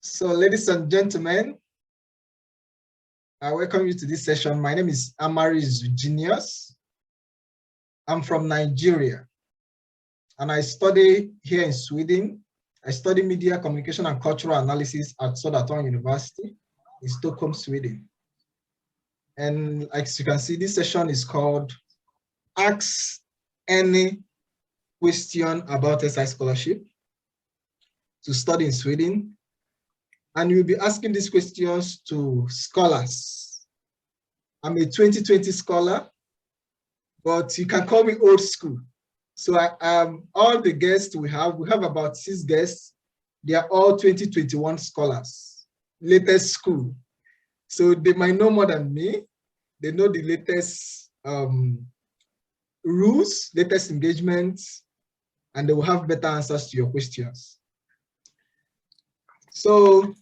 So, ladies and gentlemen, I welcome you to this session. My name is Amaris Genius. I'm from Nigeria, and I study here in Sweden. I study media communication and cultural analysis at Södertörn University in Stockholm, Sweden. And as you can see, this session is called Ask Any Question About SI Scholarship to Study in Sweden. And we'll be asking these questions to scholars. I'm a 2020 scholar, but you can call me old school. So all the guests we have about 6 guests. They are all 2021 scholars, latest school. So they might know more than me. They know the latest rules, latest engagements, and they will have better answers to your questions. So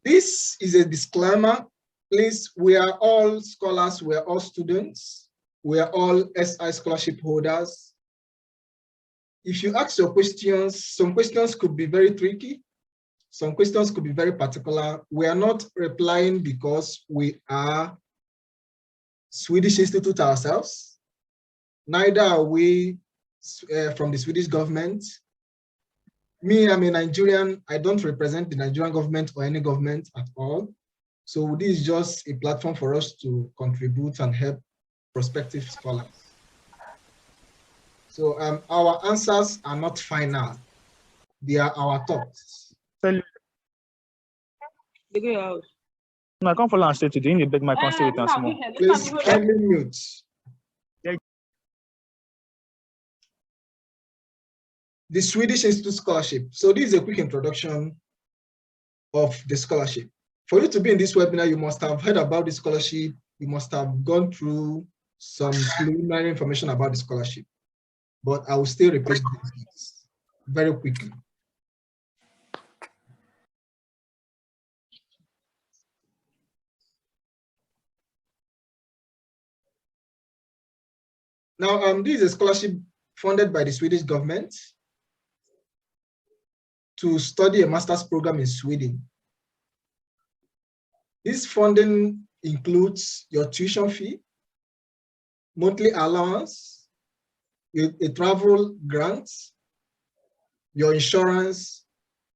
this is a disclaimer. Please, we are all scholars, we are all students, we are all SI scholarship holders. If you ask your questions, some questions could be very tricky, some questions could be very particular. We are not replying because we are Swedish Institute ourselves, neither are we from the Swedish government. Me, I'm a Nigerian. I don't represent the Nigerian government or any government at all. So this is just a platform for us to contribute and help prospective scholars. So our answers are not final. They are our thoughts. I can't follow and stay today. You need to beg my constituent and small. Please kindly mute. The Swedish Institute Scholarship. So this is a quick introduction of the scholarship. For you to be in this webinar, you must have heard about the scholarship. You must have gone through some preliminary information about the scholarship. But I will still repeat this very quickly. Now, this is a scholarship funded by the Swedish government to study a master's program in Sweden. This funding includes your tuition fee, monthly allowance, a travel grant, your insurance,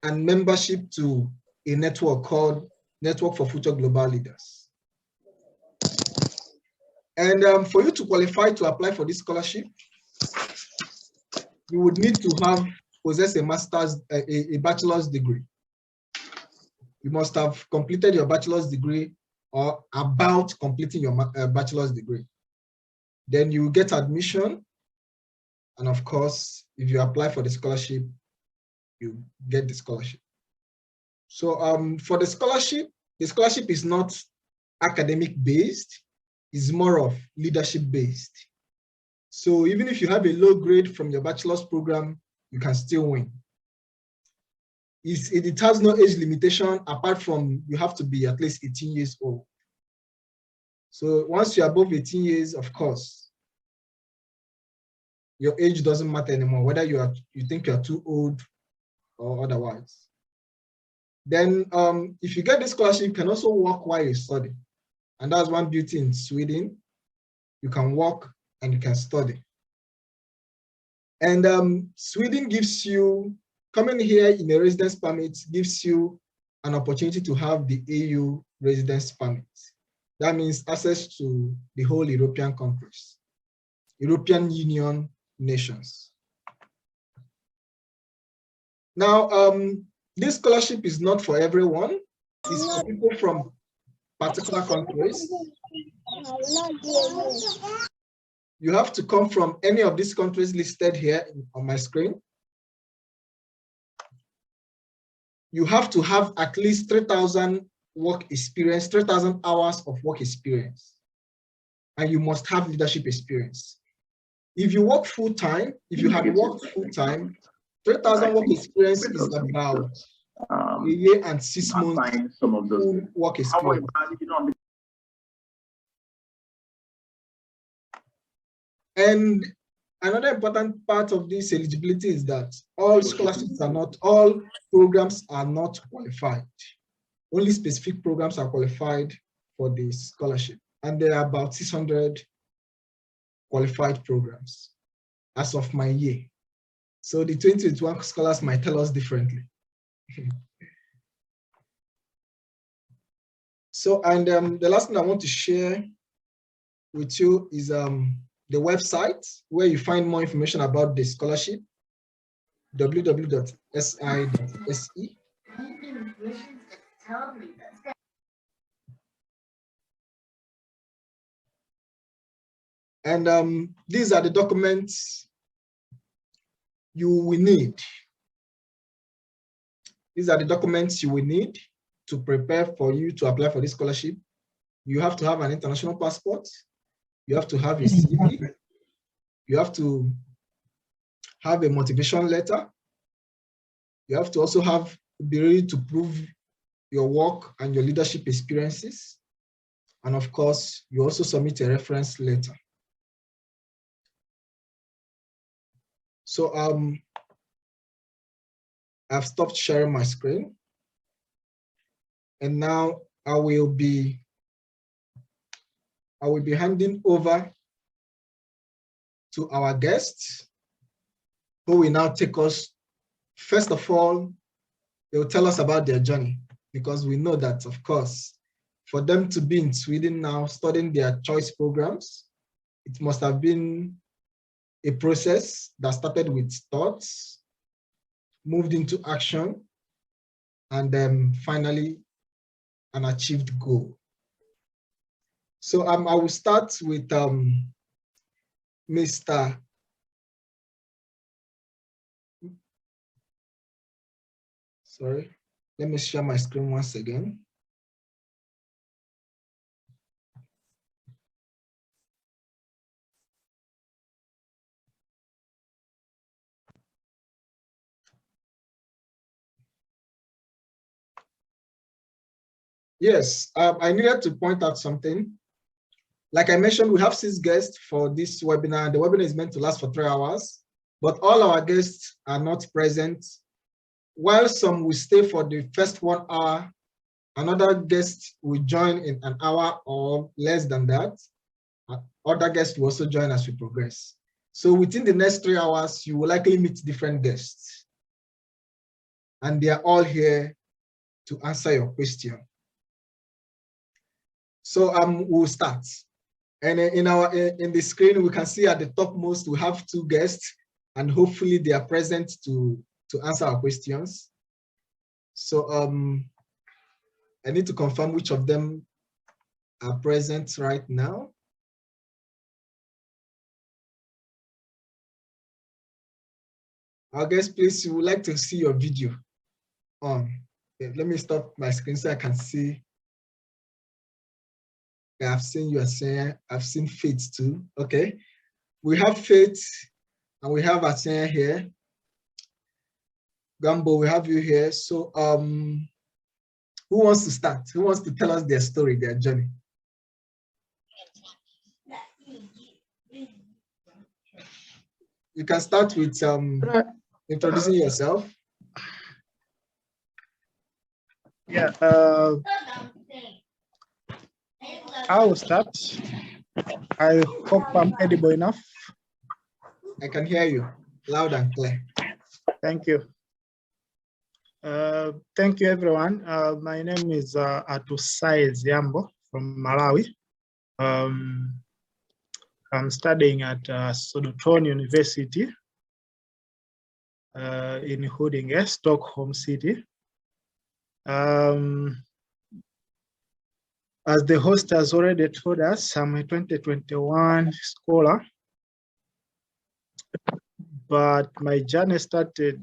and membership to a network called Network for Future Global Leaders. And for you to qualify to apply for this scholarship, you would need to possess a bachelor's degree. You must have completed your bachelor's degree or about completing your bachelor's degree. Then you get admission. And of course, if you apply for the scholarship, you get the scholarship. So for the scholarship is not academic based, it's more of leadership based. So even if you have a low grade from your bachelor's program, you can still win. It has no age limitation apart from you have to be at least 18 years old. So once you're above 18 years, of course, your age doesn't matter anymore, whether you think you're too old or otherwise. Then if you get this scholarship, you can also work while you study. And that's one beauty in Sweden. You can work and you can study. And Sweden gives you, coming here in a residence permit gives you an opportunity to have the EU residence permit. That means access to the whole European countries, European Union nations. Now, this scholarship is not for everyone. It's for people from particular countries. You have to come from any of these countries listed here on my screen. You have to have at least 3,000 work experience, 3,000 hours of work experience. And you must have leadership experience. If you work full-time, if you had worked full-time, 3,000 work experience is about a year and 6 months full work experience. And another important part of this eligibility is that all scholarships are not, all programs are not qualified. Only specific programs are qualified for the scholarship. And there are about 600 qualified programs as of my year. So the 2021 scholars might tell us differently. So, and the last thing I want to share with you is the website where you find more information about the scholarship, www.si.se. And these are the documents you will need. These are the documents you will need to prepare for you to apply for this scholarship. You have to have an international passport. You have to have a CV. You have to have a motivation letter. You have to also be ready to prove your work and your leadership experiences. And of course, you also submit a reference letter. So I've stopped sharing my screen. And now I will be handing over to our guests, who will now take us. First of all, they'll tell us about their journey, because we know that, of course, for them to be in Sweden now studying their choice programs, it must have been a process that started with thoughts, moved into action, and then finally an achieved goal. So I will start with Mr. Sorry, let me share my screen once again. Yes, I needed to point out something. Like I mentioned, we have 6 guests for this webinar. The webinar is meant to last for 3 hours, but all our guests are not present. While some will stay for the first 1 hour, another guest will join in an hour or less than that. Other guests will also join as we progress. So within the next 3 hours, you will likely meet different guests. And they are all here to answer your question. So we'll start. And in the screen, we can see at the topmost, we have 2 guests, and hopefully they are present to answer our questions. So I need to confirm which of them are present right now. Our guest, please, we would like to see your video on. Okay, let me stop my screen so I can see. Yeah, I've seen you, I've seen Faith too. Okay, we have Faith and we have Asenya here. Gambo, we have you here. So who wants to start? Who wants to tell us their story, their journey? You can start with introducing yourself. Yeah, I will start. I hope I'm audible enough. I can hear you loud and clear. Thank you. Thank you, everyone. My name is Atusai Ziambo from Malawi. I'm studying at Sodoton University in Huddinge, Stockholm City. As the host has already told us, I'm a 2021 scholar, but my journey started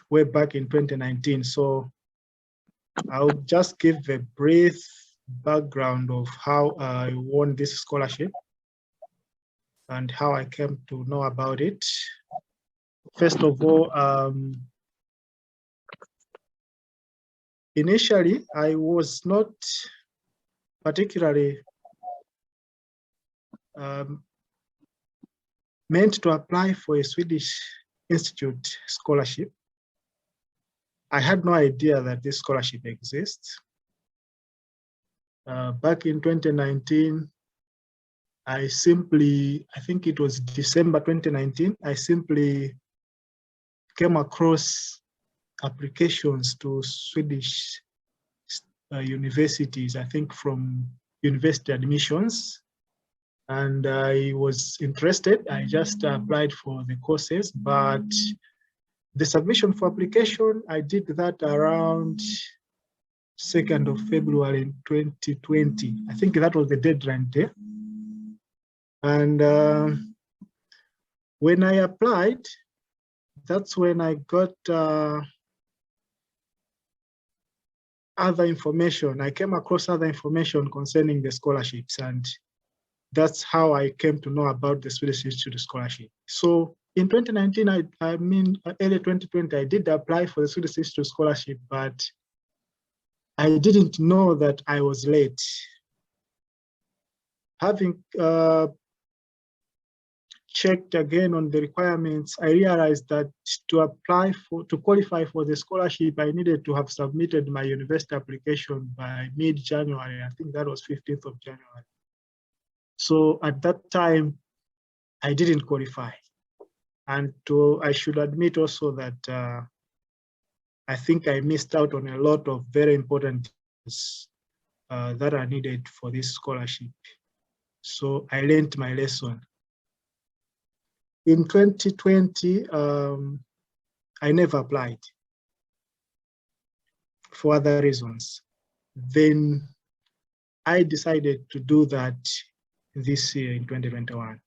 way back in 2019. So I'll just give a brief background of how I won this scholarship. and how I came to know about it. First of all, initially, I was not particularly meant to apply for a Swedish Institute scholarship. I had no idea that this scholarship exists. Back in 2019, I think it was December 2019, I simply came across applications to Swedish universities, I think from university admissions. And I was interested. I just applied for the courses, but the submission for application, I did that around 2nd of February in 2020. I think that was the deadline day. And when I applied, that's when I got other information. I came across other information concerning the scholarships, and that's how I came to know about the Swedish Institute Scholarship. So in 2019, I mean, early 2020, I did apply for the Swedish Institute Scholarship, but I didn't know that I was late. Having checked again on the requirements, I realized that to qualify for the scholarship, I needed to have submitted my university application by mid-January. I think that was 15th of January. So at that time, I didn't qualify. And I should admit also that I think I missed out on a lot of very important things that are needed for this scholarship. So I learned my lesson. In 2020, I never applied for other reasons. Then I decided to do that this year in 2021.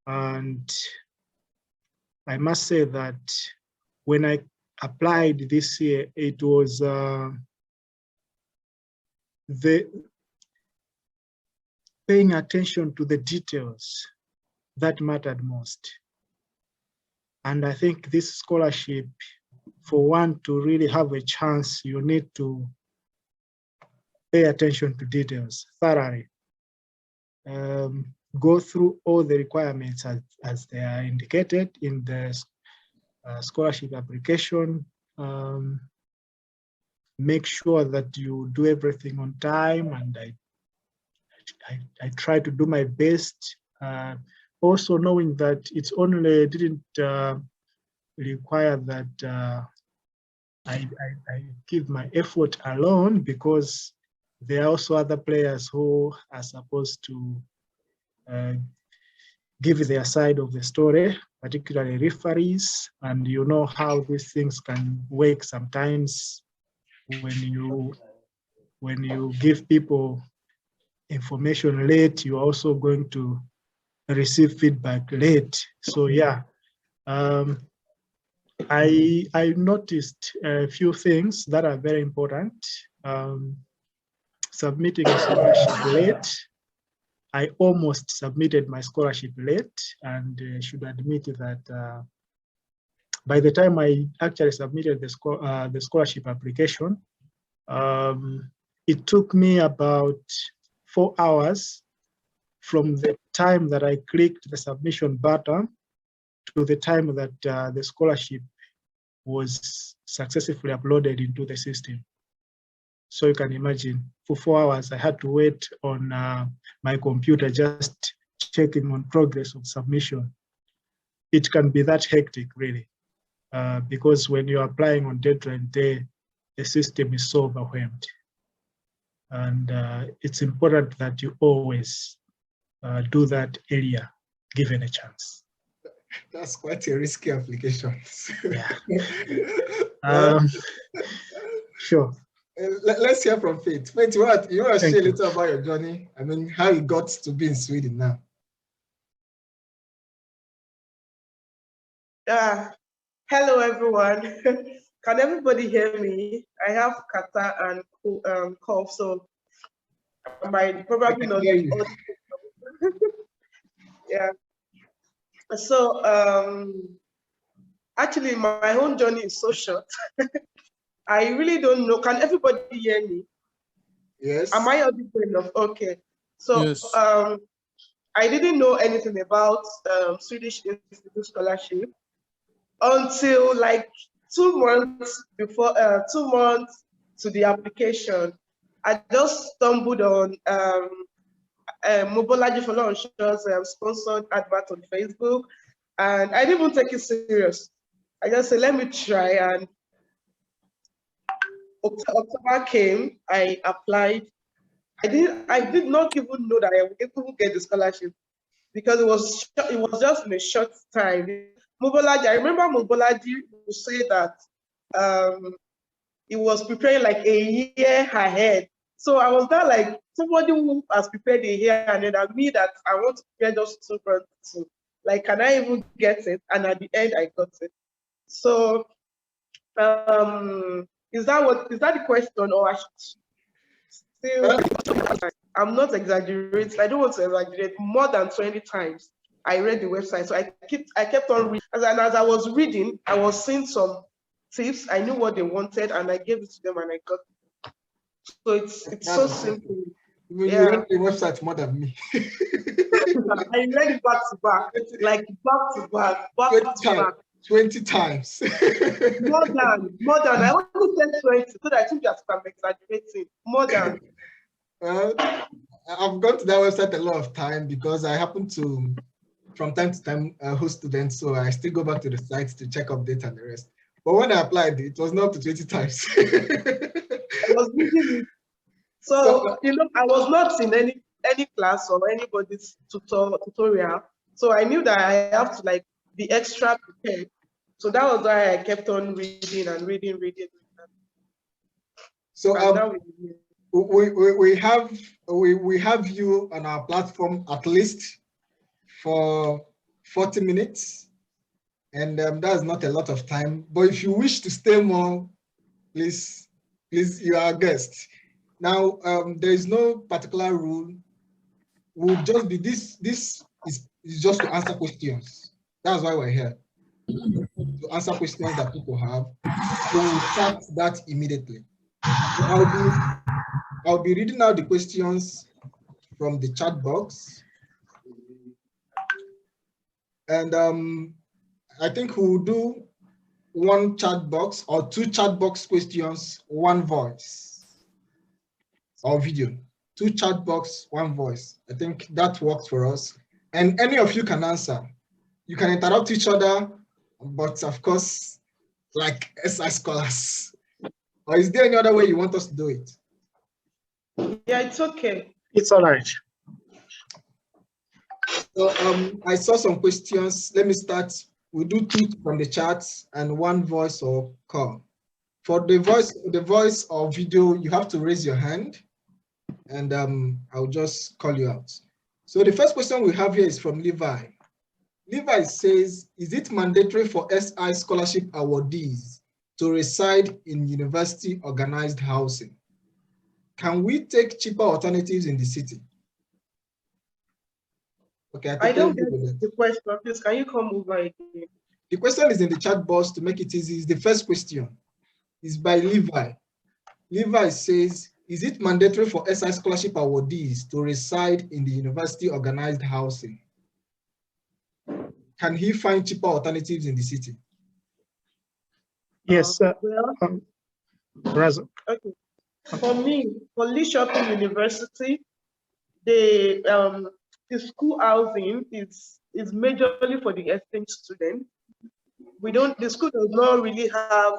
And I must say that when I applied this year, it was paying attention to the details that mattered most. And I think this scholarship, for one to really have a chance, you need to pay attention to details thoroughly. Go through all the requirements as they are indicated in the scholarship application. Make sure that you do everything on time, and I try to do my best. Also knowing that it's only didn't require that I give my effort alone, because there are also other players who are supposed to give their side of the story, particularly referees. And you know how these things can work sometimes when you give people information late, you're also going to receive feedback late. So yeah, I noticed a few things that are very important. Submitting a scholarship late. I almost submitted my scholarship late, and should admit that by the time I actually submitted the scholarship application, it took me about 4 hours from the time that I clicked the submission button to the time that the scholarship was successfully uploaded into the system. So you can imagine, for 4 hours, I had to wait on my computer just checking on progress of submission. It can be that hectic, really, because when you're applying on deadline day, the system is so overwhelmed. And it's important that you always do that earlier, given a chance. That's quite a risky application. Yeah. Sure. Let's hear from Faith. Faith, you want to share a little about your journey? I mean, how you got to be in Sweden now? Hello, everyone. Can everybody hear me? I have kata and cough, so I might probably not. Yeah. So actually, my own journey is so short. I really don't know. Can everybody hear me? Yes. Am I audible enough? Okay. So Yes. I didn't know anything about Swedish Institute Scholarship until like 2 months before, 2 months to the application. I just stumbled on Mobolaji for Launchers sponsored advert on Facebook, and I didn't even take it serious. I just said, let me try, and October came, I applied. I did not even know that I would even get the scholarship because it was just in a short time. Mobolaji, I remember Mobolaji would say that he was preparing like a year ahead. So I was not like somebody who has prepared a year and then me that I want to prepare just 2 months. So, like, can I even get it? And at the end, I got it. So is that the question, or I should still? I'm not exaggerating. I don't want to exaggerate. More than 20 times I read the website. So I kept on reading. And as I was reading, I was seeing some tips. I knew what they wanted and I gave it to them and I got it. So it's so simple. You Yeah. read the website more than me. I read it back to back, like back to back, back to back. 20 times. More than. I want to say 20, so that I think that I'm exaggerating. More than. I've gone to that website a lot of time because I happen to, from time to time, host students, so I still go back to the sites to check updates and the rest. But when I applied, it was not to 20 times. I was reading it. So, I was not in any class or anybody's tutorial. So I knew that I have to like be extra prepared. So that was why I kept on reading and reading. So now we have you on our platform at least for 40 minutes, and that's not a lot of time. But if you wish to stay more, please, you are a guest. Now, there is no particular rule. We'll just be this is just to answer questions. That's why we're here, to answer questions that people have. So we'll start that immediately. I'll be reading out the questions from the chat box. And I think we'll do one chat box or two chat box questions, one voice or video. Two chat box, one voice. I think that works for us. And any of you can answer. You can interrupt each other, but of course, like SI scholars. Or is there any other way you want us to do it? Yeah, it's okay. It's all right. So I saw some questions. Let me start. We'll do two from the chats and one voice or call. For the voice or video, you have to raise your hand and I'll just call you out. So the first question we have here is from Levi. Levi says, is it mandatory for SI scholarship awardees to reside in university organized housing? Can we take cheaper alternatives in the city? Okay, I don't get the question. Please, can you come over again? The question is in the chat box to make it easy. It's the first question. It's by Levi. Levi says, is it mandatory for SI scholarship awardees to reside in the university organized housing? Can he find cheaper alternatives in the city? Yes, well, Razo. Okay. For me, for Lee Shopping University, the school housing is majorly for the exchange students. The school does not really have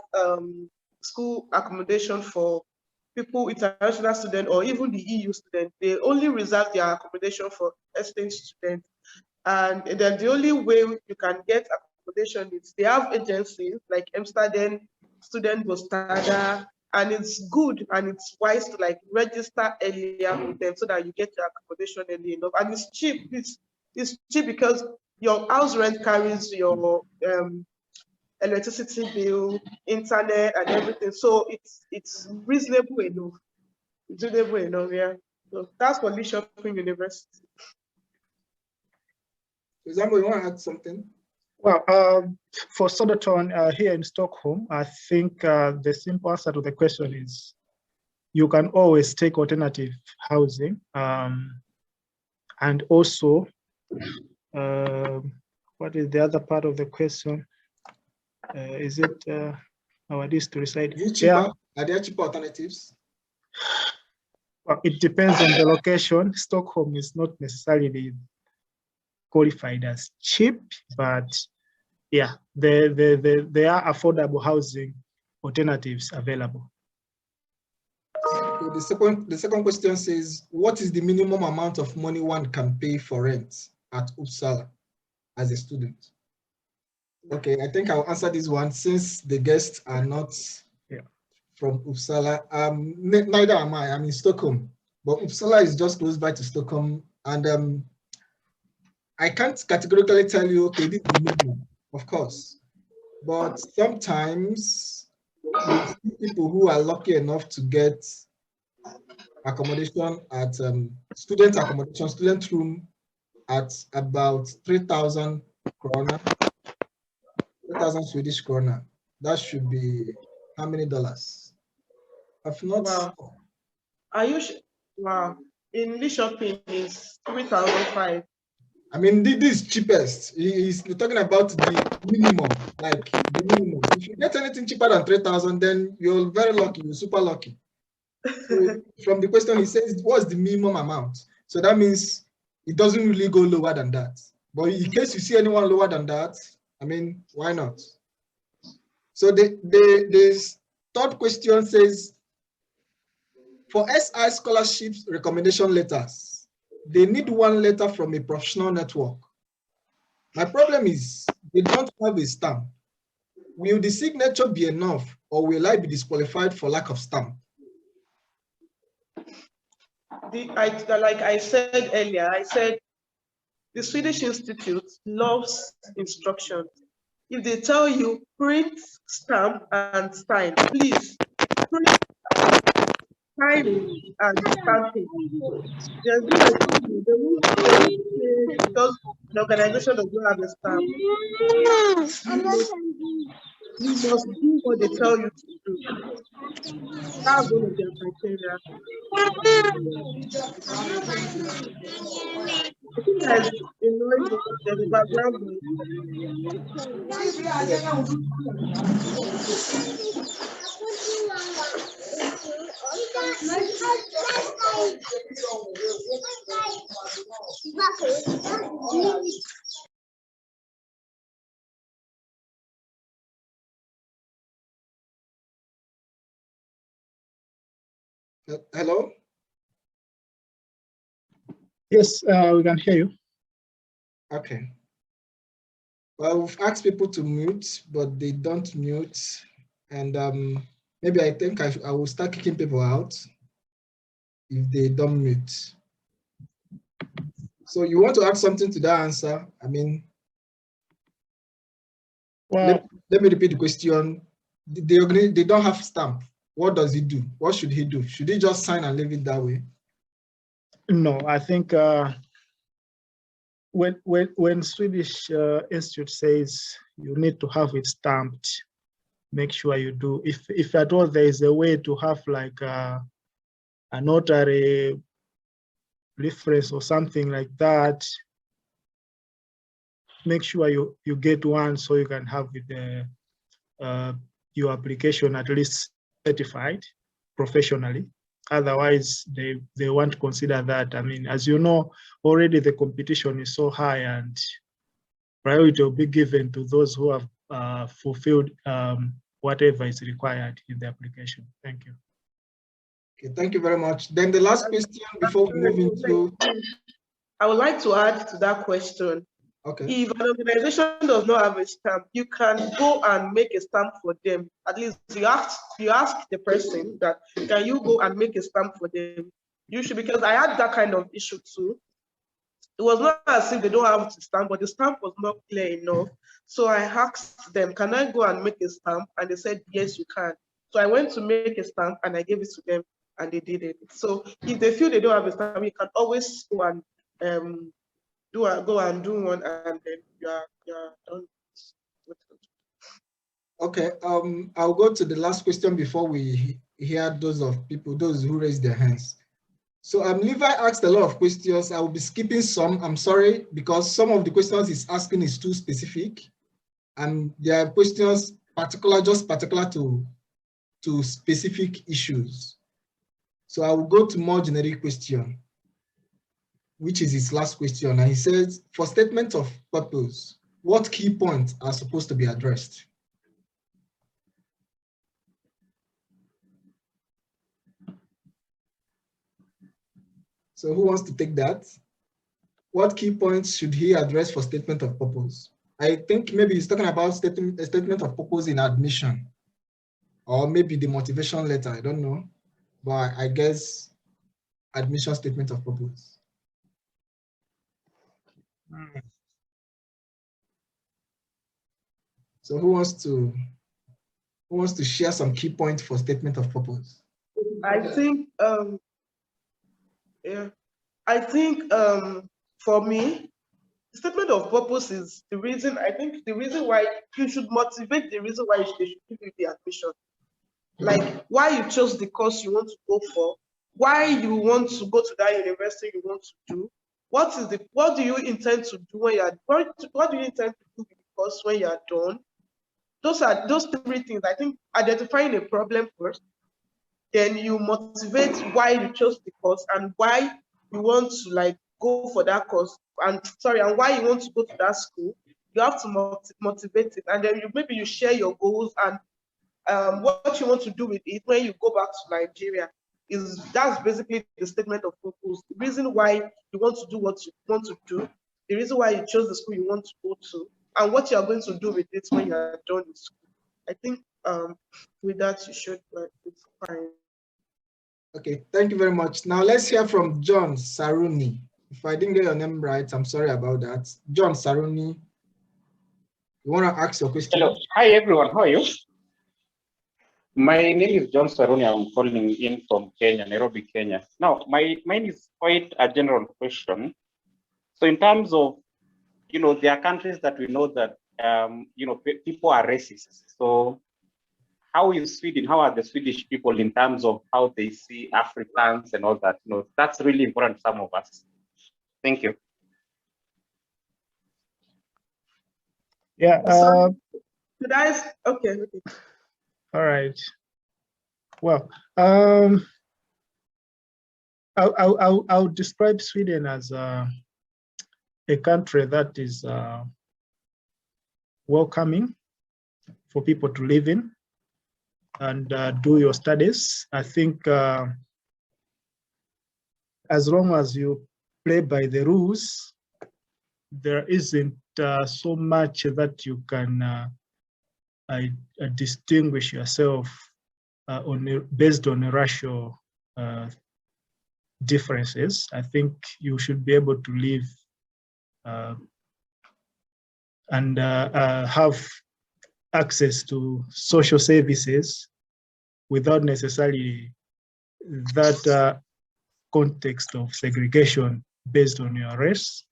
school accommodation for people, international students, or even the EU students. They only reserve their accommodation for exchange students. And then the only way you can get accommodation is they have agencies like Amsterdam, Student Bostada, and it's good and it's wise to like register earlier with them so that you get your accommodation early enough. And it's cheap. It's cheap because your house rent carries your electricity bill, internet, and everything. So it's reasonable enough. It's reasonable enough, yeah. So that's for Lee Shopping University. Example, you want to add something? Well, for Soderton here in Stockholm, I think the simple answer to the question is you can always take alternative housing. And also, what is the other part of the question? Is it our list to reside? Is it cheaper? Yeah. Are there cheaper alternatives? Well, it depends on the location. Stockholm is not necessarily qualified as cheap, but yeah, there are affordable housing alternatives available. So the second question says, what is the minimum amount of money one can pay for rent at Uppsala as a student? Okay, I think I'll answer this one since the guests are not from Uppsala. Neither am I. I'm in Stockholm, but Uppsala is just close by to Stockholm, and I can't categorically tell you, okay, this is the minimum, of course, but sometimes you see people who are lucky enough to get accommodation at student accommodation, student room at about 3,000 krona, 3,000 Swedish krona. That should be how many dollars? I've not. Wow. Are you wow? In this shopping is 3,500. I mean, this is cheapest. He's talking about the minimum, like the minimum. If you get anything cheaper than 3,000, then you're very lucky. You're super lucky. So from the question, he says, what's the minimum amount? So that means it doesn't really go lower than that. But in case you see anyone lower than that, I mean, why not? So the third question says, for SI scholarships recommendation letters, they need one letter from a professional network. My problem is they don't have a stamp. Will the signature be enough, or will I be disqualified for lack of stamp? Like I said earlier, I said the Swedish Institute loves instructions. If they tell you print, stamp, and sign, please print, sign it, and stamp it. There's no excuse. They won't say because the organization does not have a stamp. You must do what they tell you to do. That's one of their criteria. I think there's a noise, there's a background noise. Hello? Yes, we can hear you. Okay. Well, we've asked people to mute, but they don't mute. And maybe I think I will start kicking people out if they don't mute. So you want to add something to that answer? I mean, well, let me repeat the question. They don't have stamp. What does he do? What should he do? Should he just sign and leave it that way? No, I think when Swedish Institute says you need to have it stamped, make sure you do. If at all there is a way to have like a notary reference or something like that, make sure you get one so you can have it, your application at least certified professionally. Otherwise, they won't consider that. I mean, as you know, already the competition is so high and priority will be given to those who have fulfilled whatever is required in the application. Thank you. Okay, thank you very much. Then the last question before we move into... I would like to add to that question. Okay. If an organization does not have a stamp, you can go and make a stamp for them. At least you ask the person that, can you go and make a stamp for them? You should, because I had that kind of issue too. It was not as if they don't have to stamp, but the stamp was not clear enough. So I asked them, can I go and make a stamp? And they said, yes, you can. So I went to make a stamp and I gave it to them and they did it. So if they feel they don't have a stamp, you can always go and go and do one, and then you're done with it. Okay, I'll go to the last question before we hear those who raised their hands. So Levi asked a lot of questions. I will be skipping some. I'm sorry, because some of the questions he's asking is too specific. And there are questions particular to specific issues. So I will go to more generic question, which is his last question. And he says, for statement of purpose, what key points are supposed to be addressed? So who wants to take that? What key points should he address for statement of purpose? I think maybe he's talking about a statement of purpose in admission, or maybe the motivation letter, I don't know. But I guess admission statement of purpose. So who wants to share some key points for statement of purpose? I think yeah, I think for me, statement of purpose is the reason. I think the reason why you should motivate, the reason why they should give you the admission, like why you chose the course you want to go for, why you want to go to that university you want to do, what do you intend to do when you're what do you intend to do with the course when you're done. Those are those three things. I think identifying a problem first, then you motivate why you chose the course and why you want to like go for that course, and why you want to go to that school. You have to motivate it, and then maybe you share your goals and what you want to do with it when you go back to Nigeria. That's basically the statement of purpose. The reason why you want to do what you want to do, the reason why you chose the school you want to go to, and what you are going to do with it when you are done with school. I think with that you should, it's fine. Okay, thank you very much. Now let's hear from John Saruni. If I didn't get your name right, I'm sorry about that. John Saruni, you want to ask your question? Hello. Hi, everyone. How are you? My name is John Saruni. I'm calling in from Kenya, Nairobi, Kenya. Now, mine is quite a general question. So in terms of, there are countries that we know that, people are racist. So how is Sweden? How are the Swedish people in terms of how they see Africans and all that? That's really important to some of us. Thank you. Yeah. Could I? Okay. All right. Well, I'll describe Sweden as a country that is welcoming for people to live in and do your studies. I think as long as you play by the rules, there isn't so much that you can distinguish yourself based on racial differences. I think you should be able to live and have access to social services without necessarily that context of segregation based on your race.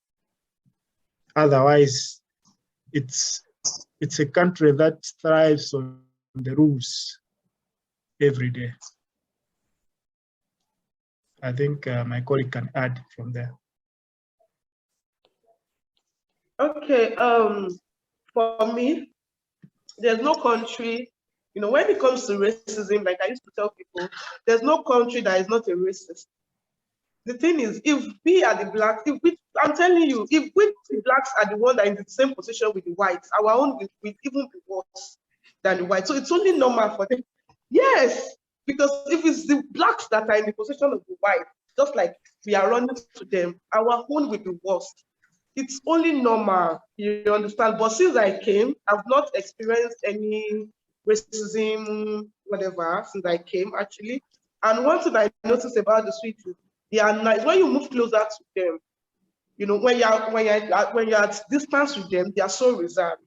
Otherwise, it's a country that thrives on the rules every day. I think my colleague can add from there. Okay. For me, there's no country. When it comes to racism, like I used to tell people, there's no country that is not a racist. The thing is, if we are the blacks, I'm telling you, if we the blacks are the one that are in the same position with the whites, our own will even be worse than the whites. So it's only normal for them. Yes, because if it's the blacks that are in the position of the whites, just like we are running to them, our own will be worse. It's only normal, you understand? But since I came, I've not experienced any racism, whatever, since I came actually. And one thing I noticed about the Swedes is they are nice. When you move closer to them, when you're at distance with them, they are so reserved.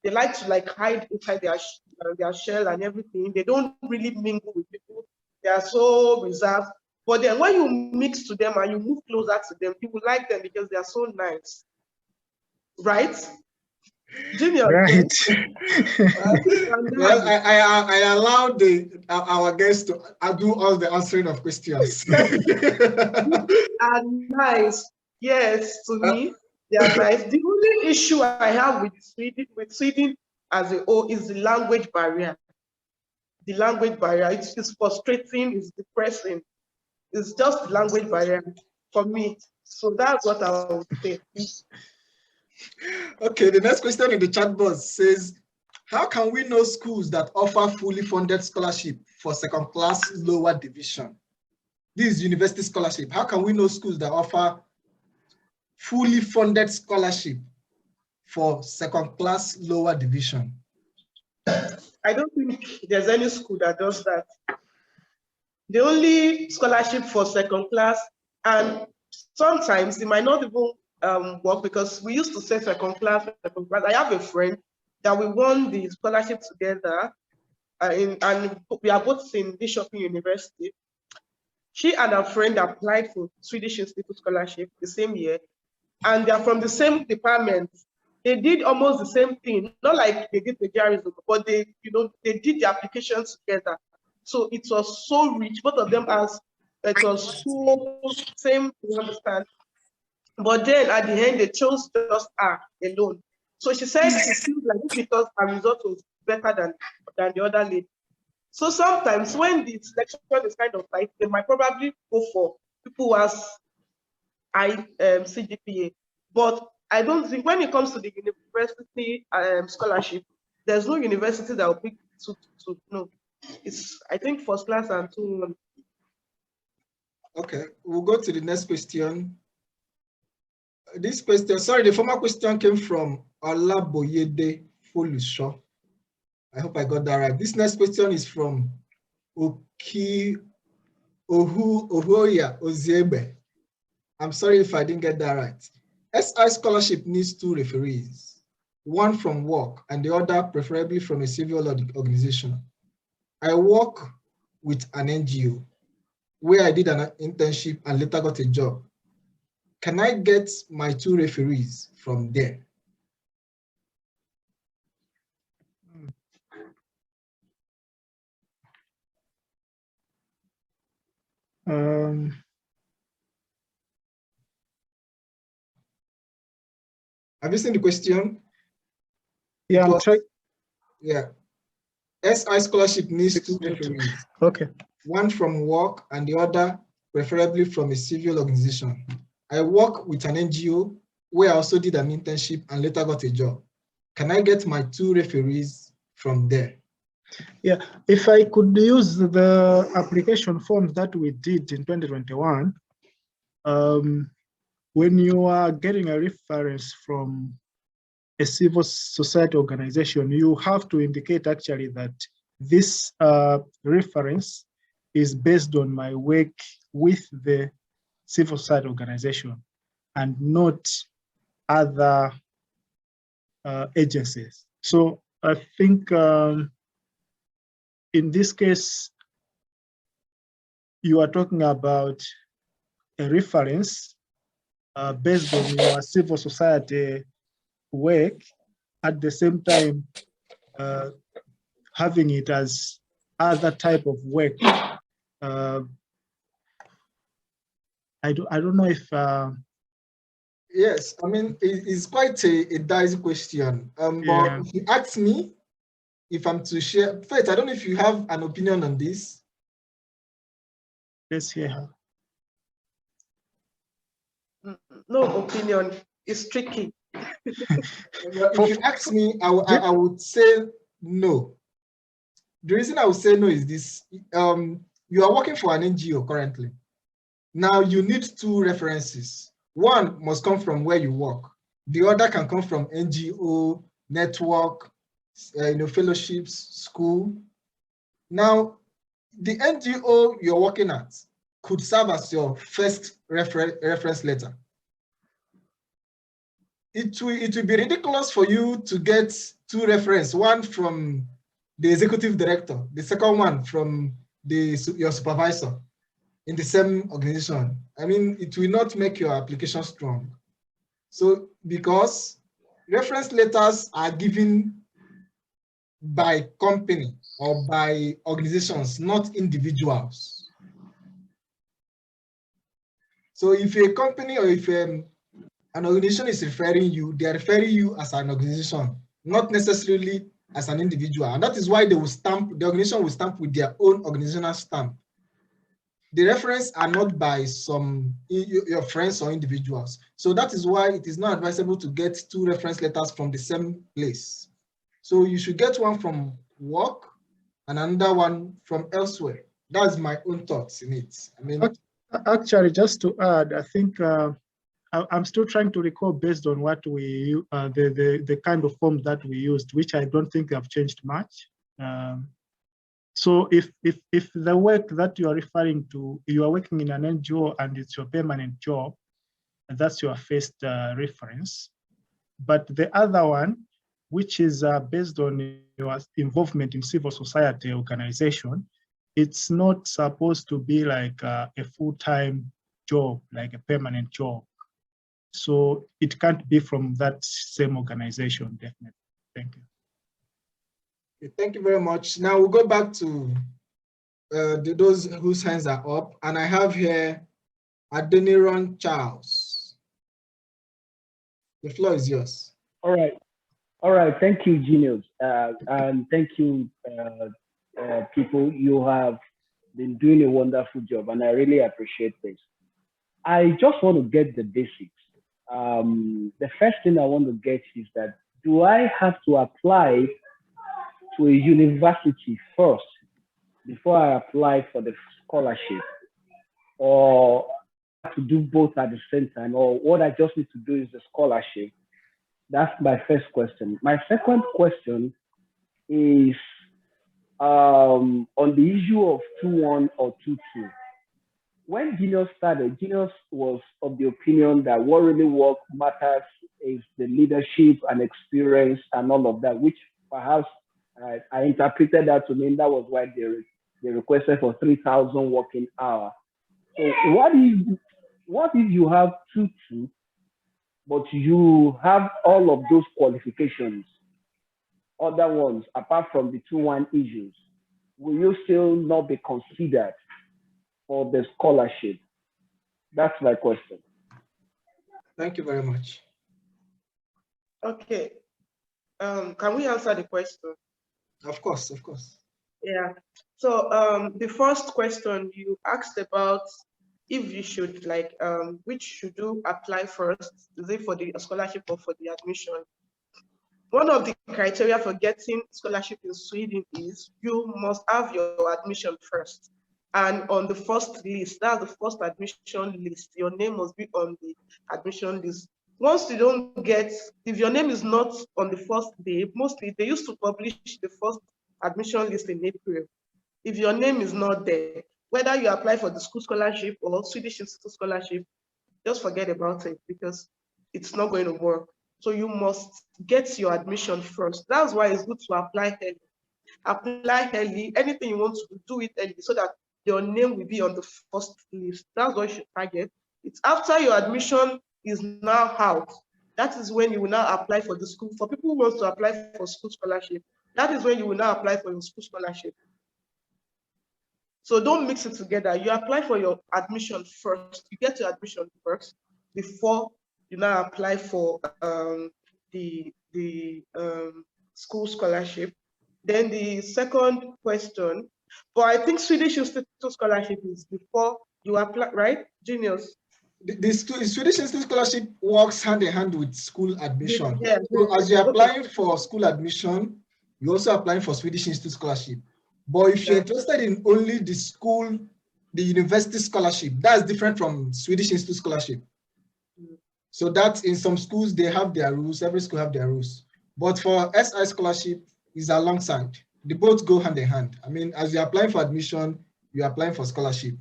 They like to like hide inside their shell and everything. They don't really mingle with people. They are so reserved. But then when you mix to them and you move closer to them, you will like them because they are so nice. Right? Junior. Right. Well, I allowed our guests to do all the answering of questions. Are nice. Yes, to me, they are nice. The only issue I have with Sweden as a whole is the language barrier. The language barrier, it's frustrating, it's depressing. It's just the language barrier for me. So that's what I would say. Okay, the next question in the chat box says, how can we know schools that offer fully funded scholarship for second class lower division? This is university scholarship. How can we know schools that offer fully funded scholarship for second class lower division? I don't think there's any school that does that. The only scholarship for second class, and sometimes it might not even work, because we used to say second class. I have a friend that we won the scholarship together, and we are both in Bishop University. She and her friend applied for Swedish Institute scholarship the same year, and they are from the same department. They did almost the same thing, not like they did the plagiarism, but they did the applications together. So it was so rich. Both of them it was so same, you understand. But then at the end, they chose just her alone. So she said she feels like this because her result was better than the other lady. So sometimes when the selection is kind of tight, they might probably go for people who has high CGPA. But I don't think when it comes to the university scholarship, there's no university that will pick to no. It's, I think, first class and 2-1. Okay, we'll go to the next question. This question, sorry, the former question came from Olaboyede Folusho. I hope I got that right. This next question is from Ohuoya Oziebe. I'm sorry if I didn't get that right. SI scholarship needs 2 referees, one from work and the other preferably from a civil organization. I work with an NGO where I did an internship and later got a job. Can I get my 2 referees from there? Have you seen the question? Yeah, I'm trying. Yeah. SI scholarship needs 2 referees. Okay. One from work and the other preferably from a civil organization. I work with an NGO where I also did an internship and later got a job. Can I get my 2 referees from there? Yeah, if I could use the application forms that we did in 2021, when you are getting a reference from a civil society organization, you have to indicate actually that this reference is based on my work with the civil society organization and not other agencies. So I think in this case, you are talking about a reference based on your civil society work, at the same time having it as other type of work. I don't know if yes, I mean it's quite a dicey question. yeah. But if you ask me if I'm to share, first, I don't know if you have an opinion on this. Let's hear her. No opinion. It's tricky. If you ask me, I would say no. The reason I would say no is this. You are working for an NGO currently. Now you need 2 references. One must come from where you work. The other can come from NGO, network, fellowships, school. Now, the NGO you're working at could serve as your first reference letter. It will be ridiculous for you to get 2 references, one from the executive director, the second one from your supervisor. in the same organization, I mean, it will not make your application strong. So because reference letters are given by company or by organizations, not individuals. So if a company or if an organization is referring you, they are referring you as an organization, not necessarily as an individual. And that is why they will stamp, the organization will stamp with their own organizational stamp. The reference are not by some your friends or individuals. So that is why it is not advisable to get 2 reference letters from the same place. So you should get one from work and another one from elsewhere. That's my own thoughts in it. I mean, Actually, just to add, I think I'm still trying to recall based on what we the kind of form that we used, which I don't think have changed much. So if the work that you are referring to, you are working in an NGO and it's your permanent job, that's your first reference. But the other one, which is based on your involvement in civil society organization, it's not supposed to be like a full-time job, like a permanent job. So it can't be from that same organization, definitely. Thank you. thank you very much. Now we'll go back to those whose hands are up. And I have here Adeniran Charles. The floor is yours. All right. Thank you, Genius, and thank you, people. You have been doing a wonderful job, and I really appreciate this. I just want to get the basics. The first thing I want to get is that, do I have to apply to a university first before I apply for the scholarship, or to do both at the same time, or what I just need to do is the scholarship? That's my first question. My second question is on the issue of 2-1 or 2-2. When Genius started, Genius was of the opinion that what really matters is the leadership and experience and all of that, which perhaps I interpreted that to mean that was why they requested for 3,000 working hours. So what if you have 2-2, but you have all of those qualifications, other ones, apart from the 2-1 issues? Will you still not be considered for the scholarship? That's my question. Thank you very much. Okay. Can we answer the question? Of course, of course. Yeah. So the first question you asked about, if you should which should you apply first? Is it for the scholarship or for the admission? One of the criteria for getting scholarship in Sweden is you must have your admission first. And on the first list, that's the first admission list, your name must be on the admission list. Once you don't get, if your name is not on the first day, mostly they used to publish the first admission list in April. If your name is not there, whether you apply for the school scholarship or Swedish Institute scholarship, just forget about it, because it's not going to work. So you must get your admission first. That's why it's good to apply early. Apply early. Anything you want to do it early, so that your name will be on the first list. That's what you should target. It's after your admission is now out. That is when you will now apply for the school. For people who want to apply for school scholarship, that is when you will now apply for your school scholarship. So don't mix it together. You apply for your admission first. You get your admission first before you now apply for the school scholarship. Then the second question, but I think Swedish Institute scholarship is before you apply, right? Genius. The Swedish Institute scholarship works hand in hand with school admission. Yeah. So as you're applying for school admission, you're also applying for Swedish Institute scholarship. But if you're interested in only the school, the university scholarship, that's different from Swedish Institute scholarship. So that in some schools, they have their rules, every school have their rules. But for SI scholarship, is alongside. They both go hand in hand. I mean, as you're applying for admission, you're applying for scholarship.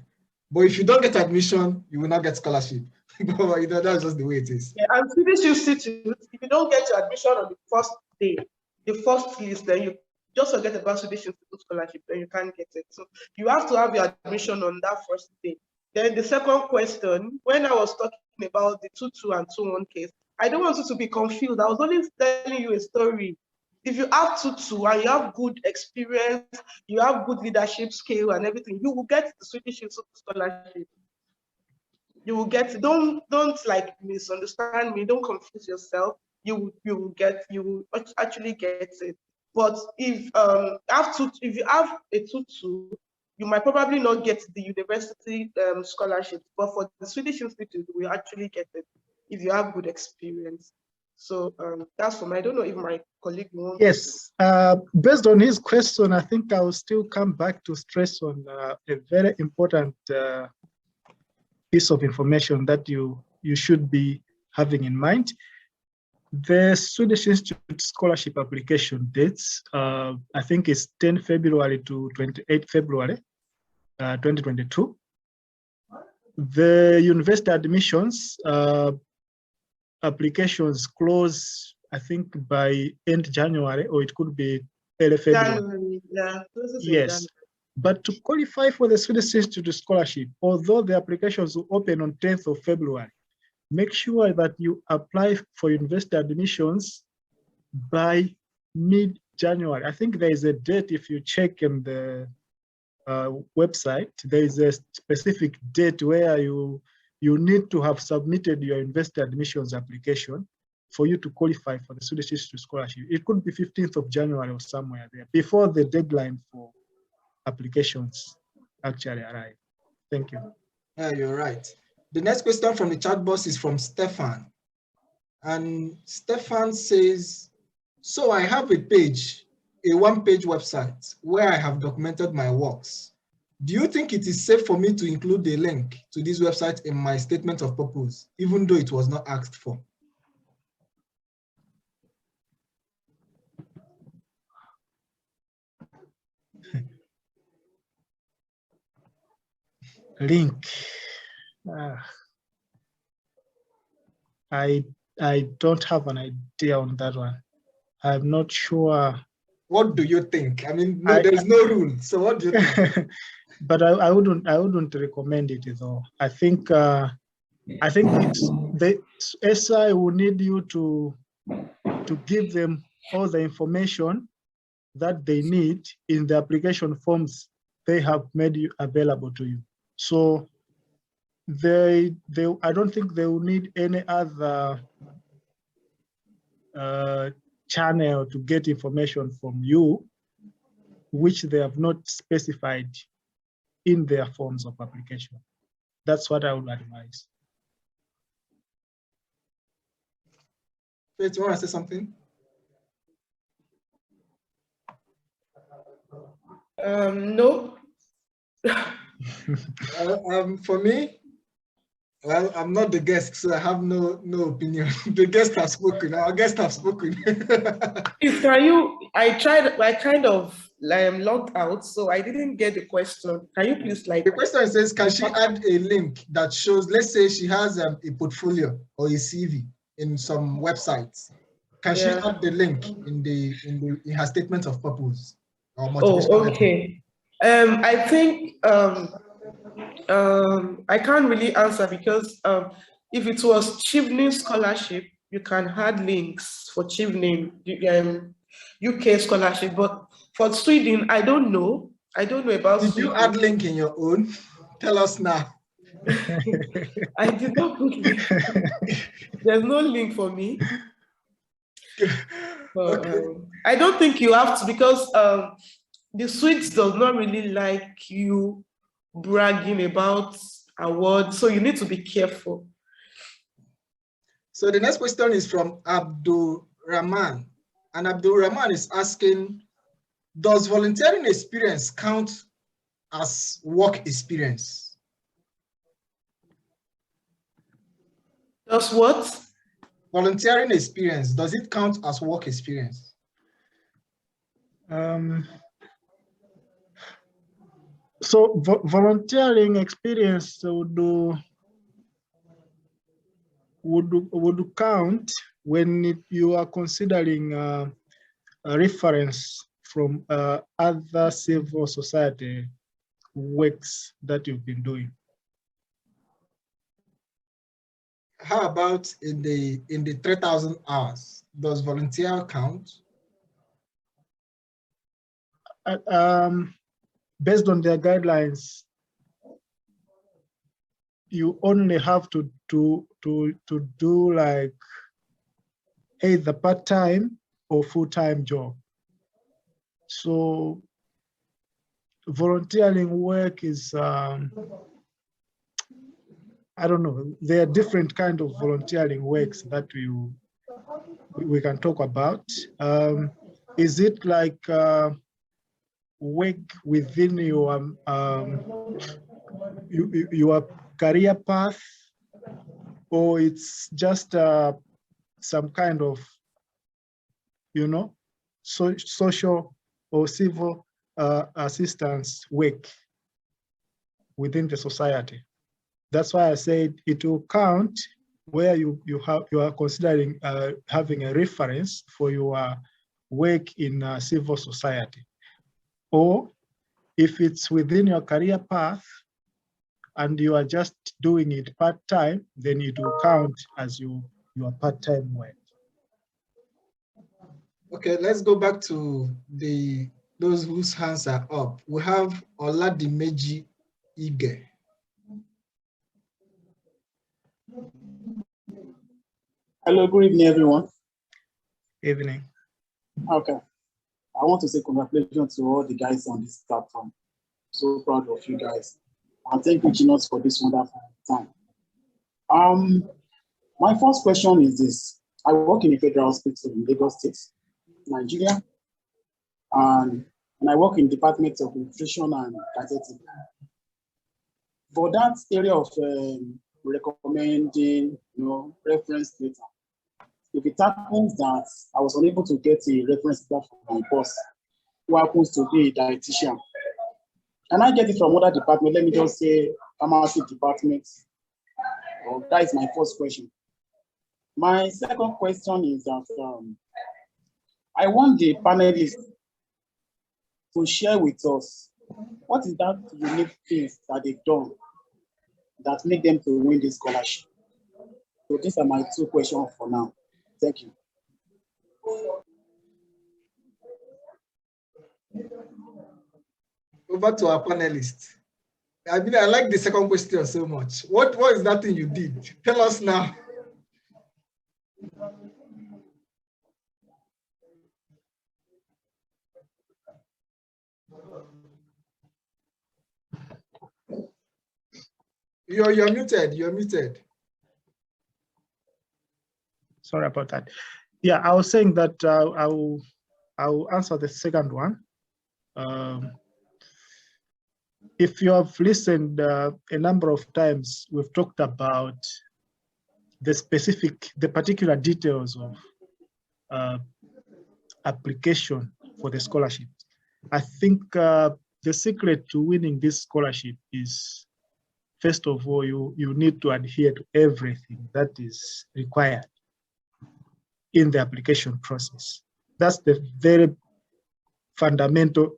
But if you don't get admission, you will not get scholarship. That's just the way it is. Yeah, and Swedish Institute, if you don't get your admission on the first day, the first list, then you just forget about Swedish Institute scholarship, then you can't get it. So you have to have your admission on that first day. Then the second question, when I was talking about the 2-2 and 2-1 case, I don't want you to be confused. I was only telling you a story. If you have 2-2 and you have good experience, you have good leadership skill and everything, you will get the Swedish scholarship. You will get, don't like misunderstand me, don't confuse yourself. You will actually get it. But if if you have a 2-2, you might probably not get the university scholarship, but for the Swedish Institute, we actually get it if you have good experience. So that's for me. I don't know if my colleague wants. Yes, based on his question, I think I will still come back to stress on a very important piece of information that you should be having in mind. The Swedish Institute scholarship application dates, I think it's 10 February to 28 February 2022. The university admissions applications close, I think, by end January, or it could be early February. January, yeah. Yes. But to qualify for the Swedish Institute scholarship, although the applications will open on 10th of February, make sure that you apply for university admissions by mid-January. I think there is a date, if you check in the website, there is a specific date where you need to have submitted your university admissions application for you to qualify for the Swedish Institute scholarship. It could be 15th of January or somewhere there, before the deadline for applications actually arrive. Thank you. Yeah, you're right. The next question from the chat box is from Stefan. And Stefan says, so I have a page, a one-page website where I have documented my works. Do you think it is safe for me to include a link to this website in my statement of purpose, even though it was not asked for? Link. I don't have an idea on that one. I'm not sure. What do you think? I mean, no, there's no rule. So what do you think? But I wouldn't recommend it though. I think it's the SI will need you to give them all the information that they need in the application forms they have made you available to you. So I don't think they will need any other channel to get information from you, which they have not specified in their forms of application. That's what I would advise. Wait, do you want to say something? No. For me, well, I'm not the guest, so I have no opinion. The guests have spoken. Our guests have spoken. Can you? I kind of logged out, so I didn't get the question. Can you please The question says, can she add a link that shows? Let's say she has a portfolio or a CV in some websites. Can she add the link in her statement of purpose or motivation? Oh, okay. I think I can't really answer because if it was Chevening scholarship, you can add links for Chevening UK scholarship, but for Sweden, I don't know. I don't know about Did Sweden. you add link in your own? Tell us now. I did not put link. There's no link for me. Okay. I don't think you have to, because the Swedes does not really like you bragging about awards, so you need to be careful. So the next question is from Abdul Rahman, and Abdul Rahman is asking, does volunteering experience count as work experience? Does what? Volunteering experience, does it count as work experience? So volunteering experience would count when you are considering a reference from other civil society works that you've been doing. how about in the 3,000 hours? Does volunteer count? Based on their guidelines, you only have to do like either part-time or full-time job. So volunteering work is, I don't know, there are different kind of volunteering works that we can talk about. Is it like work within your career path, or it's just some kind of, you know, social or civil assistance work within the society? That's why I said it will count where you are considering having a reference for your work in civil society. Or if it's within your career path and you are just doing it part-time, then it will count as your part-time work. Okay, let's go back to those whose hands are up. We have Oladimeji Ige. Hello, good evening, everyone. Evening. Okay. I want to say congratulations to all the guys on this platform. So proud of you guys. And thank you, Genius, for this wonderful time. My first question is this. I work in a federal hospital in Lagos State, Nigeria. And I work in Department of Nutrition and Dietetics. For that area of recommending, reference data, if it happens that I was unable to get a reference data from my boss, who happens to be a dietitian, can I get it from other department? Let me just say pharmacy department. That is my first question. My second question is that I want the panelists to share with us what is that unique things that they've done that make them to win this scholarship. So these are my two questions for now. Thank you. Over to our panelists. I mean, I like the second question so much. What is that thing you did? Tell us now. You're muted. You're muted. Sorry about that. Yeah, I was saying that I will answer the second one. If you have listened a number of times, we've talked about the particular details of application for the scholarship. I think the secret to winning this scholarship is, first of all, you need to adhere to everything that is required in the application process. That's the very fundamental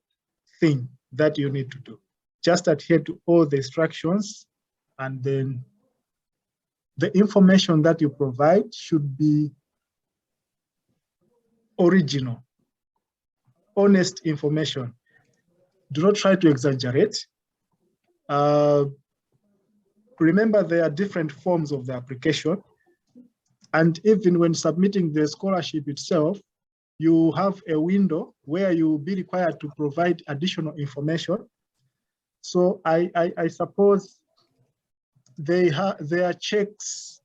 thing that you need to do. Just adhere to all the instructions, and then the information that you provide should be original, honest information. Do not try to exaggerate. Remember, there are different forms of the application. And even when submitting the scholarship itself, you have a window where you will be required to provide additional information. So I suppose there are checks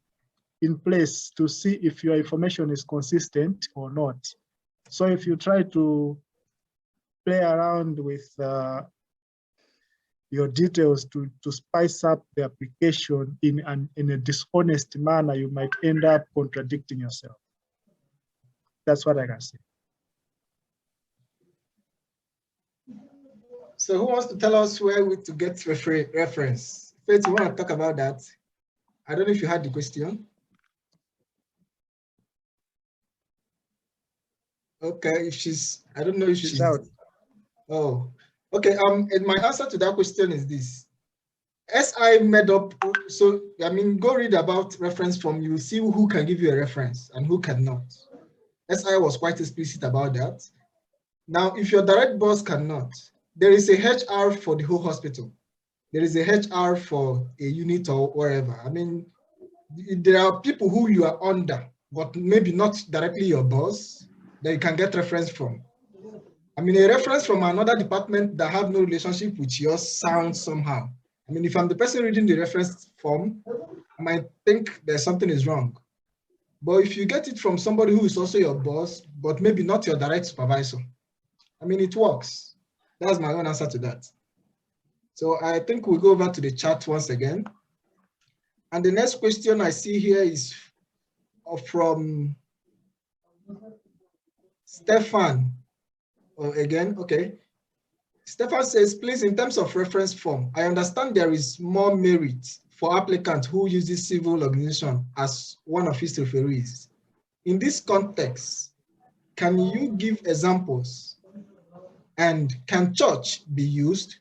in place to see if your information is consistent or not. So if you try to play around with your details to spice up the application in a dishonest manner, you might end up contradicting yourself. That's what I can say. So who wants to tell us where to get reference? Faith, you want to talk about that? I don't know if you had the question. Okay, if she's, I don't know if she's out. Oh, okay. And my answer to that question is this. SI made up, so I mean, go read about reference form, you will see who can give you a reference and who cannot. SI was quite explicit about that. Now, if your direct boss cannot, there is a HR for the whole hospital. There is a HR for a unit or wherever. I mean, there are people who you are under, but maybe not directly your boss, that you can get reference from. I mean, a reference from another department that have no relationship with yours sounds somehow. I mean, if I'm the person reading the reference form, I might think there's something is wrong. But if you get it from somebody who is also your boss, but maybe not your direct supervisor, I mean, it works. That's my own answer to that. So I think we'll go over to the chat once again. And the next question I see here is from Stefan. Oh, again, okay. Stefan says, please, in terms of reference form, I understand there is more merit for applicant who uses civil organization as one of his referees. In this context, can you give examples? And can church be used?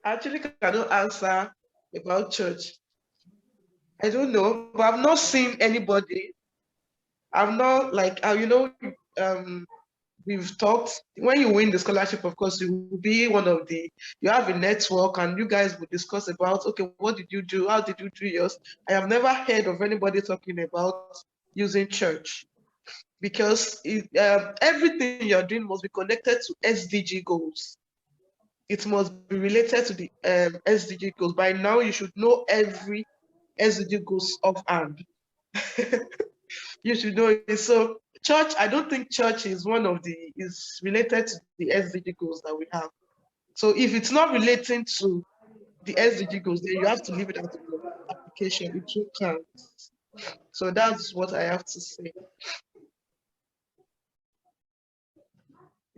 Actually, cannot answer about church. I don't know, but I've not seen anybody. I'm not like, we've talked. When you win the scholarship, of course, you will be one of the, you have a network and you guys will discuss about, okay, what did you do? How did you do yours? I have never heard of anybody talking about using church because everything you're doing must be connected to SDG goals. It must be related to the SDG goals. By now, you should know every SDG goals offhand. You should know it. So church, I don't think church is is related to the SDG goals that we have. So if it's not relating to the SDG goals, then you have to leave it out of your application. It will count. So that's what I have to say.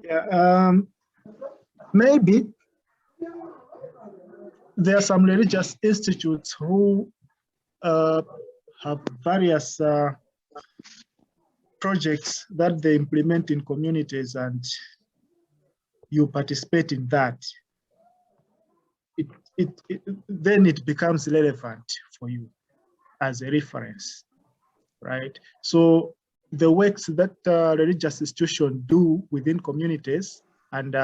Yeah, maybe there are some religious institutes who have various projects that they implement in communities, and you participate in that. Then it becomes relevant for you as a reference, right? So the works that religious institutions do within communities, and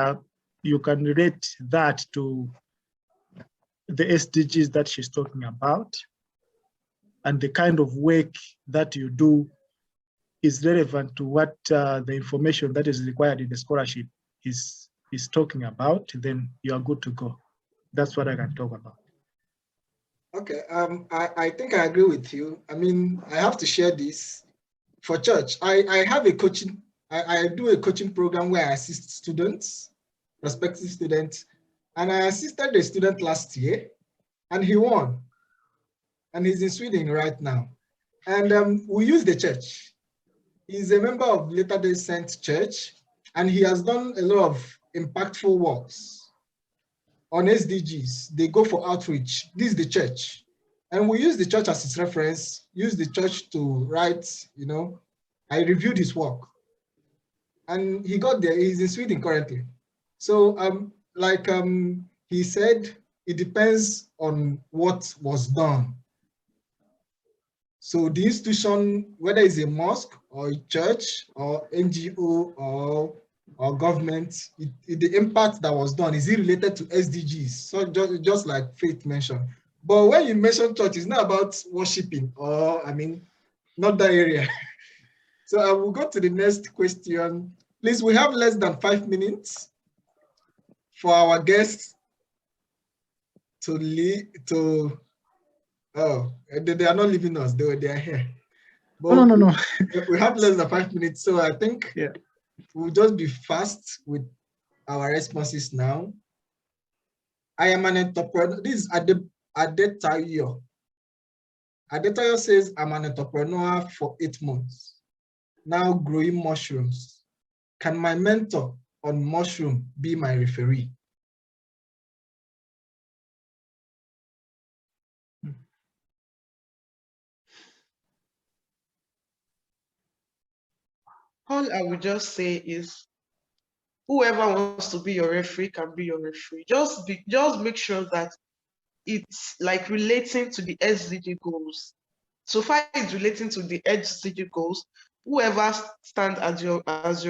you can relate that to the SDGs that she's talking about, and the kind of work that you do is relevant to what the information that is required in the scholarship is talking about, then you are good to go. That's what I can talk about. Okay, I think I agree with you. I mean, I have to share this. For church, I have a coaching, I do a coaching program where I assist students, prospective students, and I assisted a student last year, and he won. And he's in Sweden right now. And we use the church. He's a member of Latter-day Saint Church, and he has done a lot of impactful works on SDGs. They go for outreach. This is the church. And we use the church as its reference, use the church to write, I reviewed his work. And he got there, he's in Sweden currently. So he said, it depends on what was done. So the institution, whether it's a mosque or a church or NGO or government, the impact that was done, is it related to SDGs? So just like Faith mentioned. But when you mention church, it's not about worshiping, or not that area. So I will go to the next question. Please, we have less than 5 minutes for our guests to leave. Oh, they are not leaving us. They are here. But No. We have less than 5 minutes, so I think we'll just be fast with our responses now. I am an entrepreneur. This is Adetayo. Adetayo says, I'm an entrepreneur for 8 months, now growing mushrooms. Can my mentor on mushroom be my referee? All I would just say is whoever wants to be your referee can be your referee. Just make sure that it's like relating to the SDG goals. So far it's relating to the SDG goals. Whoever stands as your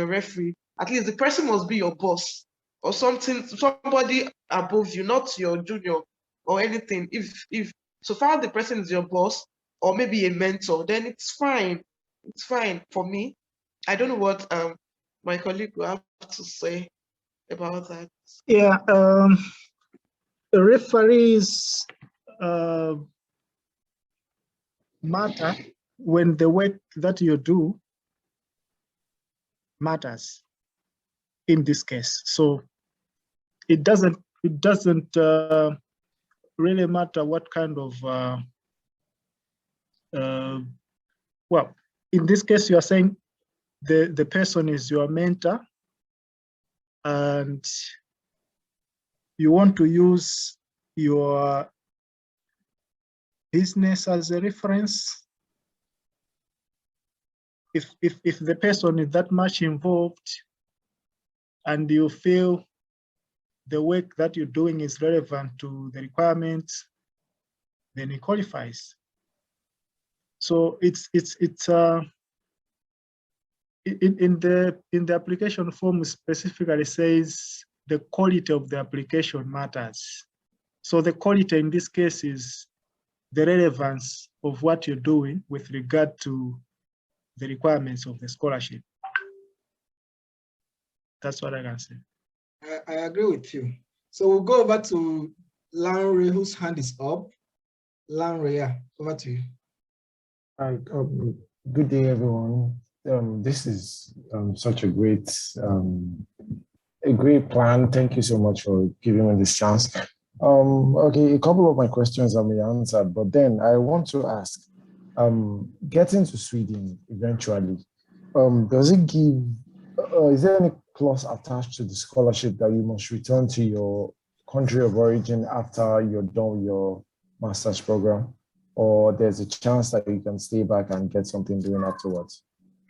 referee, at least the person must be your boss or somebody above you, not your junior or anything. If so far the person is your boss or maybe a mentor, then it's fine. It's fine for me. I don't know what my colleague will have to say about that. Yeah, referees matter when the work that you do matters in this case. So it doesn't really matter what kind of well, in this case you are saying the person is your mentor and you want to use your business as a reference. If the person is that much involved and you feel the work that you're doing is relevant to the requirements, then it qualifies. So it's in the application form specifically says the quality of the application matters. So the quality in this case is the relevance of what you're doing with regard to the requirements of the scholarship. That's what I can say. I agree with you. So we'll go over to Lanre, whose hand is up. Lanre, yeah, over to you. Hi, good day, everyone. This is such a great plan. Thank you so much for giving me this chance. Okay, a couple of my questions have been answered, but then I want to ask, getting to Sweden eventually, does it give, is there any clause attached to the scholarship that you must return to your country of origin after you're done with your master's program? Or there's a chance that you can stay back and get something doing afterwards?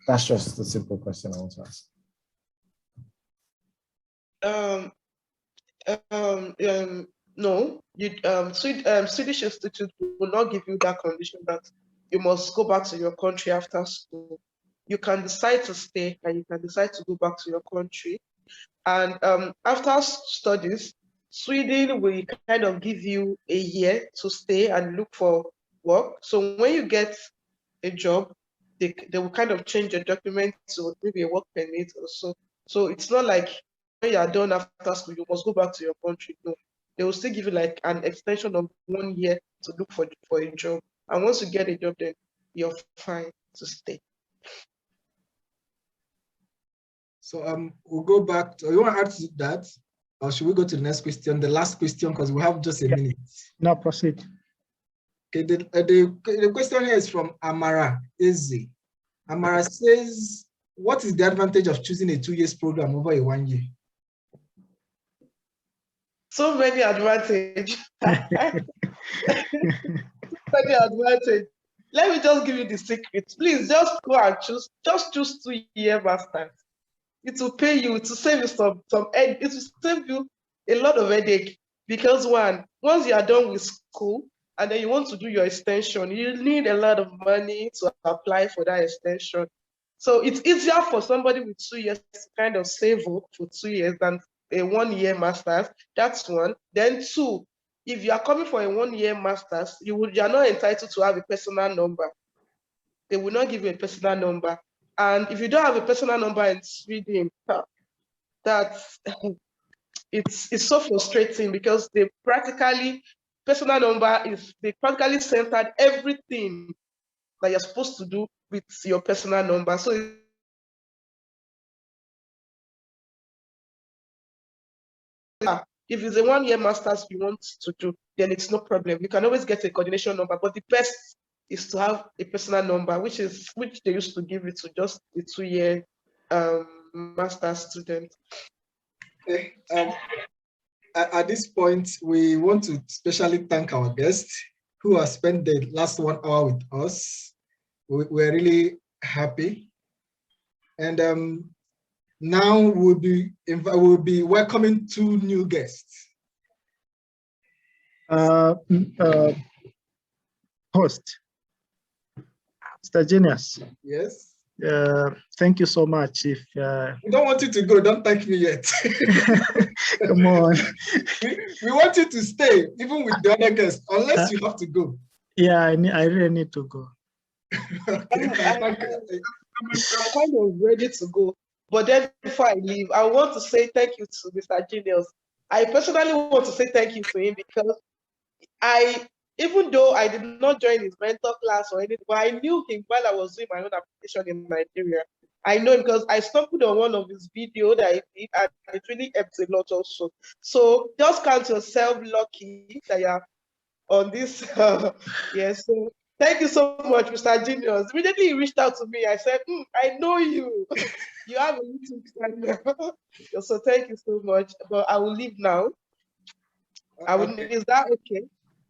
That's just the simple question I want to ask. No, Swedish Institute will not give you that condition that you must go back to your country after school. You can decide to stay and you can decide to go back to your country. And after studies, Sweden will kind of give you a year to stay and look for work. So when you get a job, they will kind of change your documents to maybe a work permit or so. So it's not like when you are done after school, you must go back to your country. No, they will still give you like an extension of 1 year to look for a job. And once you get a job, then you're fine to stay. So we'll go back to, you want to add to that? Or should we go to the next question, the last question, because we have just a minute. Now proceed. Okay, the question here is from Amara Eze. Amara says, what is the advantage of choosing a 2 years program over a 1 year? So many advantages. Many advantages. Let me just give you the secret. Please just go and choose 2-year masters. It will pay you to save you some it will save you a lot of headache, because once you are done with school and then you want to do your extension, you need a lot of money to apply for that extension. So it's easier for somebody with 2 years to kind of save up for 2 years than a 1 year master's. That's one. Then two, if you are coming for a 1 year master's, you are not entitled to have a personal number. They will not give you a personal number. And if you don't have a personal number in Sweden, that's it's so frustrating, because they practically centered everything that you're supposed to do with your personal number. So if it's a 1 year master's you want to do, then it's no problem. You can always get a coordination number, but the best is to have a personal number, which they used to give it to just the 2 year master's student. Okay. At this point, we want to especially thank our guests who have spent the last 1 hour with us. We're really happy. And Now we'll be welcoming two new guests. Host, Mr. Genius. Yes. Thank you so much. If we don't want you to go, don't thank me yet. Come on. we want you to stay, even with the other guests, unless you have to go. Yeah, I really need to go. Okay. I'm kind of ready to go. But then before I leave, I want to say thank you to Mr. Genius. I personally want to say thank you to him because even though I did not join his mentor class or anything, but I knew him while I was doing my own application in Nigeria. I know him because I stumbled on one of his videos that he did, and it really helps a lot also. So just count yourself lucky that you're on this. Yes. So thank you so much, Mr. Genius. Immediately he reached out to me. I said, I know you. You have a YouTube channel. So thank you so much. But I will leave now. Okay. Is that okay?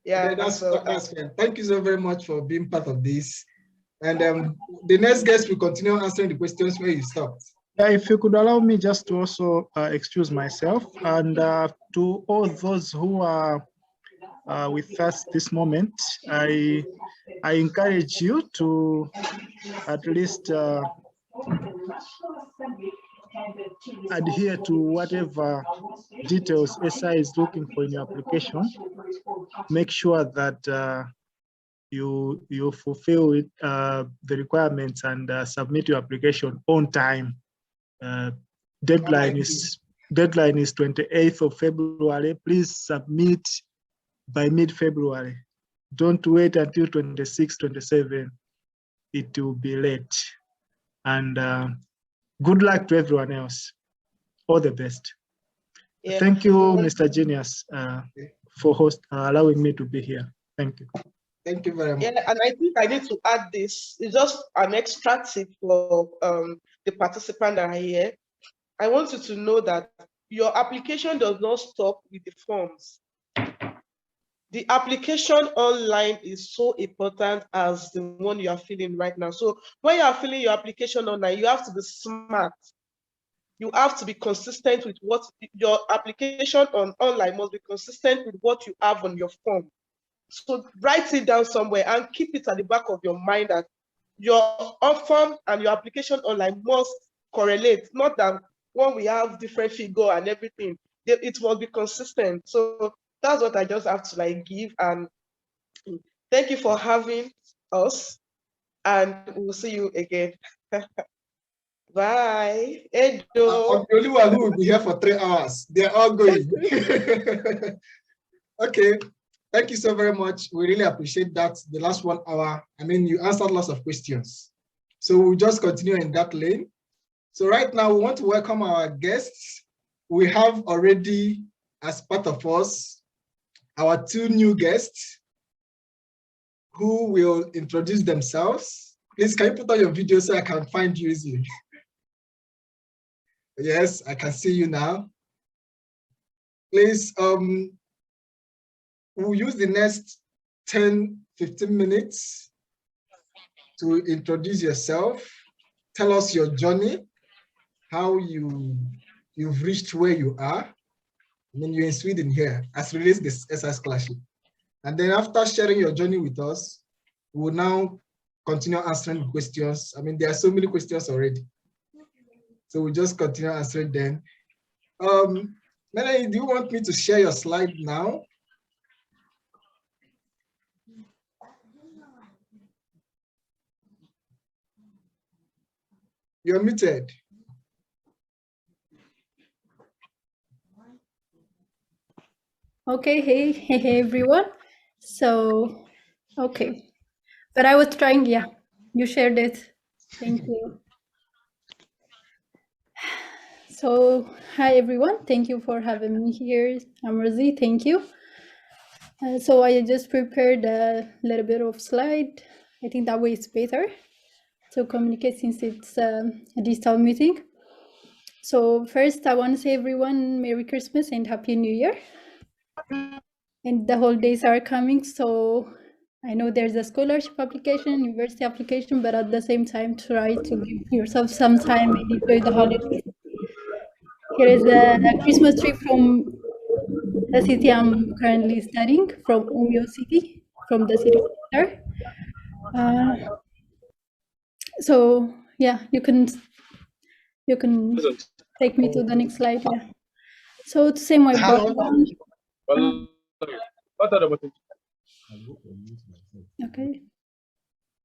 Yeah, that's fine. Thank you so very much for being part of this. And the next guest will continue answering the questions where you stopped. Yeah, if you could allow me just to also excuse myself, and to all those who are with us this moment, I encourage you to at least adhere to whatever details SI is looking for in your application. Make sure that you fulfill it, the requirements, and submit your application on time. Deadline is 28th of February. Please submit by mid-February. Don't wait until 26, 27. It will be late. And good luck to everyone else. All the best. Yeah. Thank you, Mr. Genius, for allowing me to be here. Thank you. Thank you very much. Yeah, and I think I need to add this. It's just an extra tip for the participants that are here. I want you to know that your application does not stop with the forms. The application online is so important as the one you are filling right now. So when you are filling your application online, you have to be smart. You have to be consistent with what your application online must be consistent with what you have on your form. So write it down somewhere and keep it at the back of your mind that your form and your application online must correlate, not that when we have different figure and everything, it must be consistent. So that's what I just have to give. And thank you for having us, and we'll see you again. Bye. Edo. I'm the only one who will be here for 3 hours. They're all going. Okay. Thank you so very much. We really appreciate that. The last 1 hour, I mean, you answered lots of questions. So we'll just continue in that lane. So right now, we want to welcome our guests. We have already, as part of us, our 2 new guests who will introduce themselves. Please, can you put on your video so I can find you easily? Yes, I can see you now. Please, we'll use the next 10, 15 minutes to introduce yourself. Tell us your journey, how you've reached where you are. I mean, you're in Sweden here, as released this SI scholarship. And then after sharing your journey with us, we'll now continue answering questions. I mean, there are so many questions already. So we'll just continue answering them. Melanie, do you want me to share your slide now? You're muted. Okay, hey everyone. So, okay. But I was trying, yeah, you shared it. Thank you. So, hi everyone. Thank you for having me here. I'm Rosie, thank you. So I just prepared a little bit of slide. I think that way it's better to communicate since it's a digital meeting. So first I want to say everyone Merry Christmas and Happy New Year. And the holidays are coming, so I know there's a scholarship application, university application, but at the same time try to give yourself some time and enjoy the holidays. Here is a Christmas tree from the city I'm currently studying, from Umeå city, from the city center. So yeah, you can take me to the next slide. Yeah. So to say my How? background. Okay.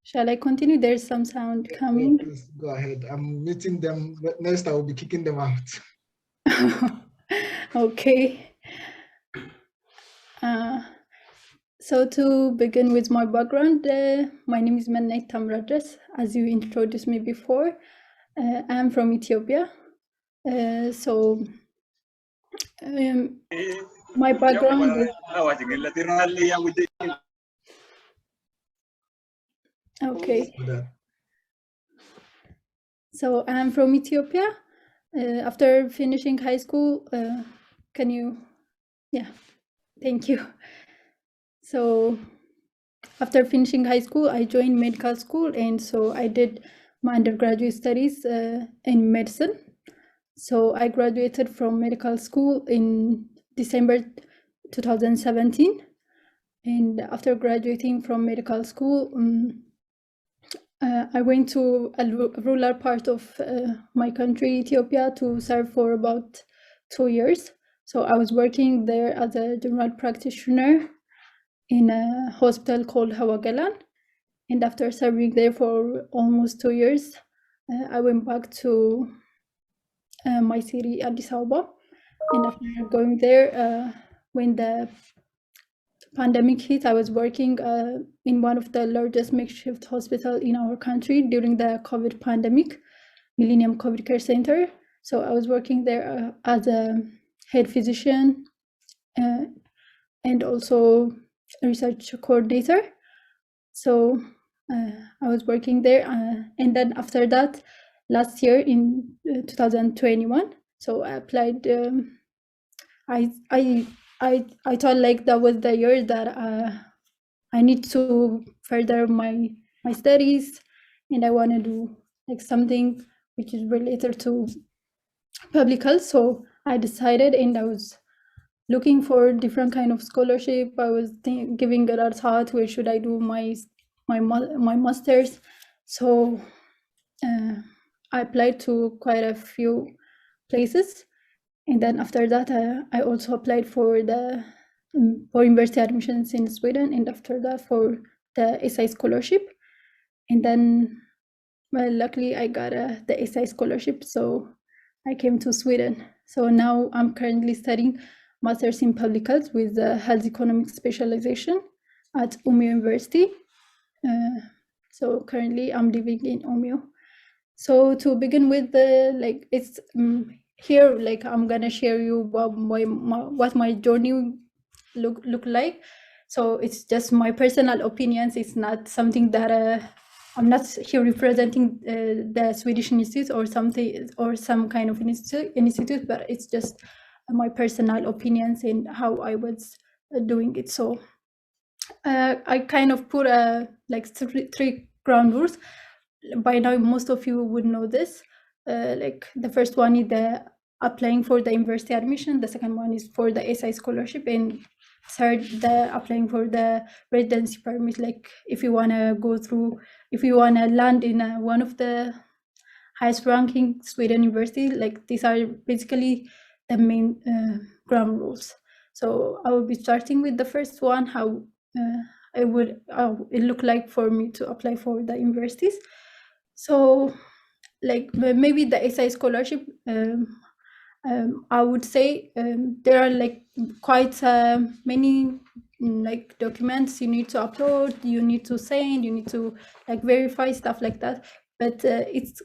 Shall I continue? There's some sound No, coming. please go ahead. I'm meeting them. Next, I will be kicking them out. Okay. So to begin with my background, my name is Mannait Tamradres. As you introduced me before, I'm from Ethiopia. My background is okay. So I'm from Ethiopia. After finishing high school, can you? Yeah, thank you. So after finishing high school, I joined medical school, and so I did my undergraduate studies in medicine. So I graduated from medical school in December 2017. And after graduating from medical school, I went to a rural part of my country, Ethiopia, to serve for about 2 years. So I was working there as a general practitioner in a hospital called Hawagalan. And after serving there for almost 2 years, I went back to my city, Addis Ababa. And after going there, when the pandemic hit, I was working in one of the largest makeshift hospital in our country during the COVID pandemic, Millennium COVID Care Center. So I was working there as a head physician and also a research coordinator. So I was working there, and then after that, last year in 2021, so I applied. I thought like that was the year that I need to further my studies, and I want to do like something which is related to public health. So I decided, and I was looking for different kind of scholarship. I was giving it a thought, where should I do my master's? So I applied to quite a few places, and then after that I also applied for the for university admissions in Sweden, and after that for the SI scholarship. And then, well, luckily I got the SI scholarship, so I came to Sweden. So now I'm currently studying Masters in Public Health with the Health Economics specialization at Umeå University. So currently I'm living in Umeå. So to begin with, like it's here, like I'm gonna share you what my journey look like. So it's just my personal opinions. It's not something that I'm not here representing the Swedish Institute or something or some kind of institute, but it's just my personal opinions and how I was doing it. So I kind of put like three ground rules. By now, most of you would know this. Like the first one is the applying for the university admission. The second one is for the SI scholarship, and third, the applying for the residency permit. Like if you wanna go through, if you wanna land in one of the highest ranking Sweden university, like these are basically the main ground rules. So I will be starting with the first one, how it look like for me to apply for the universities. So like maybe the SI scholarship, I would say there are like quite many like documents you need to upload, you need to send, you need to like verify stuff like that. But it's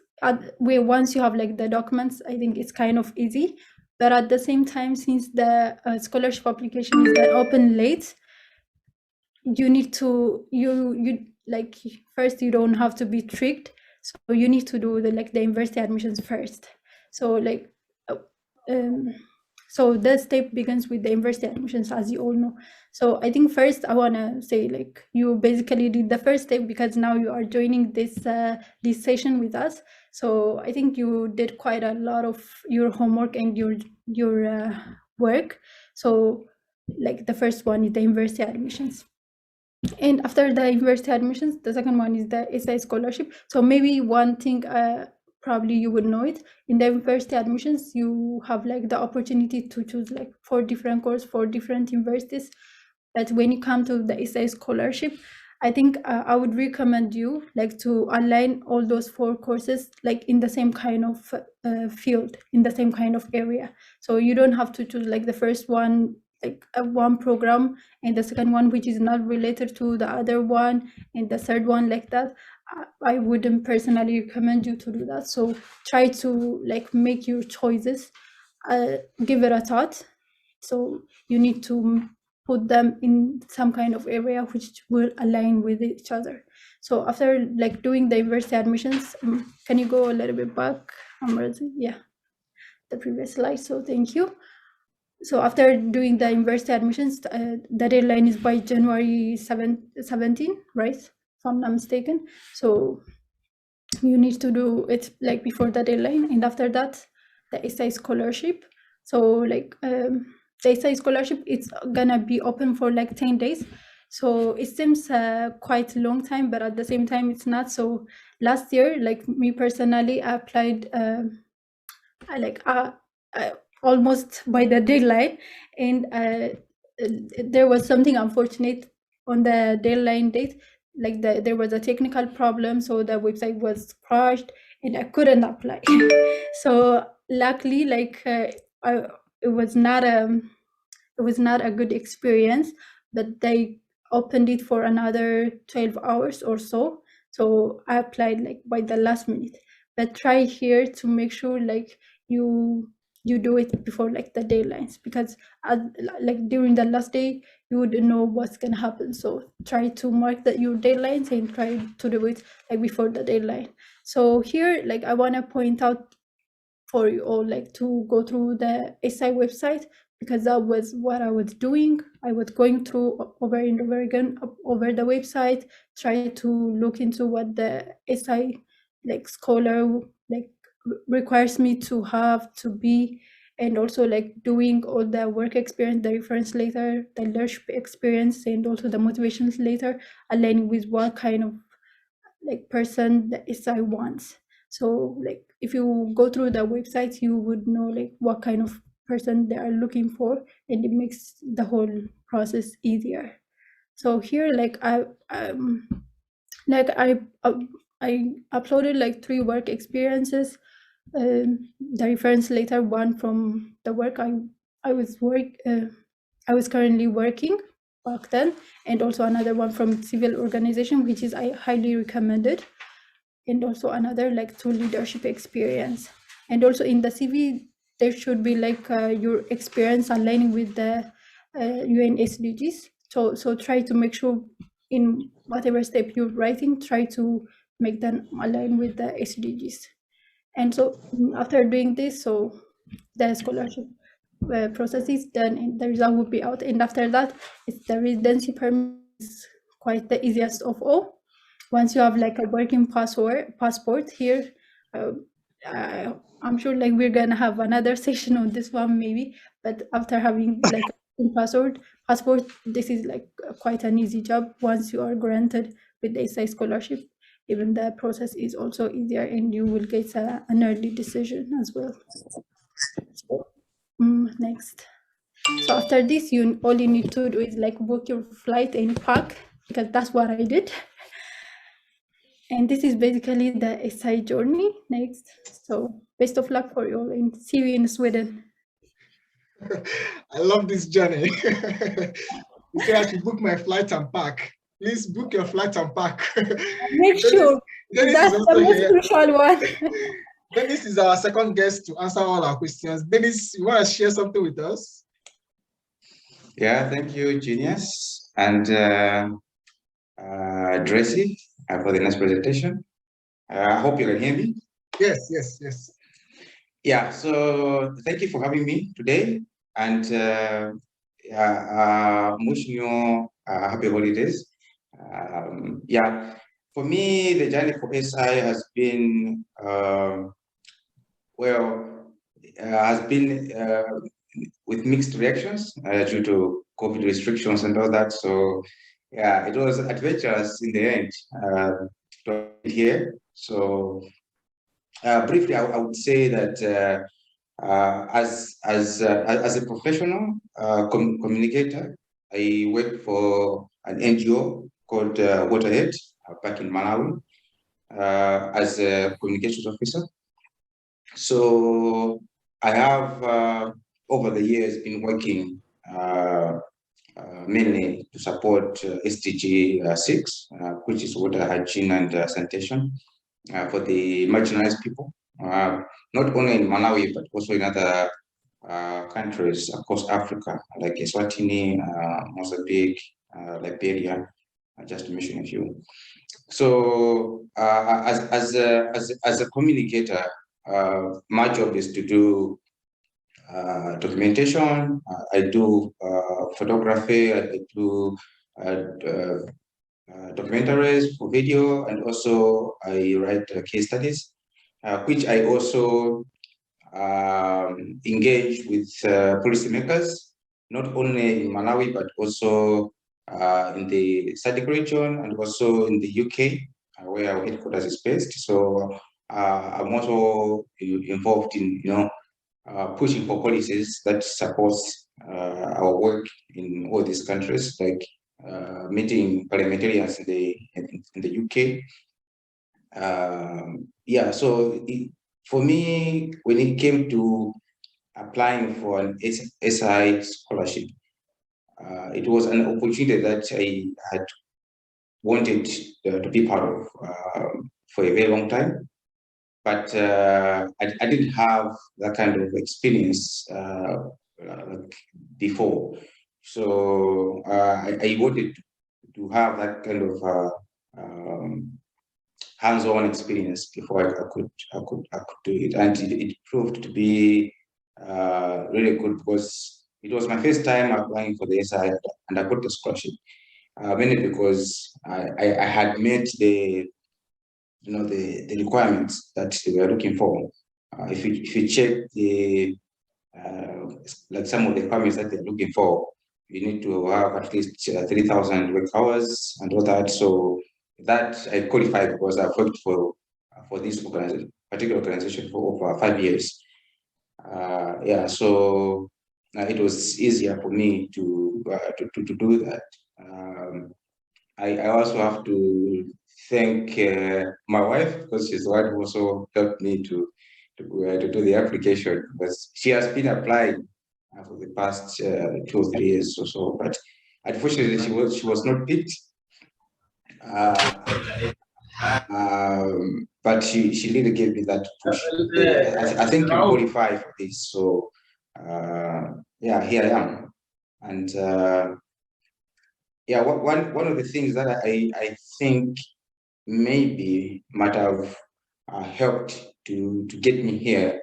where once you have like the documents, I think it's kind of easy. But at the same time, since the scholarship application is open late, you need to you like first you don't have to be tricked, so you need to do the university admissions first. So like So the step begins with the university admissions, as you all know. So I think first I want to say, like, you basically did the first step because now you are joining this session with us. So I think you did quite a lot of your homework and your work. So like the first one is the university admissions. And after the university admissions, the second one is the SI scholarship. So maybe one thing, probably you would know it, in the university admissions, you have like the opportunity to choose like 4 different courses for different universities. But when you come to the SI scholarship, I think I would recommend you like to align all those 4 courses like in the same kind of field, in the same kind of area. So you don't have to choose like the first one, like one program, and the second one which is not related to the other one, and the third one like that. I wouldn't personally recommend you to do that. So try to like make your choices, give it a thought. So you need to put them in some kind of area which will align with each other. So after like doing the university admissions, can you go a little bit back? Yeah, the previous slide. So thank you. So after doing the university admissions, the deadline is by January 17, right? If I'm not mistaken. So you need to do it like before the deadline, and after that, the SI scholarship. So like the SI scholarship, it's gonna be open for like 10 days. So it seems quite a long time, but at the same time, it's not. So last year, like me personally, I applied almost by the deadline, and there was something unfortunate on the deadline date. Like there was a technical problem, so the website was crashed and I couldn't apply. So luckily, like it was not a good experience, but they opened it for another 12 hours or so. So I applied like by the last minute. But try here to make sure like you do it before like the deadlines, because like during the last day you wouldn't know what's gonna happen. So try to mark your deadlines and try to do it like before the deadline. So here, like I want to point out for you all like to go through the SI website, because that was what I was doing. I was going through over and over again over the website, try to look into what the SI like scholar like requires me to have to be, and also like doing all the work experience, the reference letter, the leadership experience, and also the motivations letter, aligning with what kind of like person the SI wants. So like if you go through the website, you would know like what kind of person they are looking for, and it makes the whole process easier. So here, like I uploaded like 3 work experiences. The reference letter, one from the work I was currently working back then, and also another one from civil organization, which is I highly recommended, and also another like 2 leadership experience. And also in the CV there should be like your experience aligning with the UN SDGs. So try to make sure in whatever step you're writing, try to make them align with the SDGs. And so after doing this, so the scholarship process is done and the result will be out. And after that, it's the residency permit, is quite the easiest of all. Once you have like a working passport here, I'm sure like we're gonna have another session on this one maybe, but after having like a passport, this is like quite an easy job. Once you are granted with the SI scholarship, even the process is also easier, and you will get an early decision as well. So, next. So after this, all you need to do is like book your flight and pack, because that's what I did. And this is basically the SI journey. Next. So best of luck for you all, and see you in Sweden. I love this journey. You say I should book my flight and pack. Please book your flight and pack. Make sure. That's the most crucial one. Dennis is our second guest to answer all our questions. Dennis, you want to share something with us? Yeah, thank you, Genius, and Tracy, for the nice presentation. I hope you can hear me. Yes. Yeah, so thank you for having me today. and wishing you happy holidays. Yeah, for me, the journey for SI has been has been with mixed reactions due to COVID restrictions and all that. So yeah, it was adventurous in the end to be here. So briefly, I would say that as a professional communicator, I work for an NGO called Waterhead back in Malawi as a communications officer. So I have over the years been working mainly to support SDG 6, which is water hygiene and sanitation for the marginalized people, not only in Malawi, but also in other countries across Africa, like Eswatini, Mozambique, Liberia, just to mention a few. So as a communicator, my job is to do documentation. I do photography. I do documentaries for video, and also I write case studies, which I also engage with policymakers, not only in Malawi, but also in the SADC region and also in the UK, where our headquarters is based. So I'm also involved in, pushing for policies that supports our work in all these countries, like meeting parliamentarians in the UK. Yeah, so for me, when it came to applying for an SI scholarship, it was an opportunity that I had wanted to be part of for a very long time. But I didn't have that kind of experience like before. So I wanted to have that kind of hands-on experience before I could do it, and it proved to be really good because it was my first time applying for the SI, and I got the scholarship. Mainly because I had met the requirements that they were looking for. If you check the like some of the requirements that they're looking for, you need to have at least 3,000 work hours and all that. So that I qualified because I've worked for this particular organization for over 5 years. Yeah, so it was easier for me to do that. I also have to thank my wife, because she's the one who also helped me to do the application, because she has been applying for the past 2 or 3 years or so, but unfortunately she was not picked. But she really gave me that push. I think you qualify for this, so yeah, here I am. And yeah, one of the things that I think maybe might have helped to get me here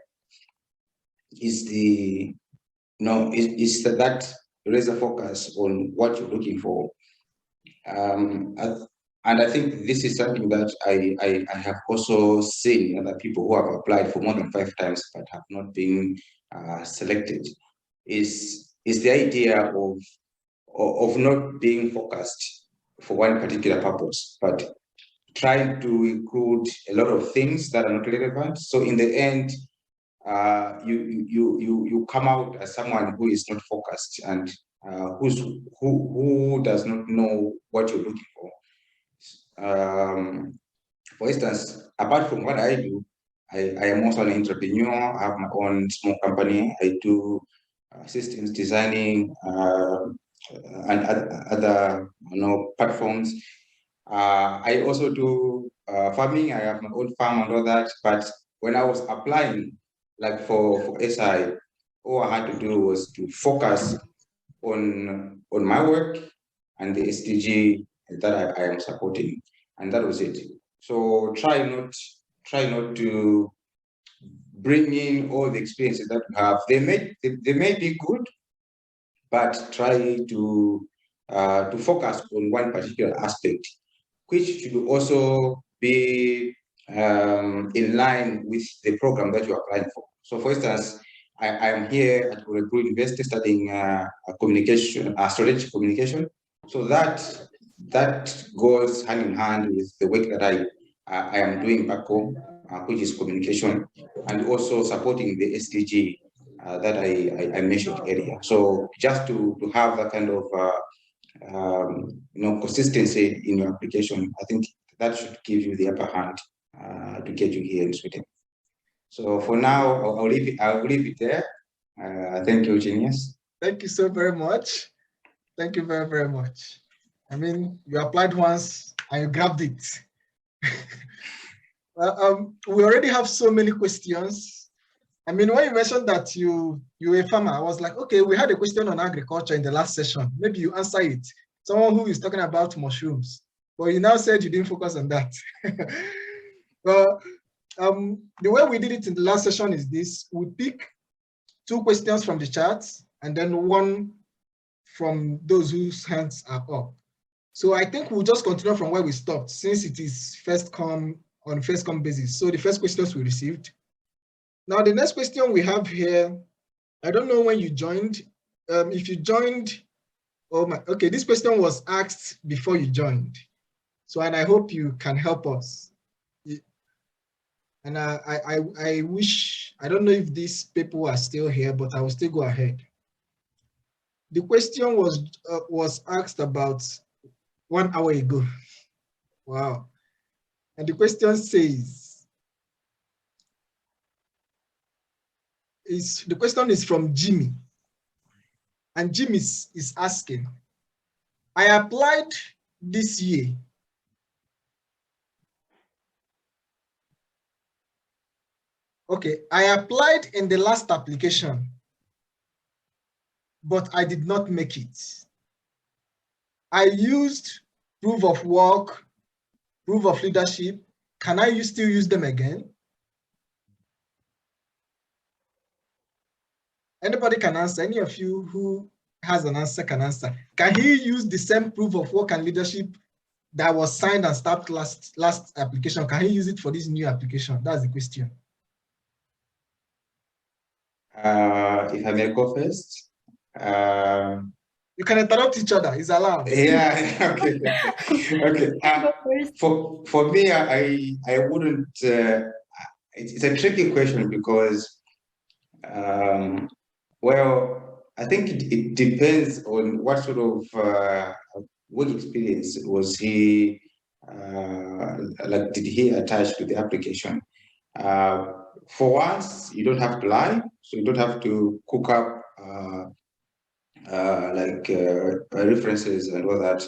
is is that laser focus on what you're looking for. And I think this is something that I have also seen other people who have applied for more than 5 times but have not been selected. Is the idea of not being focused for one particular purpose, but trying to include a lot of things that are not relevant. So in the end, you come out as someone who is not focused and who does not know what you're looking for. For instance, apart from what I do, I am also an entrepreneur. I have my own small company. I do systems designing and other platforms. I also do farming. I have my own farm and all that. But when I was applying, like for SI, all I had to do was to focus on my work and the SDG that I am supporting, and that was it. So try not to bring in all the experiences that you have. They may be good, but try to focus on one particular aspect, which should also be in line with the program that you are applying for. So for instance, I am here at Orebro University studying communication, strategic communication. So that goes hand in hand with the work that I am doing back home, which is communication, and also supporting the SDG that I mentioned earlier. So just to have that kind of consistency in your application, I think that should give you the upper hand to get you here in Sweden. So for now, I'll leave it there. Thank you, Genius. Thank you so very much. Thank you very, very much. I mean, you applied once and you grabbed it. We already have so many questions. I mean, when you mentioned that you're a farmer, I was like, okay, we had a question on agriculture in the last session. Maybe you answer it. Someone who is talking about mushrooms. But you now said you didn't focus on that. Well, the way we did it in the last session is this. We pick 2 questions from the chat and then 1 from those whose hands are up. So I think we'll just continue from where we stopped, since it is first come basis. So the first questions we received. Now the next question we have here, I don't know when you joined. If you joined, okay, this question was asked before you joined. So, and I hope you can help us. And I wish, I don't know if these people are still here, but I will still go ahead. The question was asked about 1 hour ago. Wow. And the question says, the question is from Jimmy. And Jimmy is asking, I applied this year. Okay, I applied in the last application, but I did not make it. I used proof of work, proof of leadership. Can I still use them again? Anybody can answer. Any of you who has an answer can answer. Can he use the same proof of work and leadership that was signed and stamped last application? Can he use it for this new application? That's the question. If I may go first. You can interrupt each other. It's allowed. Yeah. Okay. Okay. For me, I wouldn't. It's a tricky question because, well, I think it depends on what sort of work experience was he like. Did he attach to the application? For once, you don't have to lie, so you don't have to cook up references and all that,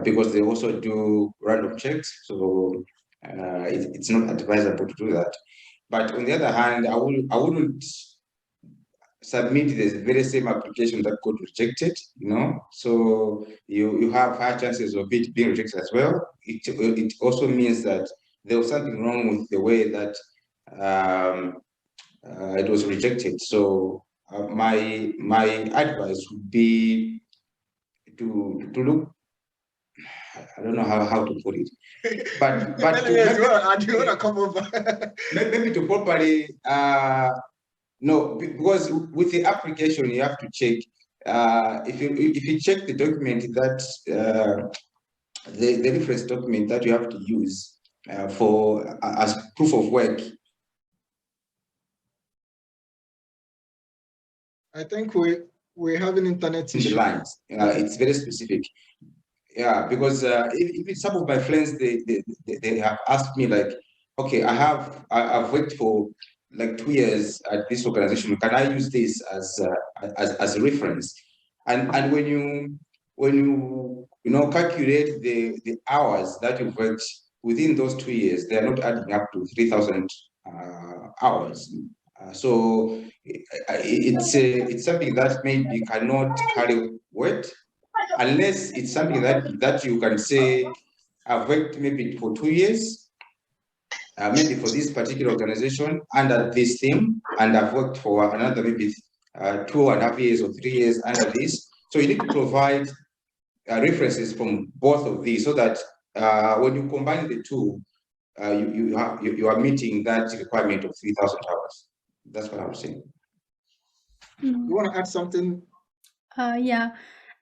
because they also do random checks, so it's not advisable to do that. But on the other hand, I wouldn't submit the very same application that got rejected, so you have high chances of it being rejected as well. It also means that there was something wrong with the way that it was rejected. So my advice would be to look. I don't know how to put it, but do you want to come over? maybe to properly no, because with the application you have to check. If you check the document that the reference document that you have to use for as proof of work. I think we have an internet issue. The lines, it's very specific. Yeah, because if some of my friends they have asked me like, okay, I've worked for like 2 years at this organization. Can I use this as a reference? And when you calculate the hours that you've worked within those 2 years, they are not adding up to 3,000 hours. So it's something that maybe cannot carry weight, unless it's something that you can say, I've worked maybe for 2 years, maybe for this particular organization under this theme, and I've worked for another maybe 2.5 years or 3 years under this. So you need to provide references from both of these so that when you combine the two, you are meeting that requirement of 3,000 hours. That's what I'm saying. You want to add something? Yeah.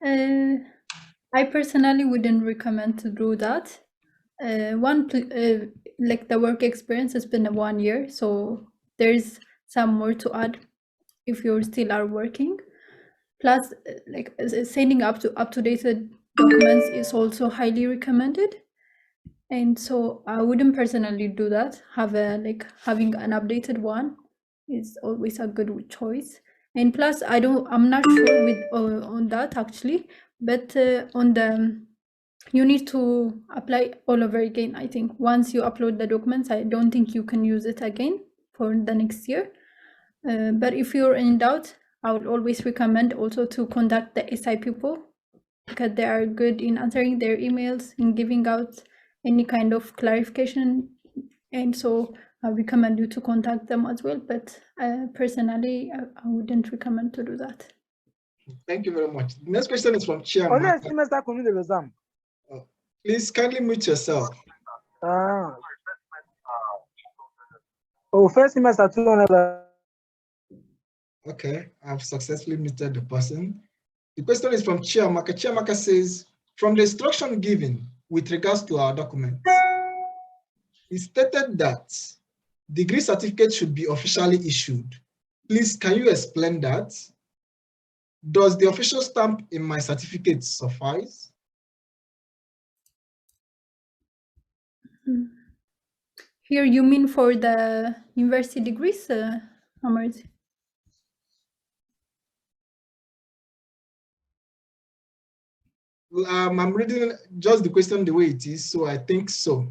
I personally wouldn't recommend to do that. Like the work experience has been 1 year, so there's some more to add if you still are working. Plus, sending up to date documents is also highly recommended. And so I wouldn't personally do that. Having an updated one is always a good choice. And plus, I'm not sure with on that actually, but on the you need to apply all over again. I think once you upload the documents, I don't think you can use it again for the next year. But if you're in doubt, I would always recommend also to contact the SI people, because they are good in answering their emails and giving out any kind of clarification. And so I recommend you to contact them as well. But personally, I wouldn't recommend to do that. Thank you very much. The next question is from Chiamaka. semester community exam. Please kindly mute yourself. Oh, first semester 200. Okay, I've successfully muted the person. The question is from Chiamaka. Chiamaka says, from the instruction given with regards to our documents, it stated that degree certificate should be officially issued. Please, can you explain that? Does the official stamp in my certificate suffice? Here, you mean for the university degrees, Amrit? I'm reading just the question the way it is, so I think so.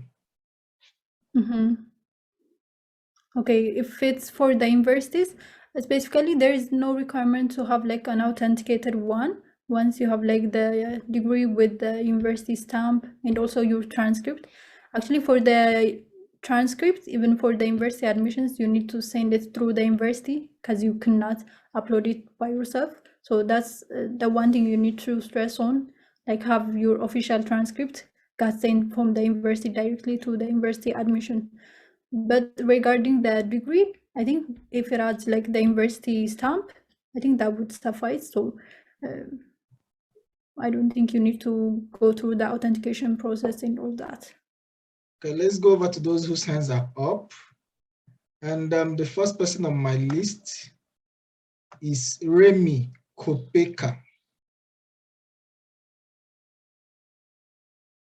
Okay, if it's for the universities, specifically, there is no requirement to have like an authenticated one. Once you have like the degree with the university stamp and also your transcript. Actually, for the transcripts, even for the university admissions, you need to send it through the university because you cannot upload it by yourself. So that's the one thing you need to stress on, like have your official transcript got sent from the university directly to the university admission. But regarding the degree, I think if it adds like the university stamp, I think that would suffice. So I don't think you need to go through the authentication process and all that. Okay, let's go over to those whose hands are up. And the first person on my list is Remy Kopeka.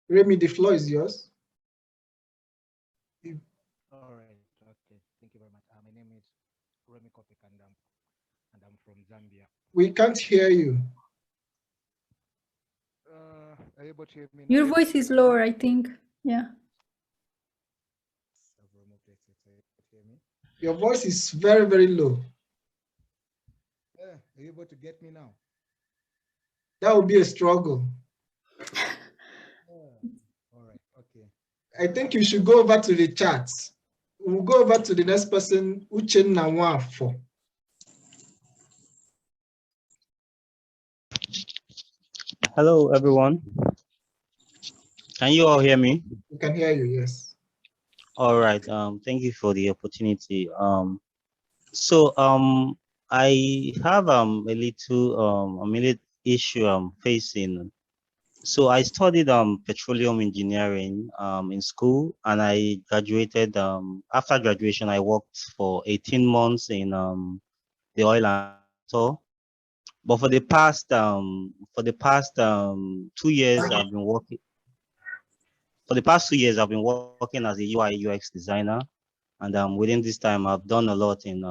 Remy, the floor is yours. All right, okay, thank you very much. My name is Remy Kopeka and I'm from Zambia. We can't hear you. Are you able to hear me now? Your voice is lower, I think. Yeah. Your voice is very, very low. Are you able to get me now? That would be a struggle. All right, okay. I think you should go over to the chats. We'll go over to the next person, Uchenna Nwafo. Hello, everyone. Can you all hear me? We can hear you, yes. All right. Thank you for the opportunity. I have a little issue I'm facing. So I studied petroleum engineering in school, and I graduated. After graduation, I worked for 18 months in the oil and so. But for the past 2 years, I've been working. For the past 2 years, I've been working as a UI UX designer, and within this time, I've done a lot in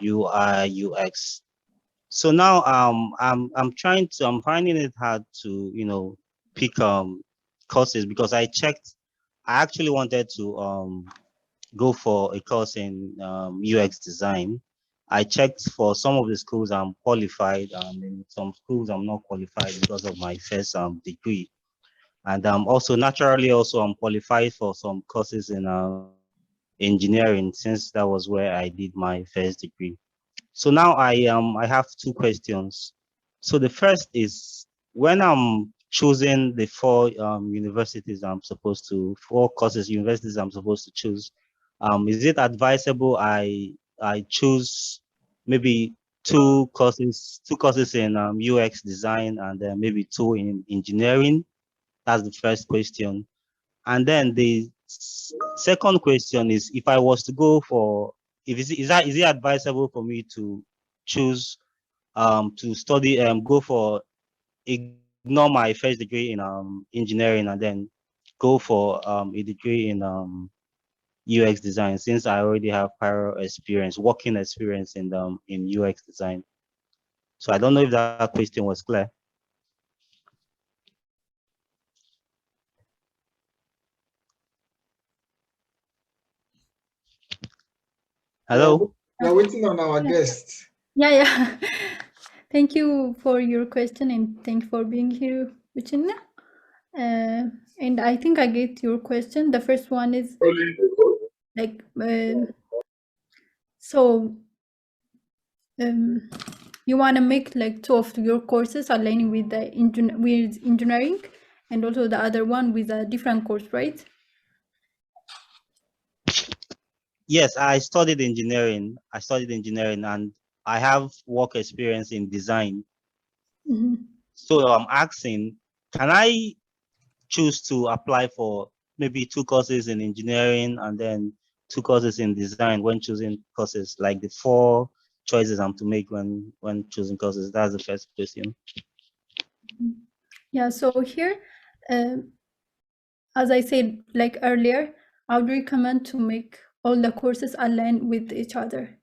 UI UX. So now I'm finding it hard to pick courses, because I actually wanted to go for a course in UX design. I checked for some of the schools I'm qualified, and in some schools I'm not qualified because of my first degree. And also naturally also I'm qualified for some courses in engineering, since that was where I did my first degree. So now I have two questions. So the first is when I'm choosing the four universities four courses universities I'm supposed to choose, is it advisable I choose maybe two courses in UX design and then maybe two in engineering? That's the first question. And then the second question is, if I was to go for, is it advisable for me to choose to study go for ignore my first degree in engineering and then go for a degree in UX design, since I already have prior experience, working experience in UX design? So I don't know if that question was clear. Hello? We're waiting on our guest. Yeah. Thank you for your question and thank you for being here, Uchenna. And I think I get your question. The first one is like, you want to make like two of your courses aligning with the engineering, and also the other one with a different course, right? Yes, I studied engineering. And I have work experience in design. So I'm asking, can I choose to apply for maybe two courses in engineering and then two courses in design when choosing courses, like the four choices I'm to make when choosing courses? That's the first question. Yeah, so here, as I said like earlier, I would recommend to make all the courses align with each other.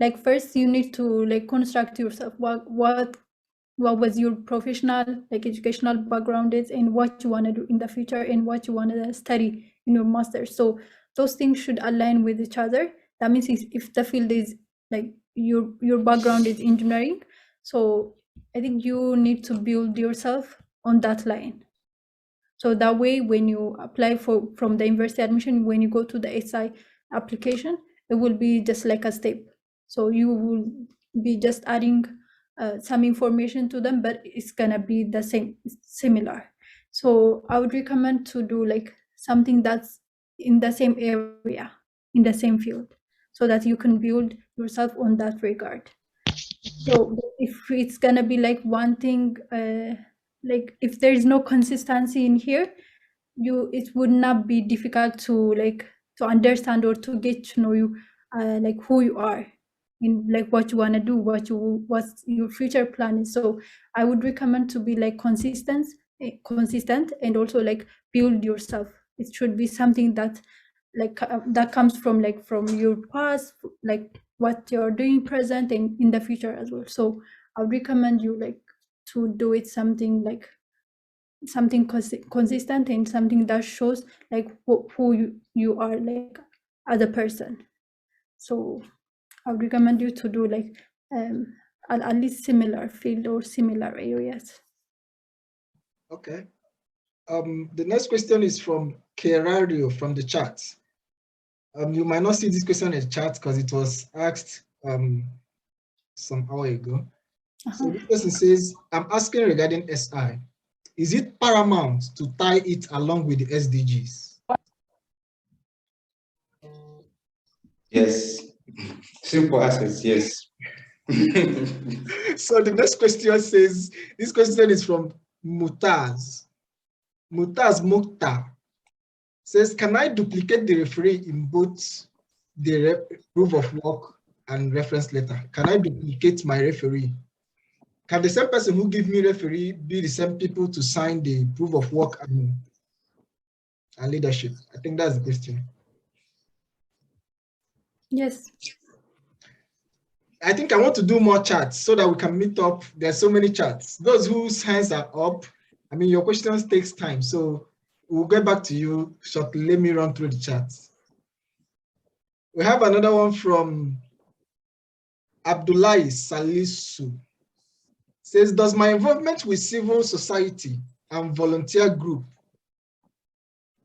Like first you need to like construct yourself what was your professional like educational background is, and what you want to do in the future, and what you want to study in your master's. So those things should align with each other. That means if the field is like your background is engineering, so I think you need to build yourself on that line. So that way, when you apply from the university admission, when you go to the SI application, it will be just like a step. So you will be just adding some information to them, but it's gonna be the same, similar. So I would recommend to do like something that's in the same area, in the same field, so that you can build yourself on that regard. So if it's gonna be like one thing, like if there is no consistency in here, it would not be difficult to like to understand or to get to know you, like who you are, in like what you want to do, what's your future plan is. So I would recommend to be like consistent, and also like build yourself. It should be something that like that comes from like from your past, like what you're doing present and in the future as well. So I would recommend you like to do it something like something consistent, and something that shows like who you are like as a person. So I would recommend you to do like at least similar field or similar areas. Okay. The next question is from Kerario from the chat. You might not see this question in the chat because it was asked some hour ago. So this person says, I'm asking regarding SI. Is it paramount to tie it along with the SDGs? Yes. Simple answer is yes. So the next question says, this question is from Mutaz. Mutaz Mukhtar says, can I duplicate the referee in both the proof of work and reference letter? Can I duplicate my referee? Can the same person who give me referee be the same people to sign the proof of work and leadership? I think that's the question. Yes. I think I want to do more chats so that we can meet up. There's so many chats. Those whose hands are up, I mean, your questions takes time. So we'll get back to you shortly. Let me run through the chats. We have another one from Abdullahi Salisu. Says, does my involvement with civil society and volunteer group,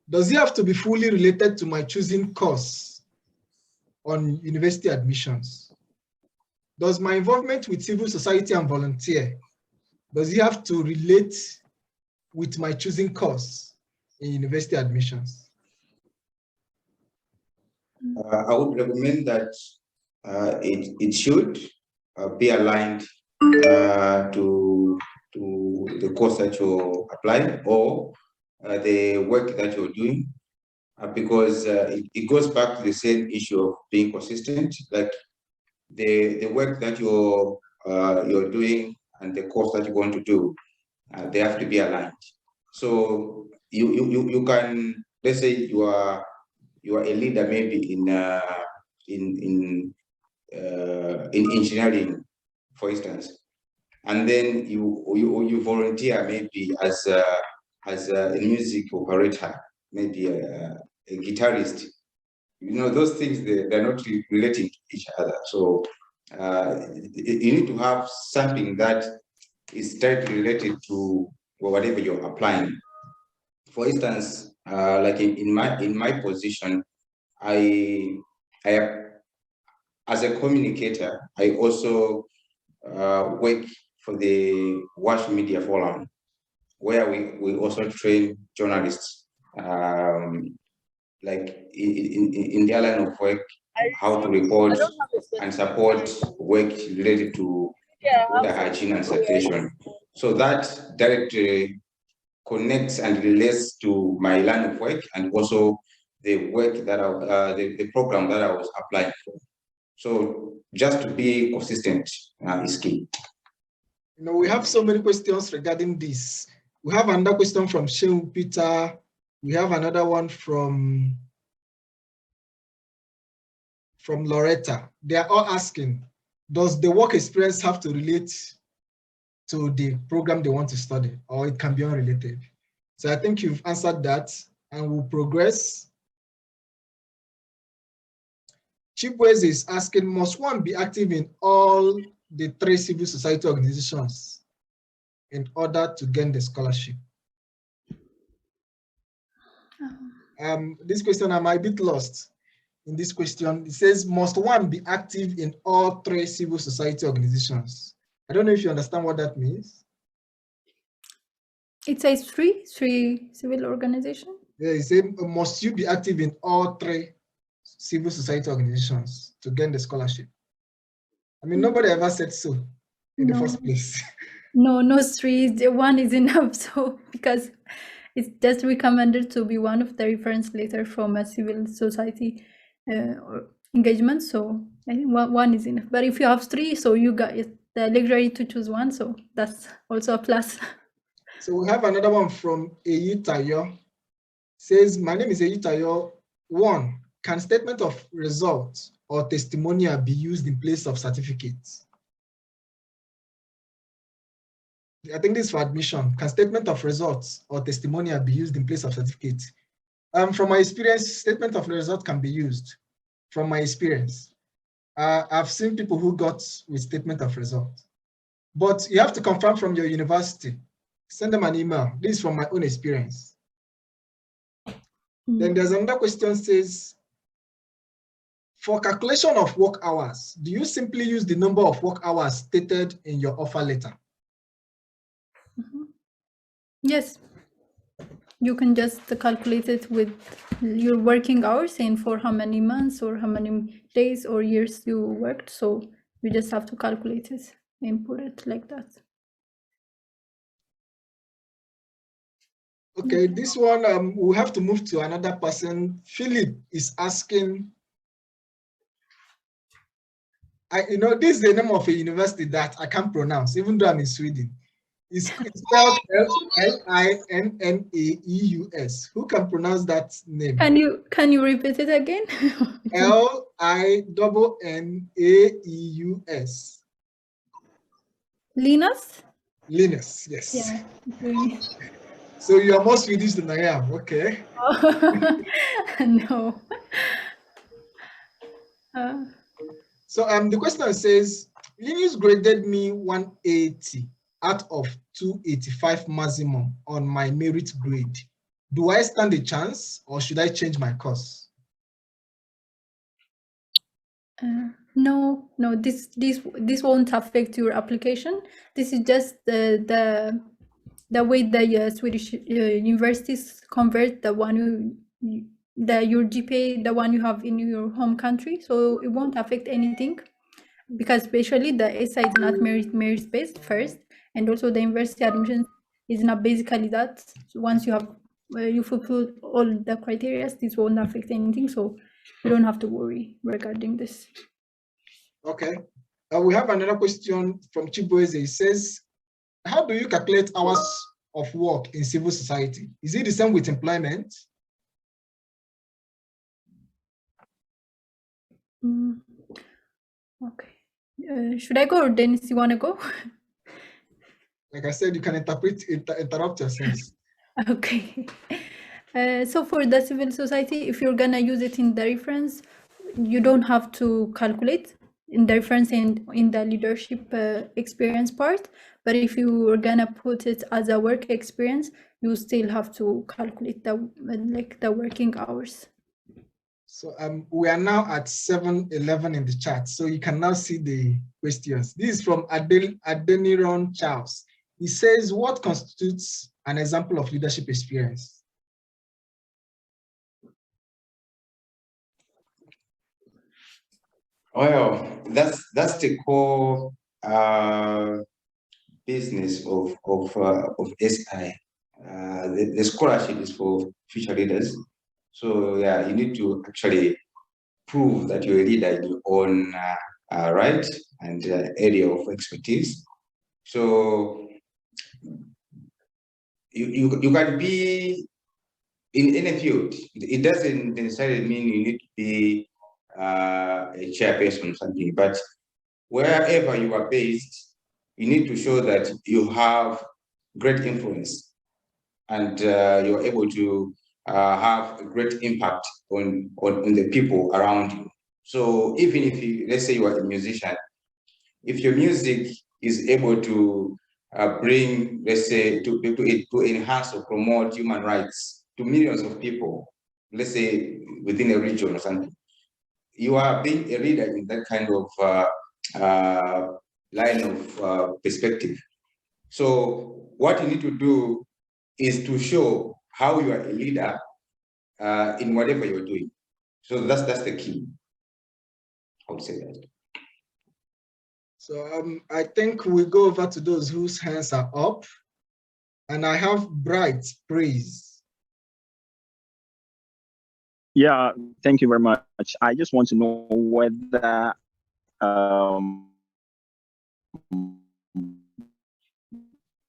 does it have to be fully related to my choosing course on university admissions? Does my involvement with civil society and volunteer Does it have to relate with my choosing course in university admissions? I would recommend that it should be aligned to the course that you're applying or the work that you're doing, because it goes back to the same issue of being consistent. Like the work that you're doing and the course that you're going to do, they have to be aligned. So you can, let's say you are a leader maybe in engineering, for instance, and then you volunteer maybe as a music operator, maybe a guitarist. You know, those things, they're not relating to each other. So you need to have something that is directly related to whatever you're applying. For instance, like in my position, I as a communicator, I also work for the Wash Media Forum, where we also train journalists, like in their line of work, how to report and support work related to water hygiene and sanitation. So that directly connects and relates to my line of work and also the work that the program that I was applying for. So just to be consistent is key. You know, we have so many questions regarding this. We have another question from Shehu Peter. We have another one from Loretta. They are all asking, does the work experience have to relate to the program they want to study, or it can be unrelated? So I think you've answered that, and we'll progress. Chibweze is asking, must one be active in all the 3 civil society organizations in order to gain the scholarship? This question, I'm a bit lost in this question. It says, must one be active in all 3 civil society organizations? I don't know if you understand what that means. It says three civil organizations. Yeah, it says, must you be active in all 3 civil society organizations to gain the scholarship? I mean, nobody ever said so in the first place. No, 3. One is enough. So because it's just recommended to be one of the reference letter from a civil society engagement. So I think one is enough. But if you have 3, so you got the luxury to choose one. So that's also a plus. So we have another one from Eyitayo. Says, my name is Eyitayo. 1, can statement of results or testimonial be used in place of certificates? I think this is for admission. Can statement of results or testimonial be used in place of certificates? From my experience, statement of result can be used. From my experience, I've seen people who got with statement of result, but you have to confirm from your university. Send them an email. This is from my own experience. Then there's another question, says, for calculation of work hours, do you simply use the number of work hours stated in your offer letter? Yes. You can just calculate it with your working hours and for how many months or how many days or years you worked. So you just have to calculate it and put it like that. Okay, this one, we have to move to another person. Philip is asking, this is the name of a university that I can't pronounce, even though I'm in Sweden. It's called Linnaeus. Who can pronounce that name? Can you repeat it again? Linnaeus. Linus? Linus, yes. Yeah. So you are more Swedish than I am, okay? No. So the question says, Linus graded me 180 out of 285 maximum on my merit grade. Do I stand a chance or should I change my course? No, this won't affect your application. This is just the way the Swedish universities convert the one your GPA, the one you have in your home country. So it won't affect anything, because especially the SI is not merit based first, and also the university admission is not basically that. So once you have you fulfill all the criteria, this won't affect anything. So you don't have to worry regarding this. Okay. We have another question from Chibueze. He says, how do you calculate hours of work in civil society? Is it the same with employment? Okay. Should I go, or Dennis, you want to go? Like I said, you can interrupt yourself. Okay. So for the civil society, if you're gonna use it in the reference, you don't have to calculate in the reference and in the leadership experience part. But if you are gonna put it as a work experience, you still have to calculate the working hours. So we are now at 7:11 in the chat, so you can now see the questions. This is from Adeniran Charles. He says, what constitutes an example of leadership experience? Well, that's the core business of SI. The scholarship is for future leaders. So yeah, you need to actually prove that you're a leader in your own right and area of expertise. So you can be in any field. It doesn't necessarily mean you need to be a chairperson or something, but wherever you are based, you need to show that you have great influence and you're able to have a great impact on the people around you. So even if you, let's say you are a musician, if your music is able to bring, let's say, to enhance or promote human rights to millions of people, let's say within a region or something, you are being a leader in that kind of line of perspective. So what you need to do is to show how you are a leader in whatever you're doing. So that's the key. I would say that. So I think we go over to those whose hands are up, and I have Bright Praise. Yeah, thank you very much. I just want to know whether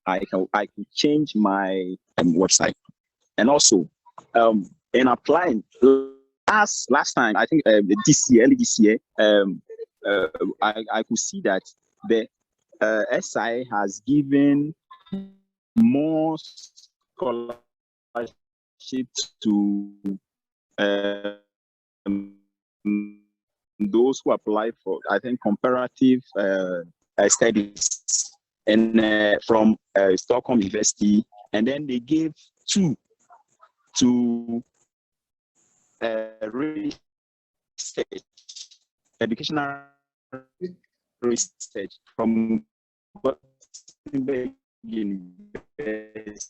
I could change my website, and also in applying last time, I think early this year, I could see that the SI has given more scholarships to those who apply for, I think, comparative studies, and from Stockholm University, and then they gave 2 to research, educational research from Gothenburg University.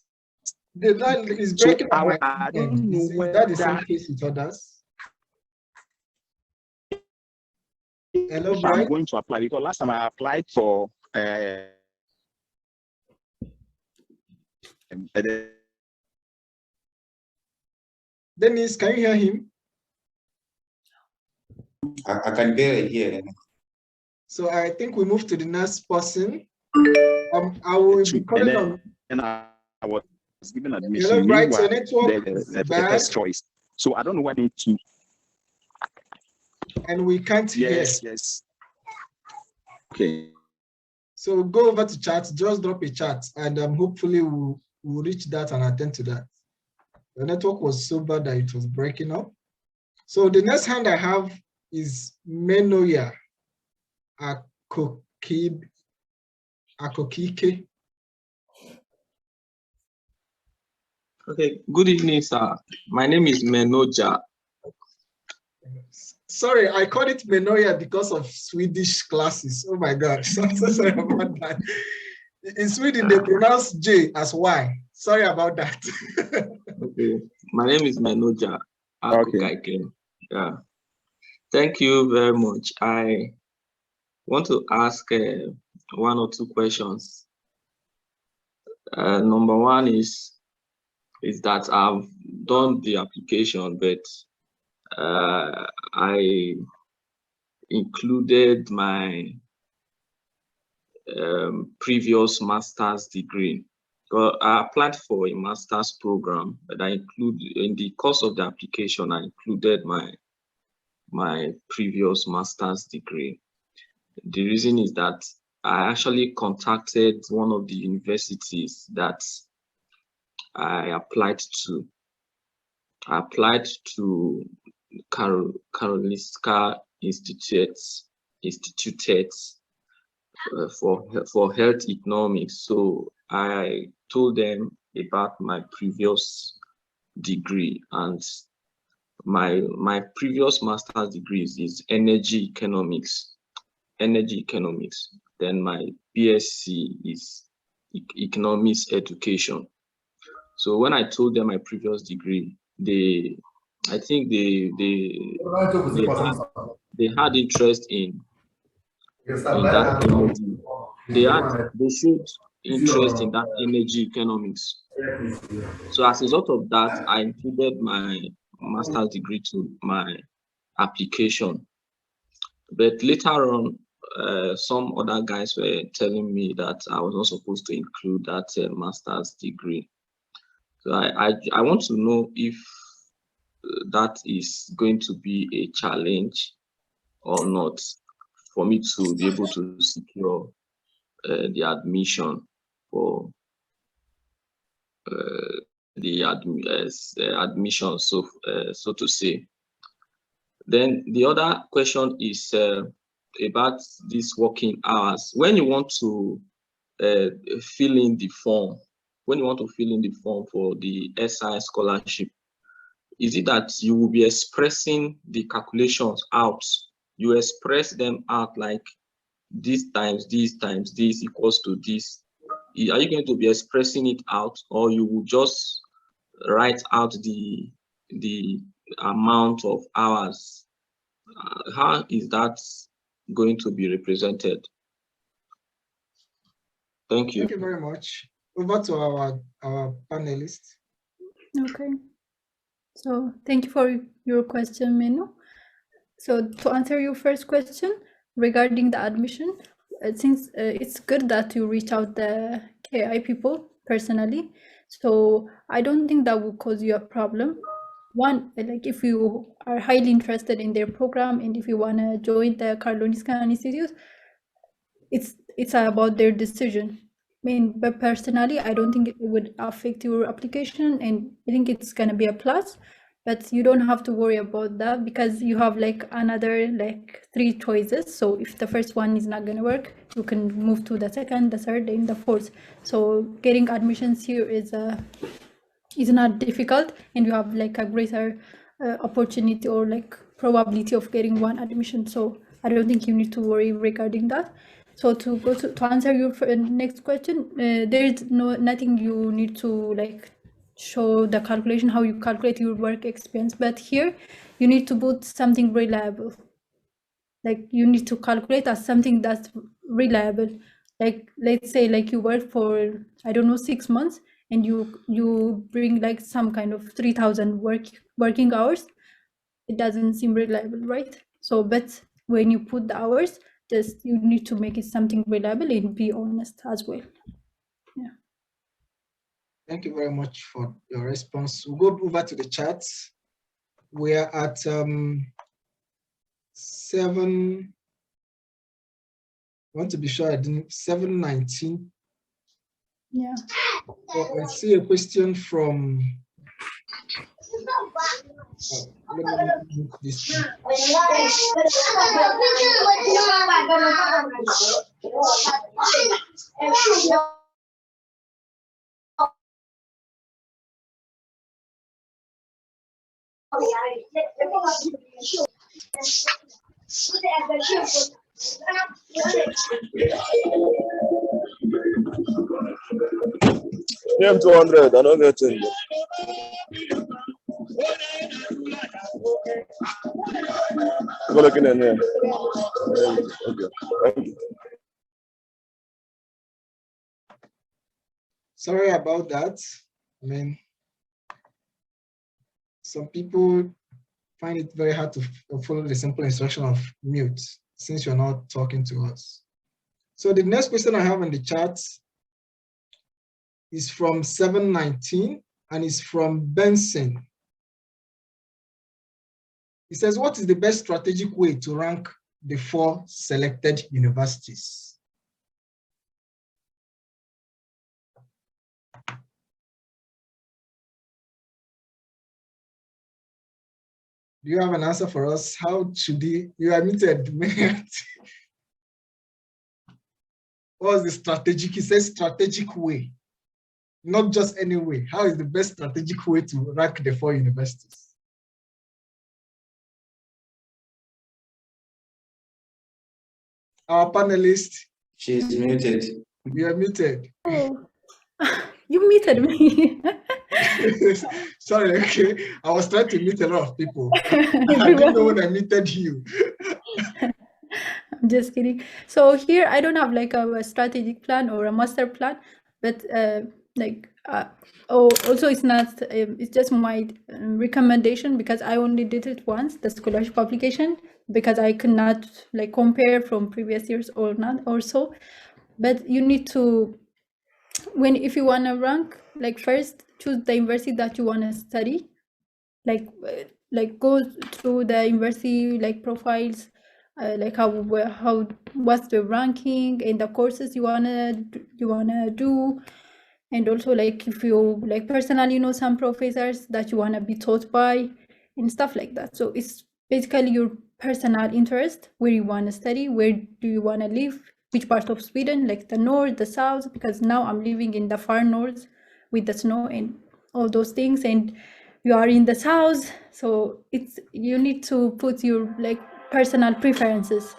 The line is breaking So on my I end. don't know Is whether that the same case with others? Hello, if Bright. I'm going to apply, because last time I applied for Dennis, can you hear him? I can barely hear. So I think we move to the next person. I will be calling on. And I was given admission. Hello, Bright. Your network is the bad. first choice. So I don't know what I need to. And we can't hear. Yes. Okay. So go over to chat. Just drop a chat, and hopefully we'll reach that and attend to that. The network was so bad that it was breaking up. So the next hand I have is Menoya Akokike. Okay, good evening, sir. My name is Menoja. Sorry, I call it Menoya because of Swedish classes. Oh my God, so sorry about that. In Sweden, they pronounce J as Y. Sorry about that. Okay, my name is Menoja Okay. Akukaike. Yeah, thank you very much. I want to ask one or two questions. Number one is that I've done the application, but I included my previous master's degree. I applied for a master's program, but I include in the course of the application, I included my previous master's degree. The reason is that I actually contacted one of the universities that I applied to. I applied to Karolinska Institute for health economics. So I told them about my previous degree, and my previous master's degree is energy economics. Then my BSc is economics education. So when I told them my previous degree, they had interest in that energy. They showed interest in that energy economics. So as a result of that, I included my master's degree to my application. But later on, some other guys were telling me that I was not supposed to include that master's degree. So I want to know if that is going to be a challenge or not for me to be able to secure the admission for the admission, so to say. Then the other question is about these working hours. When you want to fill in the form, for the SI scholarship, is it that you will be expressing the calculations out? You express them out like this times this times this equals to this. Are you going to be expressing it out, or you will just write out the amount of hours? How is that going to be represented? Thank you. Thank you very much. Over to our panelists. Okay. So thank you for your question, Menu. So to answer your first question regarding the admission, since it's good that you reach out the KI people personally, so I don't think that will cause you a problem. One, like if you are highly interested in their program and if you want to join the Karolinska Institute, it's about their decision. I mean, but personally, I don't think it would affect your application, and I think it's gonna be a plus. But you don't have to worry about that because you have like another like 3 choices. So if the first one is not gonna work, you can move to the second, the third, and the fourth. So getting admissions here is not difficult, and you have like a greater opportunity or like probability of getting one admission. So I don't think you need to worry regarding that. So to answer your next question, there is nothing you need to like show the calculation how you calculate your work experience, but here you need to put something reliable. Like you need to calculate as something that's reliable. Like let's say like you work for, I don't know, 6 months, and you bring like some kind of 3,000 working hours. It doesn't seem reliable, right? So but when you put the hours, just you need to make it something reliable and be honest as well. Yeah. Thank you very much for your response. We'll go over to the chats. We are at 7. I want to be sure I didn't 7:19. Yeah. Oh, I see a question from. Let me move this one. Name 200. I don't get it. Go looking at name. Okay. Thank you. Sorry about that. I mean, some people find it very hard to follow the simple instruction of mute since you're not talking to us. So the next question I have in the chat is from 719 and it's from Benson. It says, what is the best strategic way to rank the 4 selected universities? Do you have an answer for us? How should you admitted? What is the strategic? It says strategic way, not just any way. How is the best strategic way to rank the 4 universities? Our panelist. She's muted. You are muted. Oh, you muted me. Sorry, okay. I was trying to mute a lot of people. I didn't know when I muted you. I'm just kidding. So here I don't have like a strategic plan or a master plan, but also it's not. It's just my recommendation because I only did it once, the scholarship application, because I could not like compare from previous years or not or so. But you need to, if you want to rank, like first choose the university that you want to study, like go through the university like profiles, like what's the ranking and the courses you wanna do, and also like if you like personally know some professors that you wanna be taught by and stuff like that. So it's basically your personal interest, where you wanna study, where do you wanna live, which part of Sweden, like the north, the south, because now I'm living in the far north with the snow and all those things, and you are in the south, so you need to put your like personal preferences,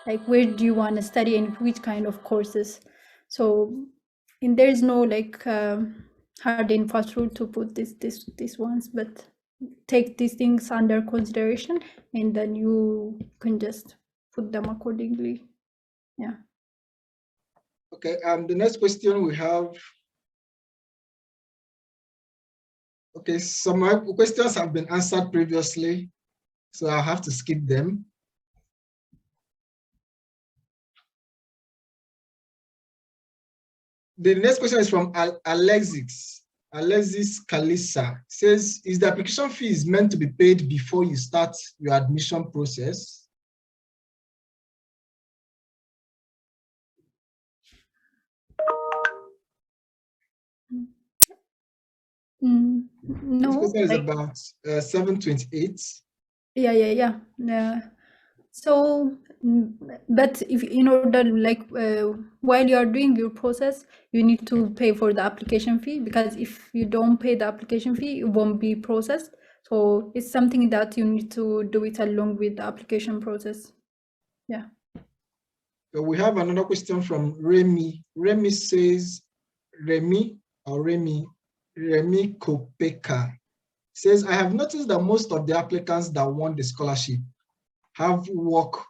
like where do you want to study and which kind of courses. So there is no like hard and fast rule to put these ones, but take these things under consideration and then you can just put them accordingly. Yeah. Okay, the next question we have. Okay, some questions have been answered previously, so I'll have to skip them. The next question is from Alexis Kalisa. Says, is the application fees meant to be paid before you start your admission process? No. This question is about 728. Yeah. So, but if in order like while you are doing your process, you need to pay for the application fee, because if you don't pay the application fee, it won't be processed. So it's something that you need to do it along with the application process. Yeah. So we have another question from Remy. Remy says, Remy Kopeka says, I have noticed that most of the applicants that won the scholarship have work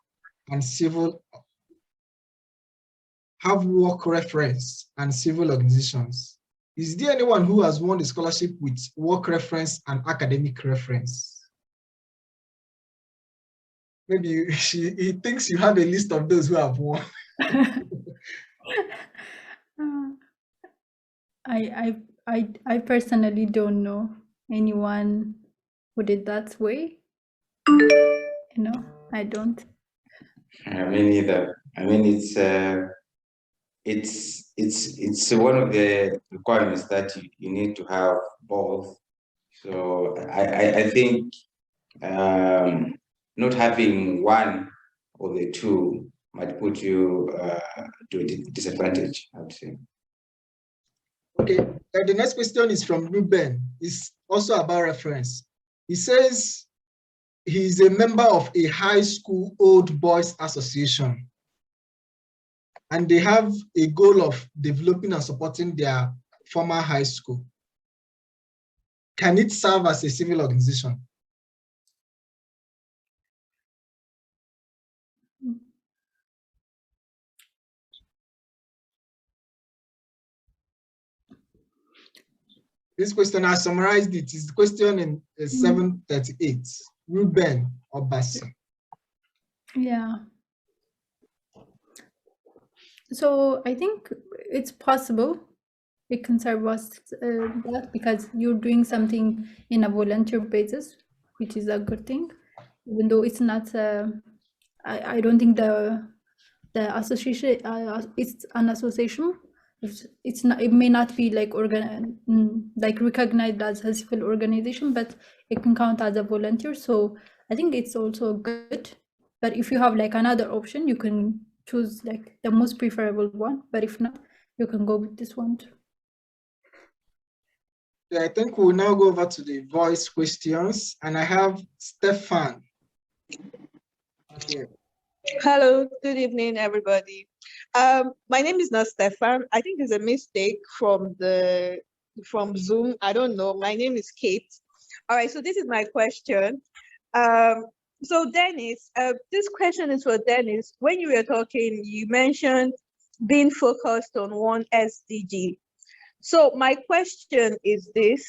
reference and civil organizations. Is there anyone who has won the scholarship with work reference and academic reference? Maybe he thinks you have a list of those who have won. I personally don't know anyone who did that way. I don't. Me neither. I mean, it's one of the requirements that you need to have both. So I think not having one or the two might put you to a disadvantage, I would say. Okay, the next question is from Ruben. It's also about reference. He says he's a member of a high school old boys association, and they have a goal of developing and supporting their former high school, can it serve as a civil organization? This question, I summarized it, is the question in 738, Ruben Obasi. Yeah. So I think it's possible it can serve us that, because you're doing something in a volunteer basis, which is a good thing, even though it's not. I don't think the association it's an association. It's not. It may not be like like recognized as a civil organization, but it can count as a volunteer. So I think it's also good. But if you have like another option, you can choose like the most preferable one. But if not, you can go with this one too. Yeah, I think we'll now go over to the voice questions, and I have Stefan. Okay. Hello, good evening, everybody. My name is not Stefan. I think it's a mistake from Zoom. I don't know. My name is Kate. All right, so this is my question. So Dennis, this question is for Dennis. When you were talking, you mentioned being focused on one SDG. So my question is this.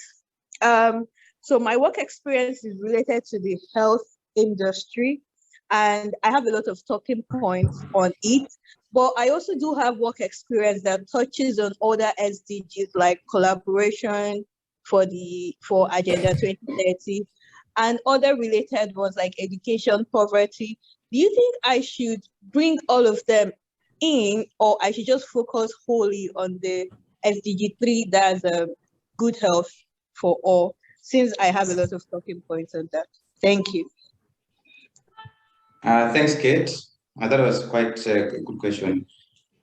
So my work experience is related to the health industry, and I have a lot of talking points on it, but I also do have work experience that touches on other SDGs like collaboration for Agenda 2030 and other related ones like education, poverty. Do you think I should bring all of them in, or I should just focus wholly on the SDG 3, that's good health for all, since I have a lot of talking points on that? Thank you. Thanks, Kate. That was quite a good question.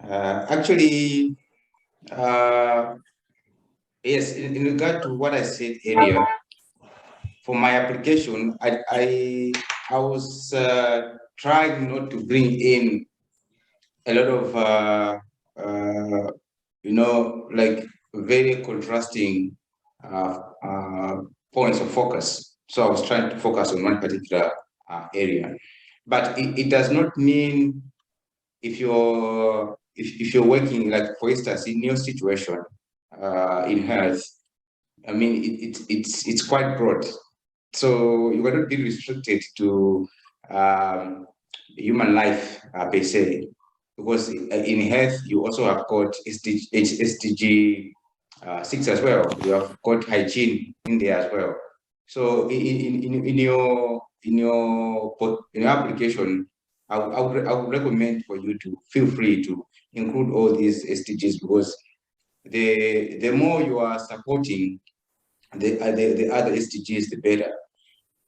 Actually, yes, in regard to what I said earlier, for my application, I was trying not to bring in a lot of, like very contrasting points of focus. So I was trying to focus on one particular area. But it does not mean if you're working, like for instance in your situation in health, I mean it's quite broad. So you cannot be restricted to human life per se, because in health you also have got SDG 6 as well. You have got hygiene in there as well. So in your application, I would recommend for you to feel free to include all these SDGs, because the more you are supporting the other SDGs, the better.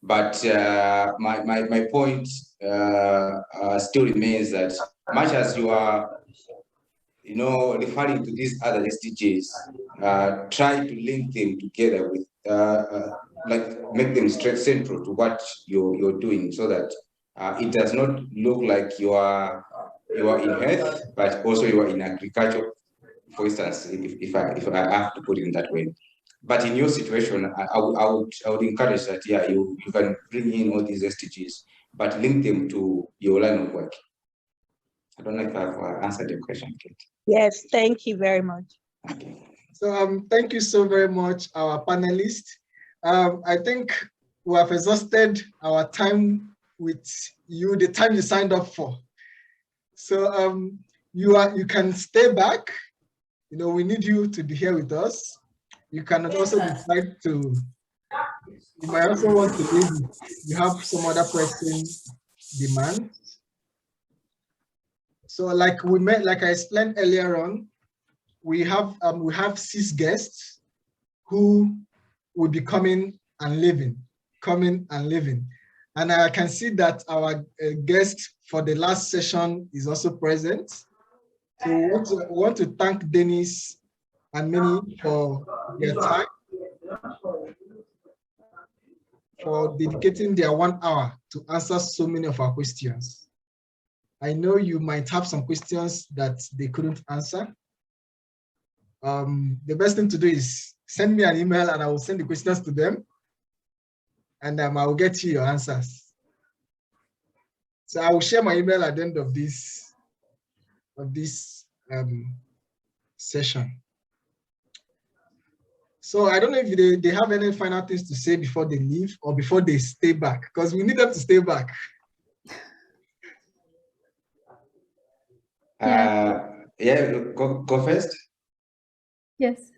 But my point still remains that much as you are referring to these other SDGs, try to link them together with like make them straight central to what you're doing, so that it does not look like you are in health, but also you are in agriculture, for instance, if I have to put it in that way. But in your situation, I would encourage that, yeah, you can bring in all these SDGs, but link them to your line of work. I don't know if I've answered your question, Kate. Yes, thank you very much. Okay. So thank you so very much, our panelists. I think we have exhausted our time with you, the time you signed up for. So you can stay back. We need you to be here with us. You can also decide to. You might also want to leave. You have some other pressing demands. So like I explained earlier on, we have 6 guests who will be coming and leaving. And I can see that our guest for the last session is also present. So we want to thank Dennis and Minnie for their time, for dedicating their 1 hour to answer so many of our questions. I know you might have some questions that they couldn't answer. the best thing to do is send me an email and I will send the questions to them, and I will get you your answers. So I will share my email at the end of this session. So I don't know if they have any final things to say before they leave or before they stay back, because we need them to stay back. Yeah, go first. Yes.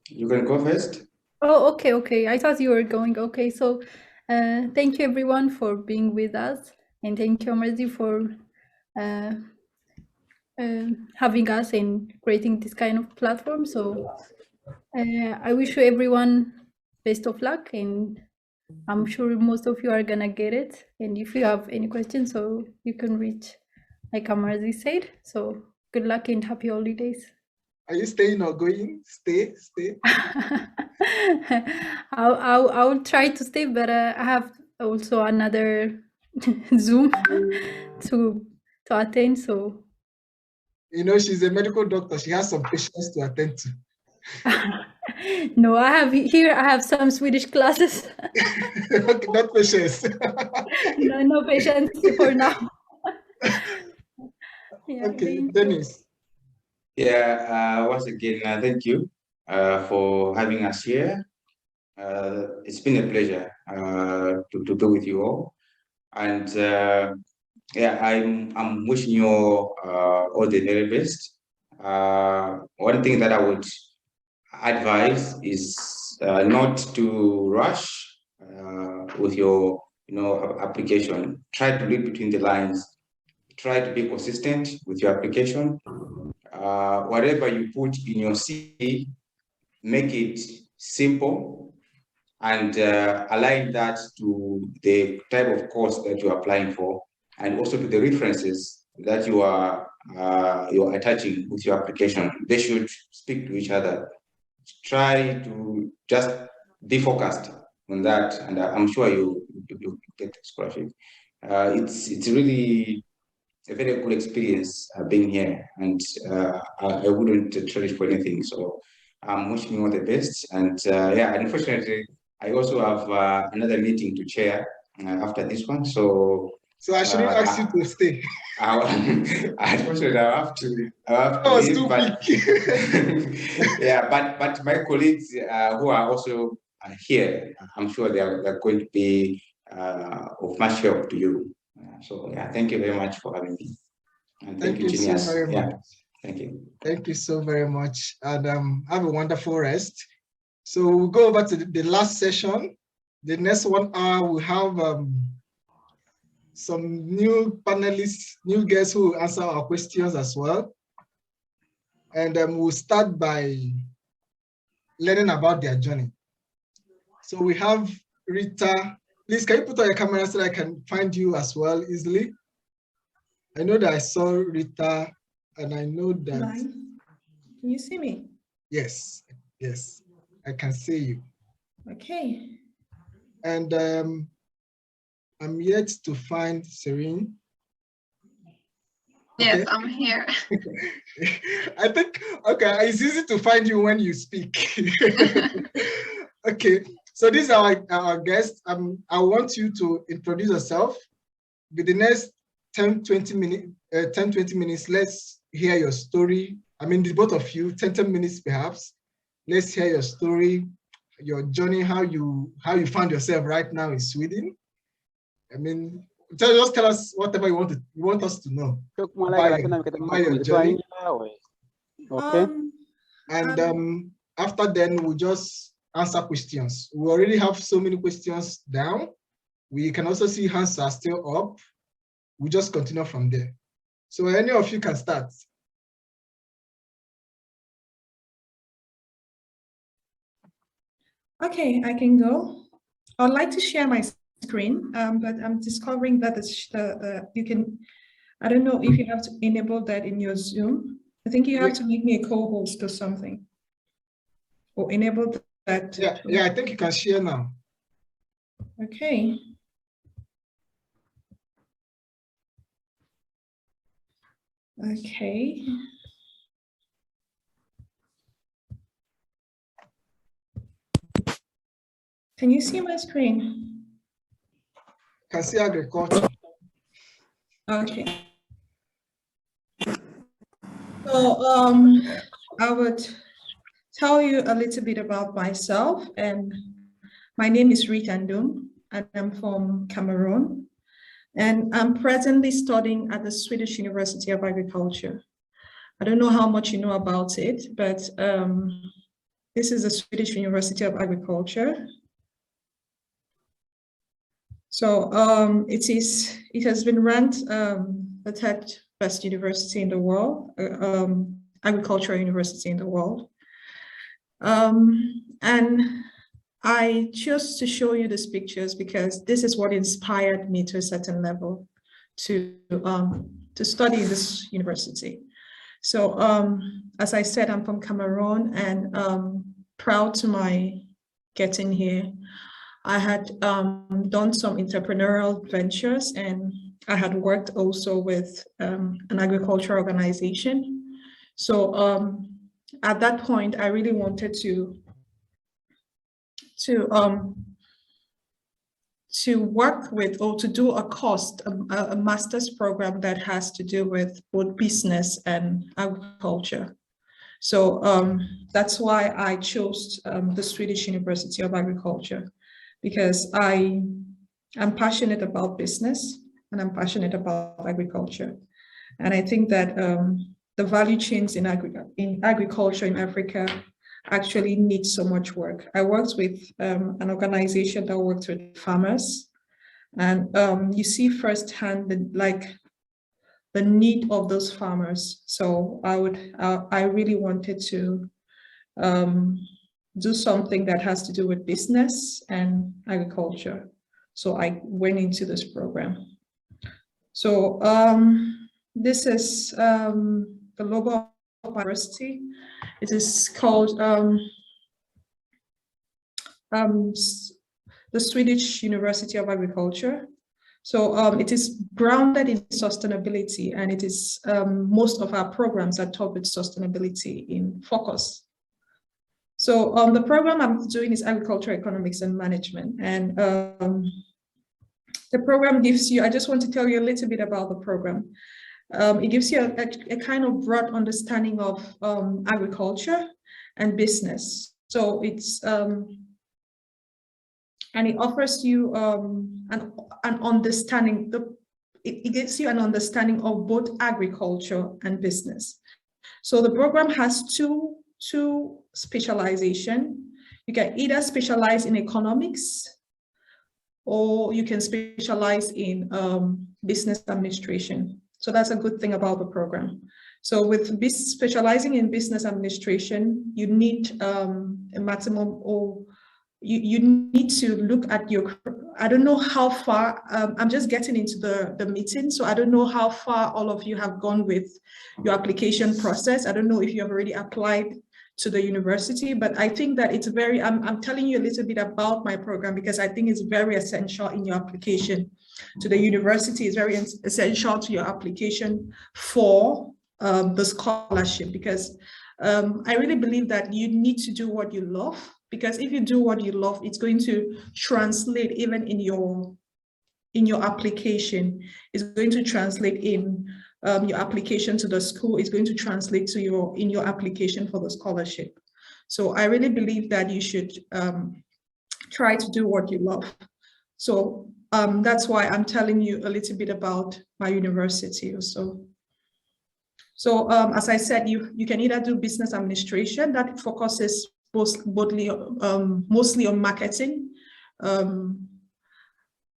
You can go first. Oh, okay. I thought you were going. Okay, so thank you everyone for being with us, and thank you, Amrazi, for having us and creating this kind of platform. So I wish you everyone best of luck, and I'm sure most of you are gonna get it. And if you have any questions, so you can reach, like Amrazi said. So good luck and happy holidays. Are you staying or going? Stay. I'll try to stay, but I have also another Zoom to attend. So You know, she's a medical doctor. She has some patients to attend to. no, I have some Swedish classes. Okay, not patients. no patients for now. Yeah, okay, Dennis. Yeah, once again, thank you for having us here. It's been a pleasure to be with you all. And yeah, I'm wishing you all the very best. One thing that I would advise is not to rush with your application. Try to read between the lines. Try to be consistent with your application. Whatever you put in your CV, make it simple and align that to the type of course that you're applying for, and also to the references that you're attaching with your application. They should speak to each other. Try to just be focused on that, and I'm sure you get scholarship. It's really a very good experience being here, and I wouldn't trade it for anything. So I'm wishing you all the best. And yeah, unfortunately, I also have another meeting to chair after this one. So I shouldn't ask you to stay. Unfortunately, I have to was leave, too but yeah, but my colleagues who are also here, I'm sure they're going to be of much help to you. So yeah, thank you very much for having me. And thank you so Genius. very much. Thank you. Thank you so very much. And have a wonderful rest. So we'll go over to the last session. The next 1 hour, we'll have some new panelists, new guests who will answer our questions as well. And we'll start by learning about their journey. So we have Rita. Please, can you put on your camera so that I can find you as well easily? I know that I saw Rita, and I know that... Can you see me? Yes, I can see you. Okay. And I'm yet to find Serene. Yes, Okay. I'm here. I think, okay, it's easy to find you when you speak. Okay, so these are our guests. I want you to introduce yourself. With the next 10-20 minutes, let's hear your story. I mean, the both of you, 10 minutes perhaps. Let's hear your story, your journey, how you found yourself right now in Sweden. I mean, just tell us whatever you want us to know about your journey. Okay. And after then, we'll just answer questions. We already have so many questions down. We can also see hands are still up. We just continue from there. So any of you can start. Okay, I can go. I'd like to share my screen, but I'm discovering that you can, I don't know if you have to enable that in your Zoom. I think you have to make me a co-host or something. Or enable that. Yeah, I think you can share now. Okay. Okay. Can you see my screen? Can see agriculture. Okay. So I would tell you a little bit about myself, and my name is Rita Ndum, and I'm from Cameroon, and I'm presently studying at the Swedish University of Agriculture. I don't know how much you know about it, but this is the Swedish University of Agriculture. So it has been ranked the third best university in the world, agricultural university in the world. And I chose to show you these pictures because this is what inspired me to a certain level to study in this university. So as I said, I'm from Cameroon, and proud to my getting here. I had done some entrepreneurial ventures, and I had worked also with an agricultural organization. So at that point, I really wanted to work with, or to do a course, a master's program that has to do with both business and agriculture. So that's why I chose the Swedish University of Agriculture, because I am passionate about business and I'm passionate about agriculture. And I think that the value chains in agriculture in Africa actually need so much work. I worked with an organization that worked with farmers, and you see firsthand the need of those farmers. So I really wanted to do something that has to do with business and agriculture. So I went into this program. So this is the logo of my university. It is called the Swedish University of Agriculture. So it is grounded in sustainability, and it is most of our programs are taught with sustainability in focus. So the program I'm doing is agriculture, economics, and management. And the program gives you, I just want to tell you a little bit about the program. It gives you a kind of broad understanding of agriculture and business. So it's, and it offers you an understanding, it gives you an understanding of both agriculture and business. So the program has two specialization. You can either specialize in economics, or you can specialize in business administration. So that's a good thing about the program. So with specializing in business administration, you need a maximum, or you need to look at your, I don't know how far, I'm just getting into the meeting, so I don't know how far all of you have gone with your application process. I don't know if you have already applied to the university, but I think that it's very, I'm telling you a little bit about my program because I think it's very essential in your application to the university. It's very essential to your application for the scholarship, because I really believe that you need to do what you love, because if you do what you love, it's going to translate even in your application. It's going to translate in your application to the school. Is going to translate to in your application for the scholarship. So I really believe that you should try to do what you love. So that's why I'm telling you a little bit about my university also. So as I said, you can either do business administration that focuses mostly on marketing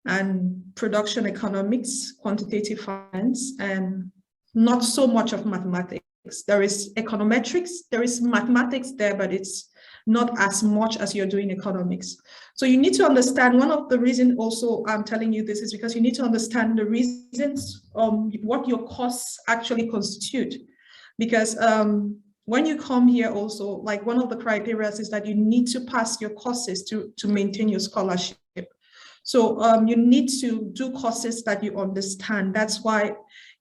and production economics, quantitative finance, and not so much of mathematics. There is econometrics, there is mathematics there, but it's not as much as you're doing economics. So you need to understand, one of the reasons also I'm telling you this is because you need to understand the reasons what your costs actually constitute. Because when you come here also, like one of the criteria is that you need to pass your courses to maintain your scholarship. So you need to do courses that you understand. That's why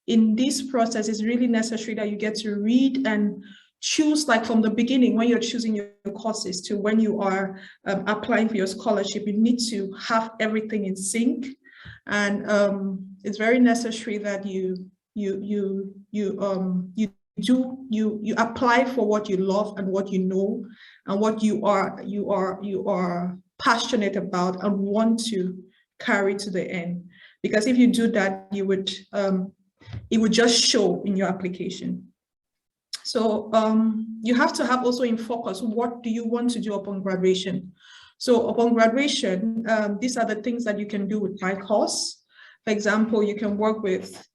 in this process, it's really necessary that you get to read and choose, like from the beginning, when you're choosing your courses to when you are applying for your scholarship, you need to have everything in sync. And it's very necessary that you apply for what you love and what you know and what you are passionate about and want to carry to the end. Because if you do that, you would it would just show in your application. So you have to have also in focus, what do you want to do upon graduation? So upon graduation, these are the things that you can do with my course. For example, you can work with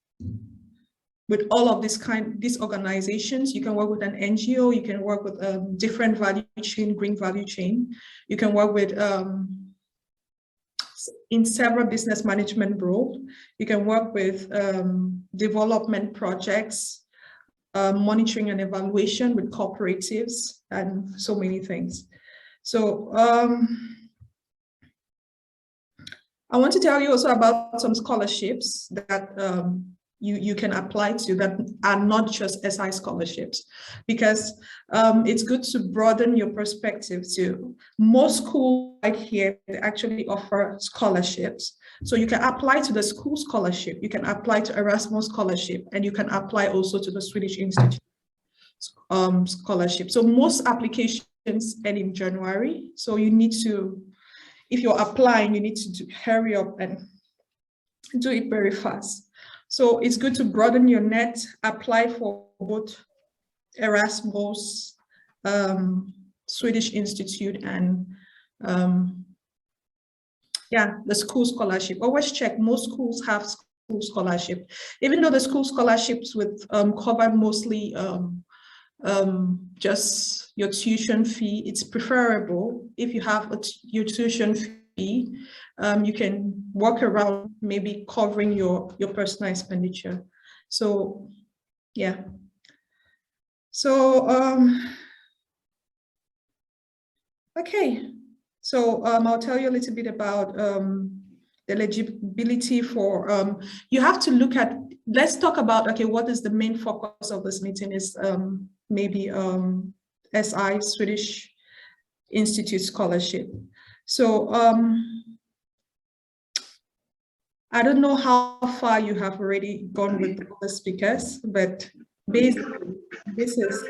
all of these organizations. You can work with an NGO, you can work with different value chain, green value chain. You can work with in several business management roles. You can work with development projects, monitoring and evaluation with cooperatives, and so many things. So I want to tell you also about some scholarships that you can apply to that are not just SI scholarships, because it's good to broaden your perspective too. Most schools right here, they actually offer scholarships. So you can apply to the school scholarship, you can apply to Erasmus scholarship, and you can apply also to the Swedish Institute scholarship. So most applications end in January. So you need to, if you're applying, you need to hurry up and do it very fast. So it's good to broaden your net, apply for both Erasmus, Swedish Institute, and yeah, the school scholarship. Always check, most schools have school scholarship. Even though the school scholarships would cover mostly just your tuition fee, it's preferable if you have your tuition fee, you can work around maybe covering your personal expenditure. So yeah. So okay, so I'll tell you a little bit about the eligibility for, you have to look at, let's talk about, okay, what is the main focus of this meeting is maybe SI, Swedish Institute scholarship. So I don't know how far you have already gone with the speakers, but basically this is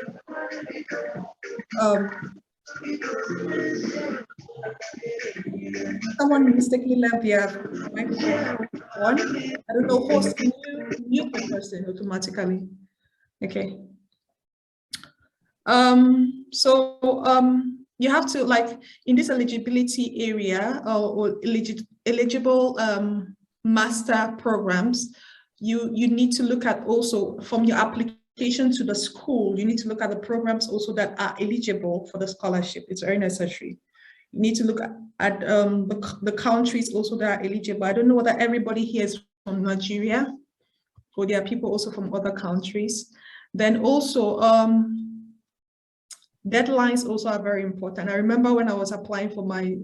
someone mistakenly left their microphone on. I don't know, host, can you mute the person automatically? Okay. You have to, like, in this eligibility area or eligible master programs, you need to look at also from your application to the school, you need to look at the programs also that are eligible for the scholarship. It's very necessary. You need to look at the countries also that are eligible. I don't know whether everybody here is from Nigeria or there are people also from other countries. Then also, deadlines also are very important. I remember when I was applying for my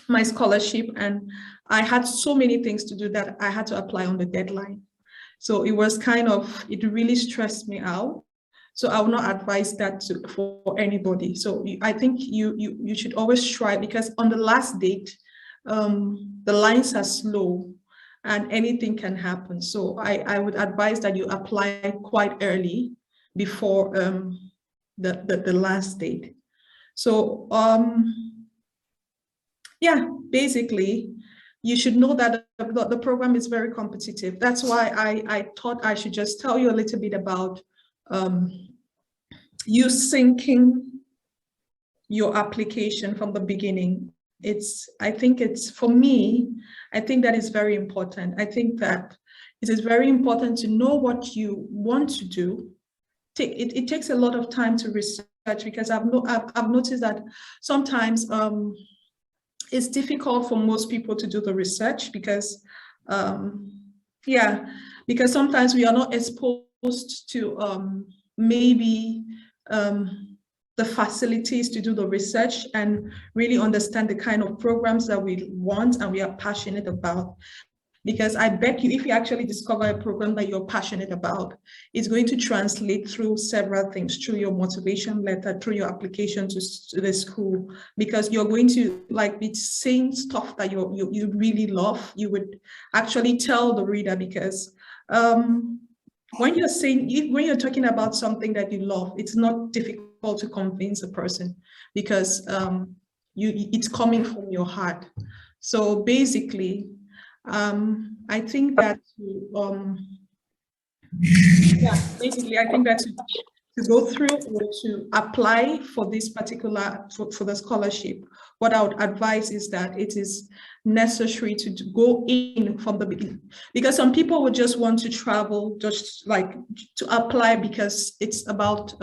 my scholarship, and I had so many things to do that I had to apply on the deadline. So it was kind of, it really stressed me out. So I would not advise that for anybody. So I think you should always try, because on the last date, the lines are slow and anything can happen. So I would advise that you apply quite early before the last date. So yeah, basically, you should know that the program is very competitive. That's why I thought I should just tell you a little bit about you syncing your application from the beginning. I think it's, for me, I think that is very important. I think that it is very important to know what you want to do. It takes a lot of time to research, because I've noticed that sometimes it's difficult for most people to do the research, because yeah, because sometimes we are not exposed to maybe the facilities to do the research and really understand the kind of programs that we want and we are passionate about. Because I bet you, if you actually discover a program that you're passionate about, it's going to translate through several things, through your motivation letter, through your application to the school, because you're going to like be saying stuff that you really love. You would actually tell the reader, because when you're saying, when you're talking about something that you love, it's not difficult to convince a person, because it's coming from your heart. So basically, I think that basically I think that to go through or to apply for this particular for the scholarship, what I would advise is that it is necessary to go in from the beginning, because some people would just want to travel, just like to apply because it's about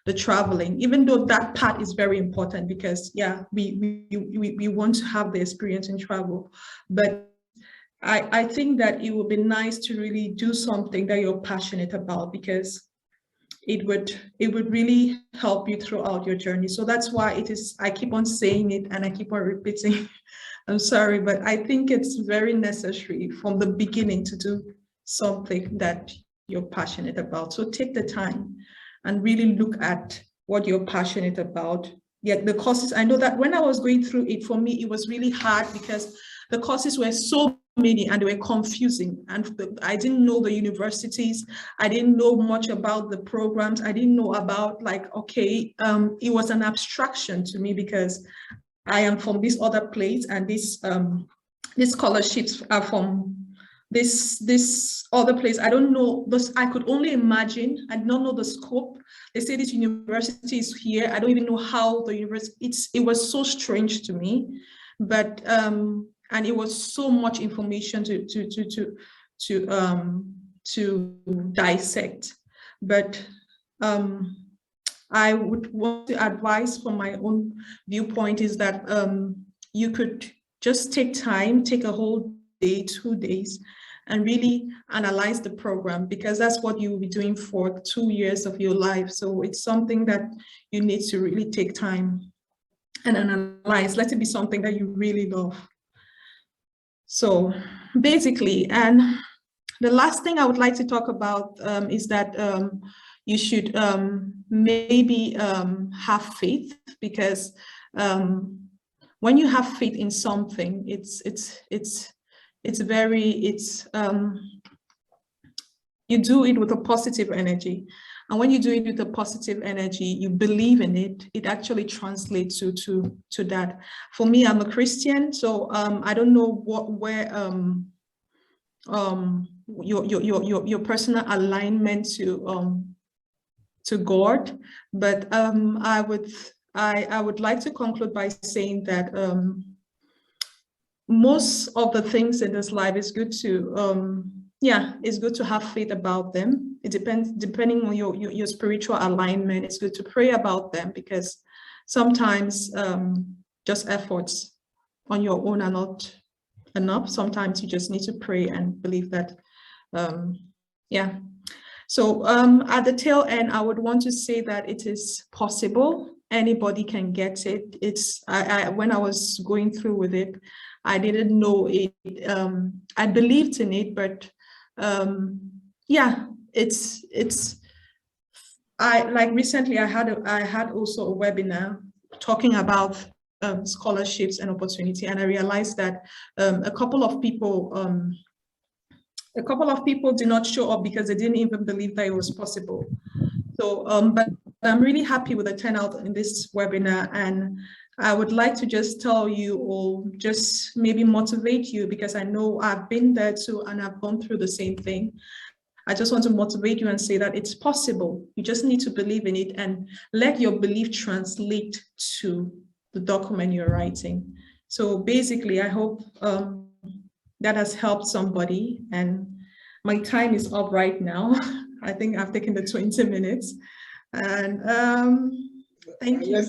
the traveling, even though that part is very important, because we want to have the experience in travel. But I think that it would be nice to really do something that you're passionate about, because it would really help you throughout your journey. So that's why I keep on saying it and I keep on repeating. I'm sorry, but I think it's very necessary from the beginning to do something that you're passionate about. So take the time and really look at what you're passionate about. Yeah, the courses, I know that when I was going through it, for me, it was really hard because the courses were so many and they were confusing, and I didn't know the universities. I didn't know much about the programs. I didn't know about, like, okay, it was an abstraction to me because I am from this other place, and these scholarships are from this other place. I don't know this. I could only imagine. I don't know the scope. They say this university is here. I don't even know how the university. It was so strange to me, but and it was so much information to dissect. But I would want to advise from my own viewpoint is that you could just take time, take a whole day, 2 days, and really analyze the program, because that's what you will be doing for 2 years of your life. So it's something that you need to really take time and analyze. Let it be something that you really love. So basically, and the last thing I would like to talk about is that you should maybe have faith, because when you have faith in something, you do it with a positive energy. And when you do it with a positive energy, you believe in it, it actually translates to that. For me, I'm a Christian, so I don't know where your personal alignment to God, but I would like to conclude by saying that most of the things in this life is good to it's good to have faith about them. It depends, depending on your spiritual alignment. It's good to pray about them, because sometimes just efforts on your own are not enough. Sometimes you just need to pray and believe that so at the tail end, I would want to say that it is possible. Anybody can get it. When I was going through with it, I didn't know it. I believed in it, but recently I had also a webinar talking about scholarships and opportunity, and I realized that a couple of people did not show up because they didn't even believe that it was possible. So, but I'm really happy with the turnout in this webinar, and I would like to just tell you, or just maybe motivate you, because I know I've been there too and I've gone through the same thing. I just want to motivate you and say that it's possible. You just need to believe in it and let your belief translate to the document you're writing. So basically, I hope that has helped somebody, and my time is up right now. I think I've taken the 20 minutes, and thank you.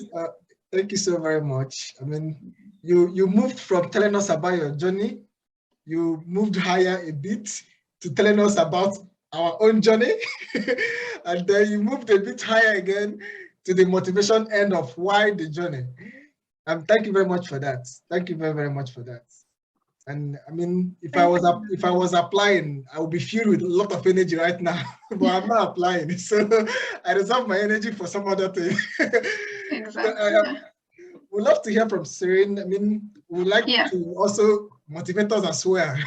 Thank you so very much. I mean, you moved from telling us about your journey, you moved higher a bit to telling us about our own journey, and then you moved a bit higher again to the motivation end of why the journey. Thank you very much for that. Thank you very, very much for that. And I mean, if I was applying, I would be filled with a lot of energy right now, but I'm not applying. So I reserve my energy for some other thing. Exactly. We'd love to hear from Serene. I mean, we'd like to also motivate us as well.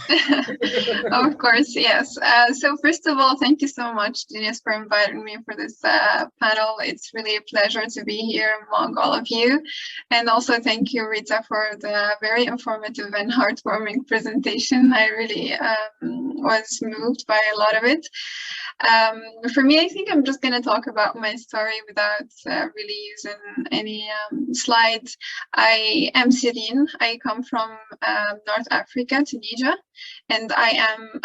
Of course, yes. So first of all, thank you so much, Genius, for inviting me for this panel. It's really a pleasure to be here among all of you. And also thank you, Rita, for the very informative and heartwarming presentation. I really was moved by a lot of it. For me, I think I'm just going to talk about my story without really using any slides. I am Syrian. I come from North Africa, Tunisia, and I am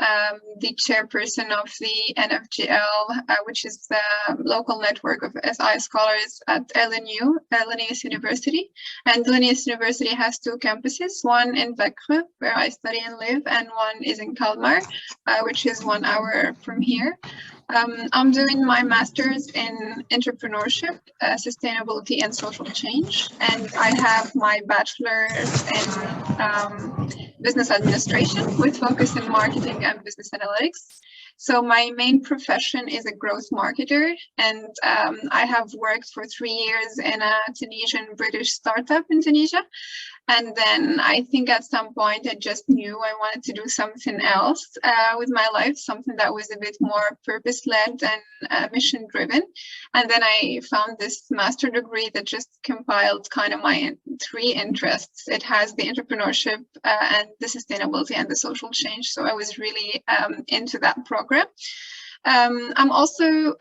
the chairperson of the NFGL, which is the local network of SI scholars at LNU, Linnaeus University. And Linnaeus University has two campuses, one in Vecre, where I study and live, and one is in Kalmar, which is 1 hour from here. I'm doing my master's in entrepreneurship, sustainability, and social change, and I have my bachelor's in business administration with focus in marketing and business analytics. So my main profession is a growth marketer, and I have worked for 3 years in a Tunisian-British startup in Tunisia. And then I think at some point I just knew I wanted to do something else with my life, something that was a bit more purpose-led and mission-driven. And then I found this master degree that just compiled kind of my 3 interests. It has the entrepreneurship and the sustainability and the social change. So I was really into that program. I'm also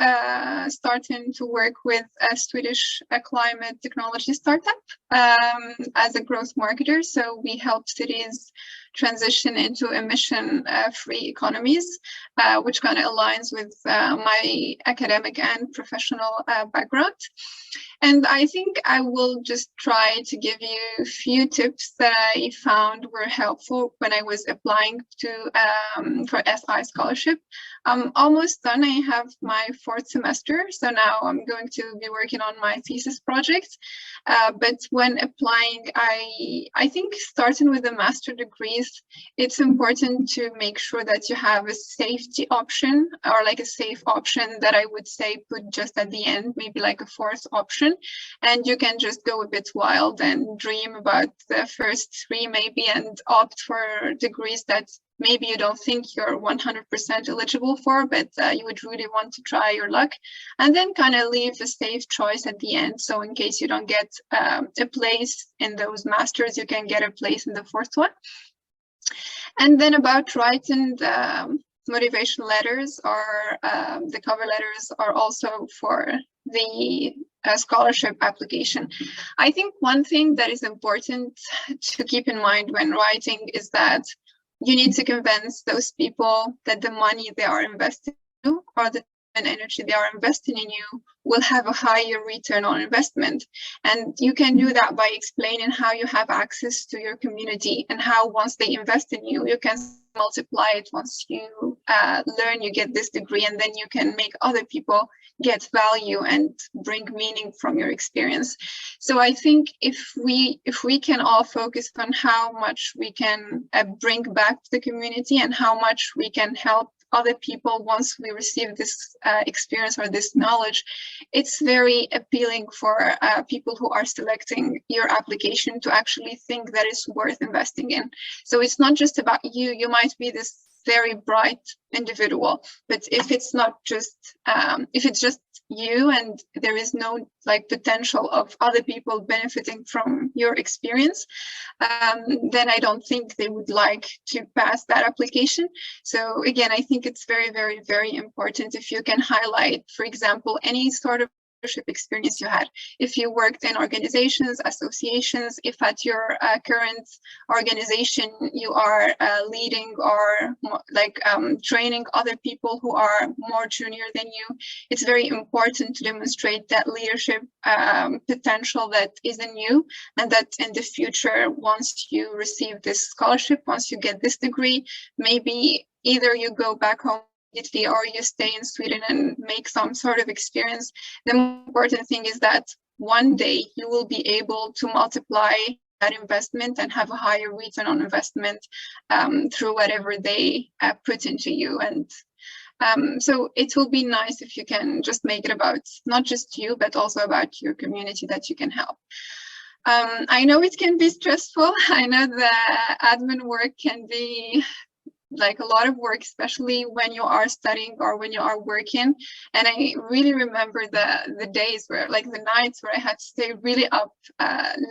starting to work with a Swedish climate technology startup as a growth marketer. So we help cities transition into emission-free economies, which kind of aligns with my academic and professional background. And I think I will just try to give you a few tips that I found were helpful when I was applying to for SI scholarship. I'm almost done. I have my 4th semester, so now I'm going to be working on my thesis project. But when applying, I think starting with the master degrees, it's important to make sure that you have a safety option, or like a safe option that I would say put just at the end, maybe like a 4th option. And you can just go a bit wild and dream about the first 3 maybe, and opt for degrees that maybe you don't think you're 100% eligible for, but you would really want to try your luck, and then kind of leave a safe choice at the end. So in case you don't get a place in those masters, you can get a place in the 4th one. And then about writing the motivation letters, or the cover letters are also for the scholarship application. I think one thing that is important to keep in mind when writing is that you need to convince those people that the money they are investing in you, or the energy they are investing in you, will have a higher return on investment. And you can do that by explaining how you have access to your community, and how once they invest in you, you can multiply it. Once you learn, you get this degree, and then you can make other people get value and bring meaning from your experience. So I think if we can all focus on how much we can bring back to the community, and how much we can help other people once we receive this experience or this knowledge, it's very appealing for people who are selecting your application to actually think that it's worth investing in. So it's not just about you. You might be this very bright individual, but if it's not just if it's just you, and there is no like potential of other people benefiting from your experience, then I don't think they would like to pass that application. So again, I think it's very, very, very important if you can highlight, for example, any sort of experience you had. If you worked in organizations, associations, if at your current organization you are leading or training other people who are more junior than you, it's very important to demonstrate that leadership potential that is in you, and that in the future, once you receive this scholarship, once you get this degree, maybe either you go back home or you stay in Sweden and make some sort of experience. The important thing is that one day you will be able to multiply that investment and have a higher return on investment through whatever they put into you. And so it will be nice if you can just make it about not just you, but also about your community that you can help. I know it can be stressful. I know the admin work can be like a lot of work, especially when you are studying or when you are working. And I really remember the days where, like the nights where I had to stay really up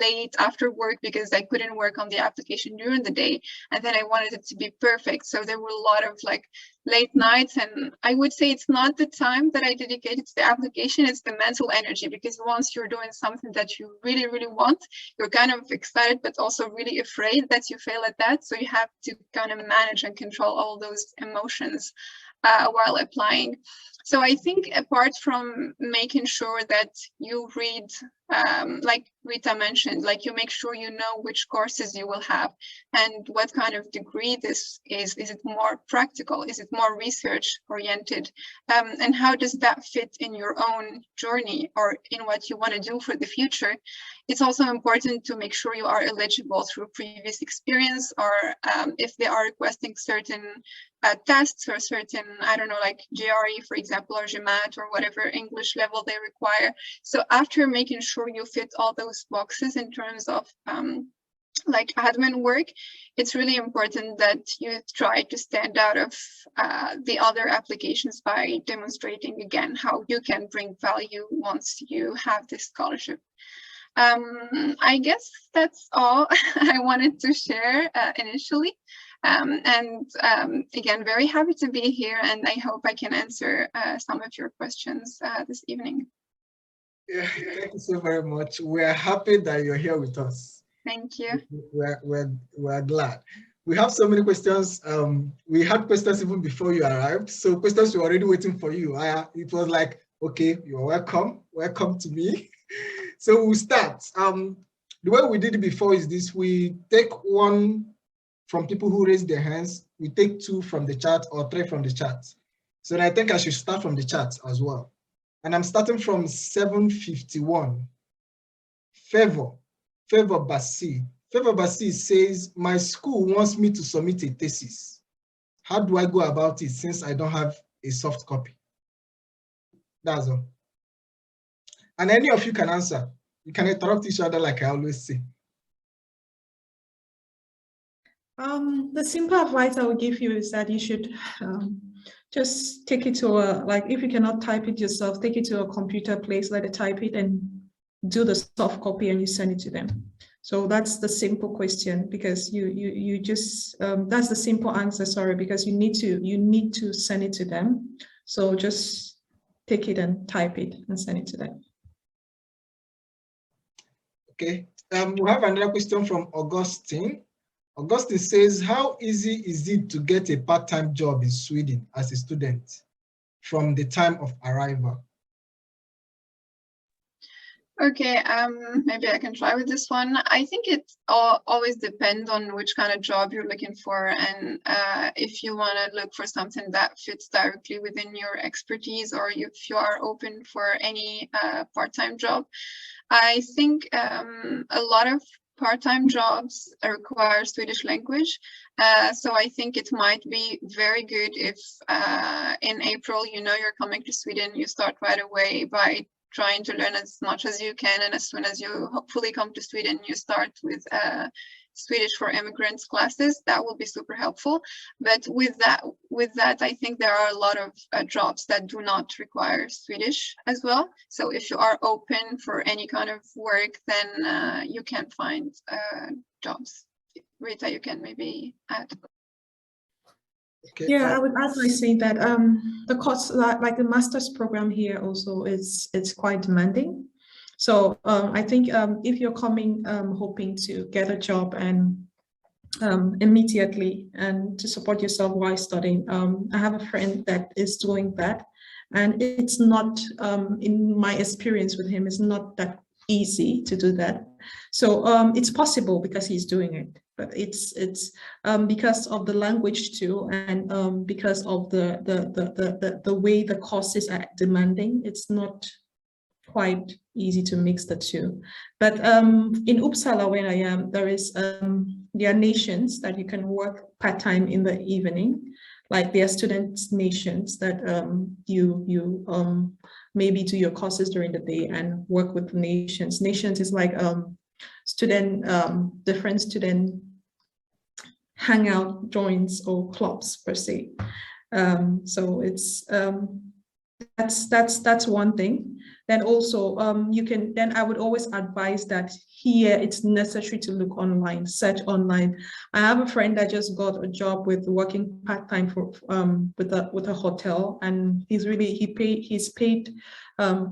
late after work because I couldn't work on the application during the day. And then I wanted it to be perfect. So there were a lot of like late nights, and I would say it's not the time that I dedicated to the application, it's the mental energy, because once you're doing something that you really, really want, you're kind of excited, but also really afraid that you fail at that. So you have to kind of manage and control all those emotions while applying. So I think apart from making sure that you read, like Rita mentioned, like you make sure you know which courses you will have and what kind of degree this is. Is it more practical? Is it more research oriented? And how does that fit in your own journey or in what you want to do for the future? It's also important to make sure you are eligible through previous experience, or if they are requesting certain tests or certain, I don't know, like GRE, for example, or GMAT or whatever English level they require. So after making sure you fit all those boxes in terms of like admin work, it's really important that you try to stand out of the other applications by demonstrating again how you can bring value once you have this scholarship. I guess that's all I wanted to share initially. Again, very happy to be here, and I hope I can answer some of your questions this evening. Yeah, thank you so very much. We're happy that you're here with us. Thank you. We're glad. We have so many questions. We had questions even before you arrived. So questions were already waiting for you. It was like, okay, you're welcome. Welcome to me. So we'll start. The way we did it before is this: we take one from people who raise their hands, we take 2 from the chat or 3 from the chat. So I think I should start from the chat as well. And I'm starting from 751. Favor Basi. Favor Basi says, my school wants me to submit a thesis. How do I go about it since I don't have a soft copy? That's all. And any of you can answer. You can interrupt each other like I always say. The simple advice I would give you is that you should just take it to a, like, if you cannot type it yourself, take it to a computer place, let it type it and do the soft copy and you send it to them. So that's the simple question, because you just, that's the simple answer, sorry, because you need to send it to them. So just take it and type it and send it to them. Okay, we have another question from Augustine. Augustine says, how easy is it to get a part-time job in Sweden as a student from the time of arrival? Okay, maybe I can try with this one. I think it always depends on which kind of job you're looking for, and if you want to look for something that fits directly within your expertise, or if you are open for any part-time job. I think a lot of part-time jobs require Swedish language. So I think it might be very good if in April, you know, you're coming to Sweden, you start right away by trying to learn as much as you can. And as soon as you hopefully come to Sweden, you start with Swedish for immigrants classes. That will be super helpful. But with that, I think there are a lot of jobs that do not require Swedish as well. So if you are open for any kind of work, then you can find jobs. Rita, you can maybe add. Okay. Yeah, I would add by saying that the course, like the master's program here also it's quite demanding. So I think if you're coming hoping to get a job and immediately and to support yourself while studying, I have a friend that is doing that, and it's not, in my experience with him, it's not that easy to do that. So it's possible because he's doing it, but it's because of the language too, and because of the way the courses are demanding. It's not quite easy to mix the two. But in Uppsala, where I am, there are nations that you can work part-time in the evening. Like there are student nations that you maybe do your courses during the day and work with the nations. Nations is like different student hangout joints or clubs per se. So it's that's one thing. Then also I would always advise that here it's necessary to look online, search online. I have a friend that just got a job with working part-time for with a hotel, and he's paid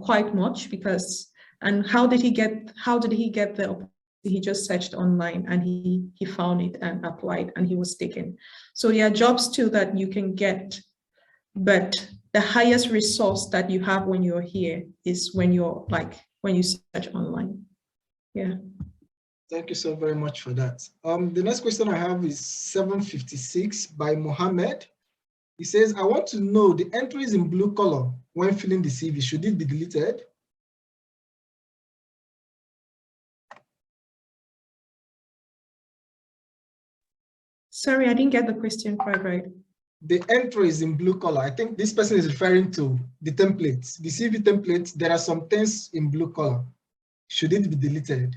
quite much because, and how did he get the opportunity? He just searched online and he found it and applied and he was taken. So yeah, jobs too that you can get, but the highest resource that you have when you're here is when you search online. Yeah. Thank you so very much for that. The next question I have is 756 by Mohammed. He says, I want to know the entries in blue color when filling the CV, should it be deleted? Sorry, I didn't get the question quite right. The entries in blue color, I think this person is referring to the templates. The CV templates, there are some things in blue color. Should it be deleted?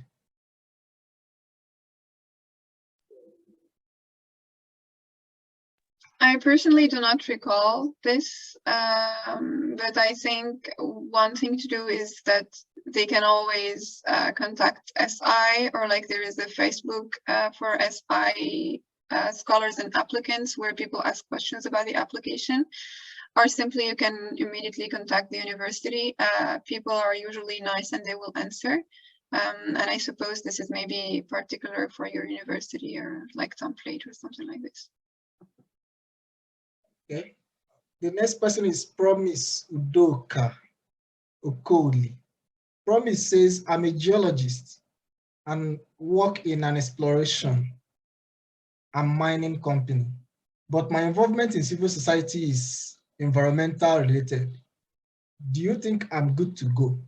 I personally do not recall this, but I think one thing to do is that they can always contact SI, or like there is a Facebook for SI scholars and applicants where people ask questions about the application, or simply you can immediately contact the university. People are usually nice and they will answer. And I suppose this is maybe particular for your university or like template or something like this. Okay. The next person is Promise Udoka Okoli. Promise says, I'm a geologist and work in an exploration and mining company, but my involvement in civil society is environmental related. Do you think I'm good to go?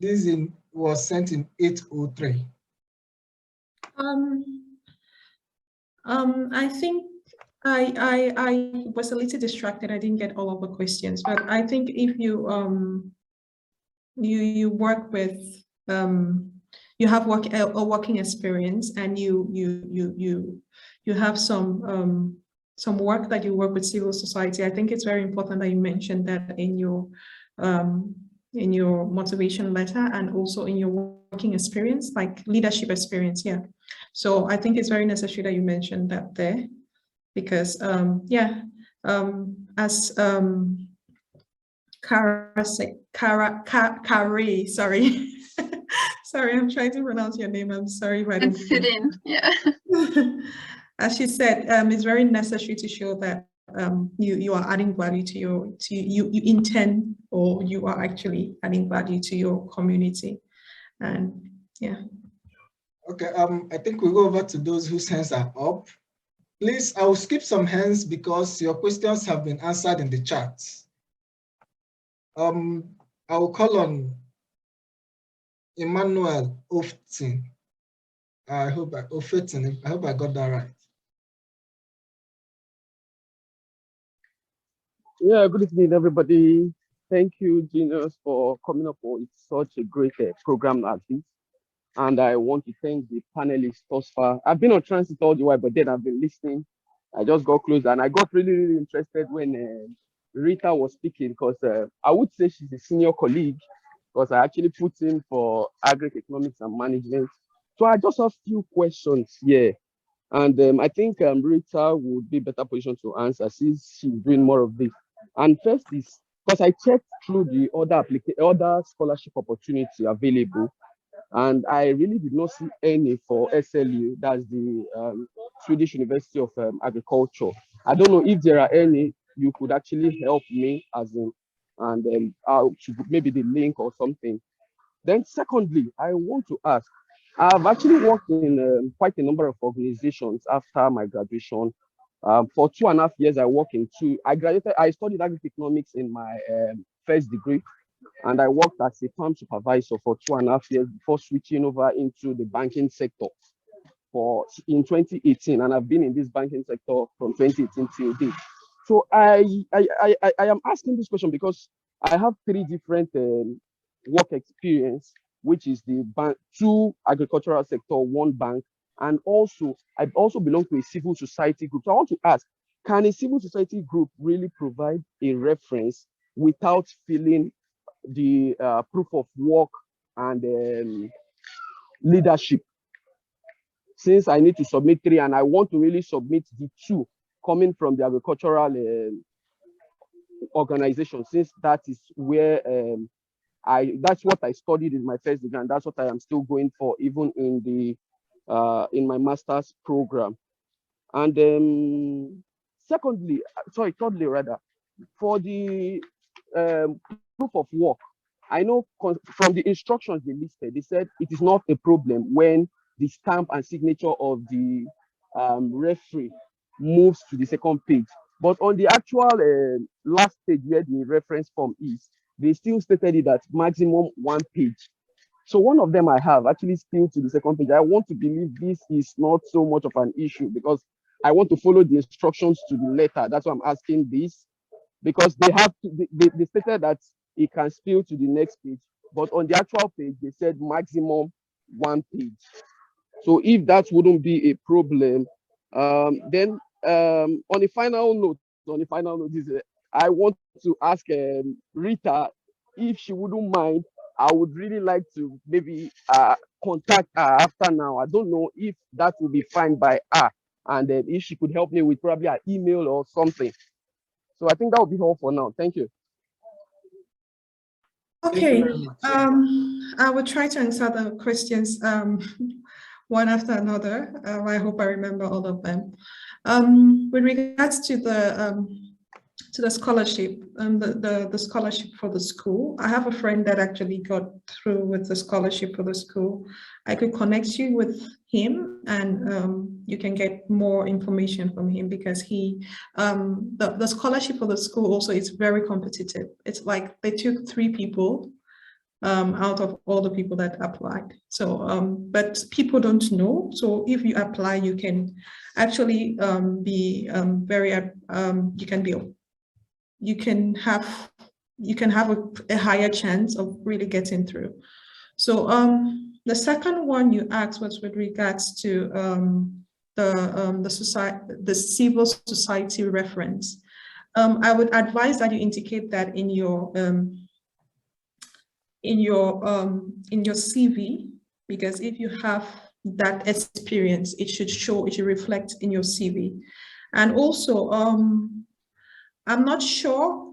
This was sent in 803. I think I was a little distracted. I didn't get all of the questions, but I think if you you work with you have a working experience and you have some work that you work with civil society, I think it's very important that you mention that in your motivation letter and also in your working experience, like leadership experience. Yeah. So I think it's very necessary that you mention that there, because as Kari, sorry. Sorry, I'm trying to pronounce your name. I'm sorry if I don't. It's Sidin, yeah. As she said, it's very necessary to show that you are adding value to you intend, or you are actually adding value to your community. And yeah. Okay, I think we'll go over to those whose hands are up. Please, I will skip some hands because your questions have been answered in the chat. I will call on Emmanuel Oftin. I hope I got that right. Yeah, good evening, everybody. Thank you, Genius, for coming up with such a great program like this. And I want to thank the panelists thus far. I've been on transit all the while, but then I've been listening. I just got close and I got really, really interested when Rita was speaking, because I would say she's a senior colleague, because I actually put in for agri-economics and management. So I just have a few questions here. And I think Rita would be better positioned to answer since she's doing more of this. And first is, because I checked through the other scholarship opportunity available, and I really did not see any for SLU, that's the Swedish University of Agriculture. I don't know if there are any. You could actually help me as in, and maybe the link or something. Then secondly, I want to ask, I've actually worked in quite a number of organizations after my graduation, For 2.5 years, I worked I studied agri-economics in my first degree, and I worked as a farm supervisor for 2.5 years before switching over into the banking sector in 2018, and I've been in this banking sector from 2018 till date. So I am asking this question because I have 3 different work experience, which is the bank, 2 agricultural sector, 1 bank, and also I also belong to a civil society group. So I want to ask, can a civil society group really provide a reference without filling the proof of work and leadership? Since I need to submit 3 and I want to really submit the 2 coming from the agricultural organization, since that is where that's what I studied in my first degree, and that's what I am still going for, even in the in my master's program. And thirdly rather, for the proof of work, I know from the instructions they listed, they said it is not a problem when the stamp and signature of the referee moves to the second page. But on the actual last page where the reference form is, they still stated it at maximum 1 page. So one of them I have actually spilled to the second page. I want to believe this is not so much of an issue because I want to follow the instructions to the letter. That's why I'm asking this, because they have to, they stated that it can spill to the next page, but on the actual page they said maximum 1 page. So if that wouldn't be a problem, then on a final note, I want to ask Rita if she wouldn't mind. I would really like to maybe contact her after now. I don't know if that will be fine by her, and then if she could help me with probably an email or something. So I think that would be all for now. Thank you. Okay, I will try to answer the questions one after another. I hope I remember all of them. With regards to the scholarship, the scholarship for the school, I have a friend that actually got through with the scholarship for the school. I could connect you with him, and you can get more information from him, because the scholarship for the school also is very competitive. It's like they took 3 people out of all the people that applied. So, but people don't know. So if you apply, you can actually you can have a higher chance of really getting through. So the second one you asked was with regards to the civil society reference. I would advise that you indicate that in your CV, because if you have that experience, it should show, it should reflect in your CV. And also, I'm not sure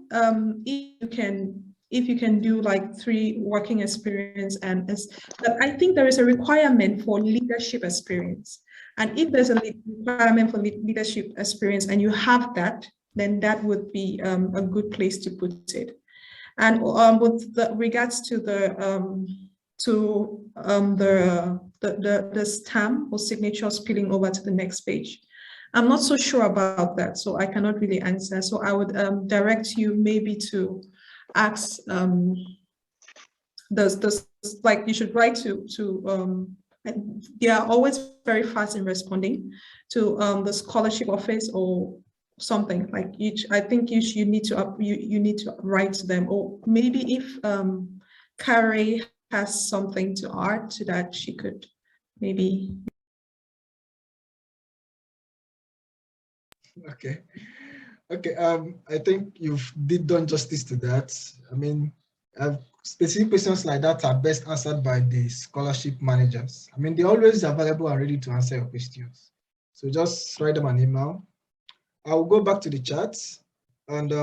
if you can do like 3 working experience, but I think there is a requirement for leadership experience. And if there's a requirement for leadership experience and you have that, then that would be a good place to put it. And with regards to the stamp or signature spilling over to the next page, I'm not so sure about that, so I cannot really answer. So I would direct you maybe to ask like you should write to they are always very fast in responding to the scholarship office or something like I think you need to write to them, or maybe if Carrie has something to add to that, she could maybe. Okay. I think you've done justice to that. I mean, specific questions like that are best answered by the scholarship managers. I mean, they're always available and ready to answer your questions. So just write them an email. I'll go back to the chat, and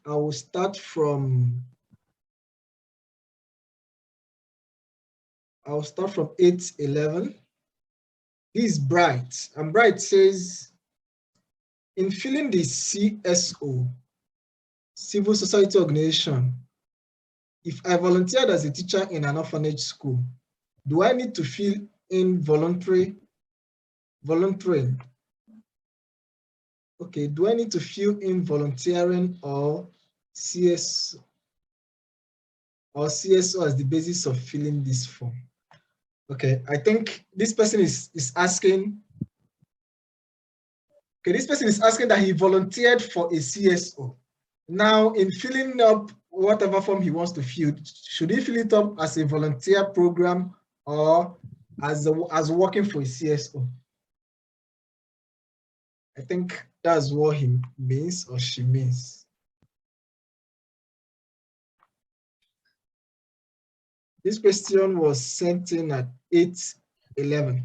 I will start from 811. This is Bright, and Bright says, in filling the CSO, civil society organization, if I volunteered as a teacher in an orphanage school, do I need to fill in volunteering? Okay, do I need to fill in volunteering or CSO as the basis of filling this form? Okay, I think this person is asking. Okay, this person is asking that he volunteered for a CSO. Now, in filling up whatever form he wants to fill, should he fill it up as a volunteer program or as working for a CSO? I think that's what he means or she means. This question was sent in at 8:11.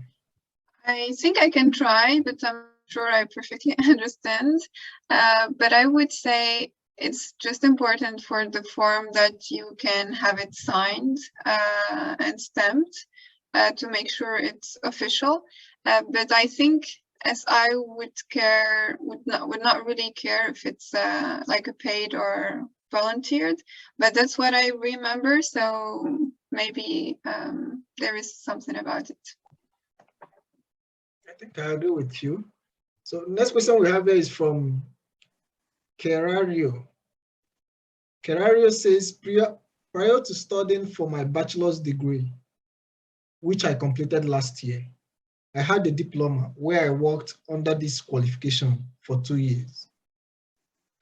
I think I can try, but I'm sure I perfectly understand. But I would say it's just important for the form that you can have it signed and stamped to make sure it's official. But I think as I would not really care if it's like a paid or volunteered, but that's what I remember. So maybe there is something about it. I think I agree with you. So next question we have here is from Kerario. Kerario says, prior to studying for my bachelor's degree, which I completed last year, I had a diploma where I worked under this qualification for 2 years.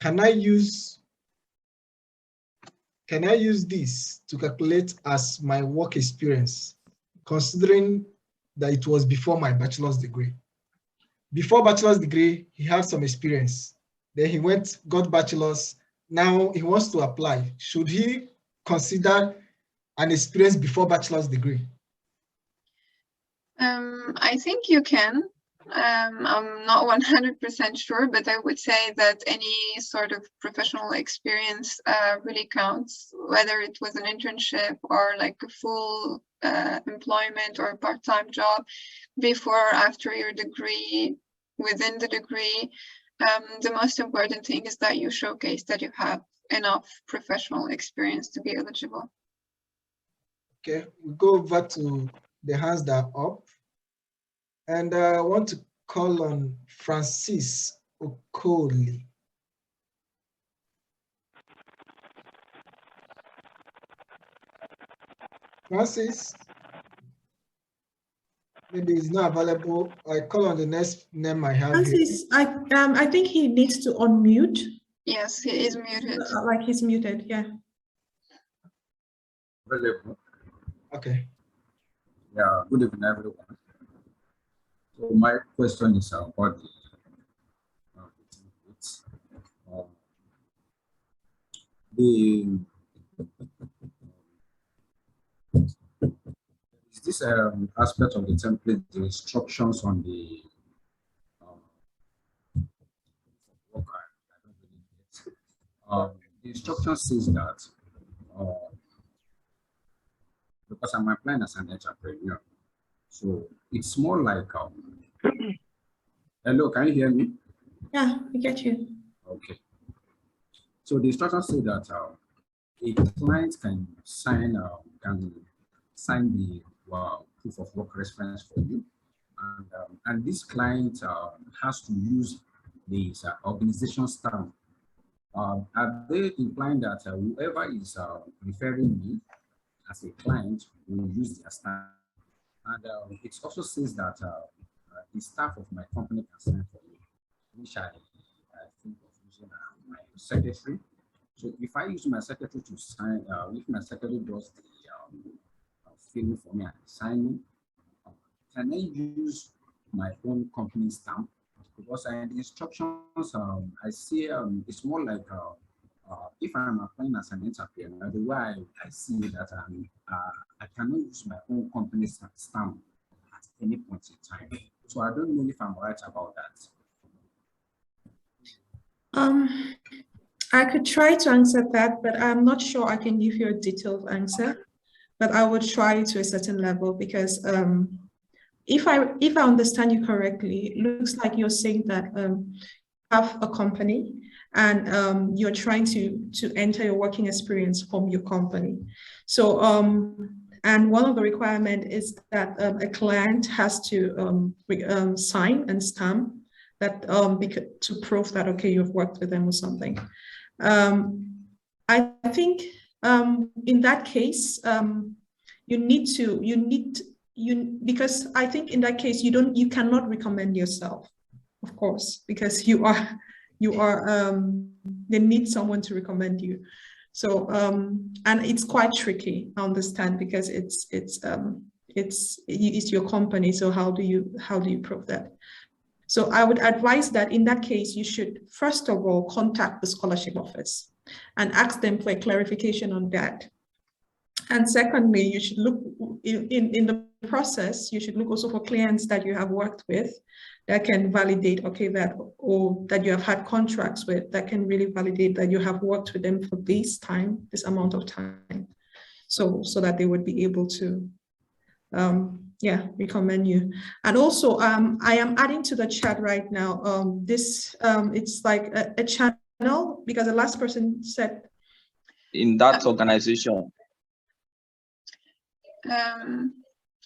Can I use this to calculate as my work experience, considering that it was before my bachelor's degree? Before bachelor's degree, he had some experience. Then he got bachelor's. Now he wants to apply. Should he consider an experience before bachelor's degree? I think you can. I'm not 100% sure, but I would say that any sort of professional experience really counts, whether it was an internship or like a full employment or a part-time job, before or after your degree, within the degree. The most important thing is that you showcase that you have enough professional experience to be eligible. Okay, we go over to the hands that are up. And I want to call on Francis Okoli. Francis, maybe he's not available. I call on the next name I have Francis, here. I think he needs to unmute. Yes, he is muted. Like he's muted, yeah. Available. Okay. Yeah, good evening, everyone. So my question is about is this aspect of the template, the instructions on the the instruction says that because I'm applying as an entrepreneur, so it's more like hello, can you hear me? Yeah, we get you. Okay. So the instruction says that a client can sign the proof of work reference for you, and this client has to use this organization stamp. Are they implying that whoever is referring me as a client will use their stamp? And it also says that the staff of my company can sign for me, which I think of using my secretary. So if I use my secretary to sign, if my secretary does the filling for me and signing, can I use my own company stamp? Because in the instructions, I see it's more like if I'm applying as an entrepreneur, the way I see that I cannot use my own company stamp at any point in time. So I don't know if I'm right about that. I could try to answer that, but I'm not sure I can give you a detailed answer. But I would try to a certain level because if I understand you correctly, it looks like you're saying that you have a company and you're trying to enter your working experience from your company. So and one of the requirements is that a client has to sign and stamp that to prove that, okay, you've worked with them or something. I think in that case, because I think in that case you cannot recommend yourself, of course, because they need someone to recommend you. So and it's quite tricky, I understand, because it's your company. So how do you prove that? So I would advise that in that case, you should first of all contact the scholarship office and ask them for a clarification on that. And secondly, you should look in the process, you should look also for clients that you have worked with that can validate, okay, or that you have had contracts with that can really validate that you have worked with them for this amount of time. So that they would be able to recommend you. And also I am adding to the chat right now it's like a channel, because the last person said in that organization.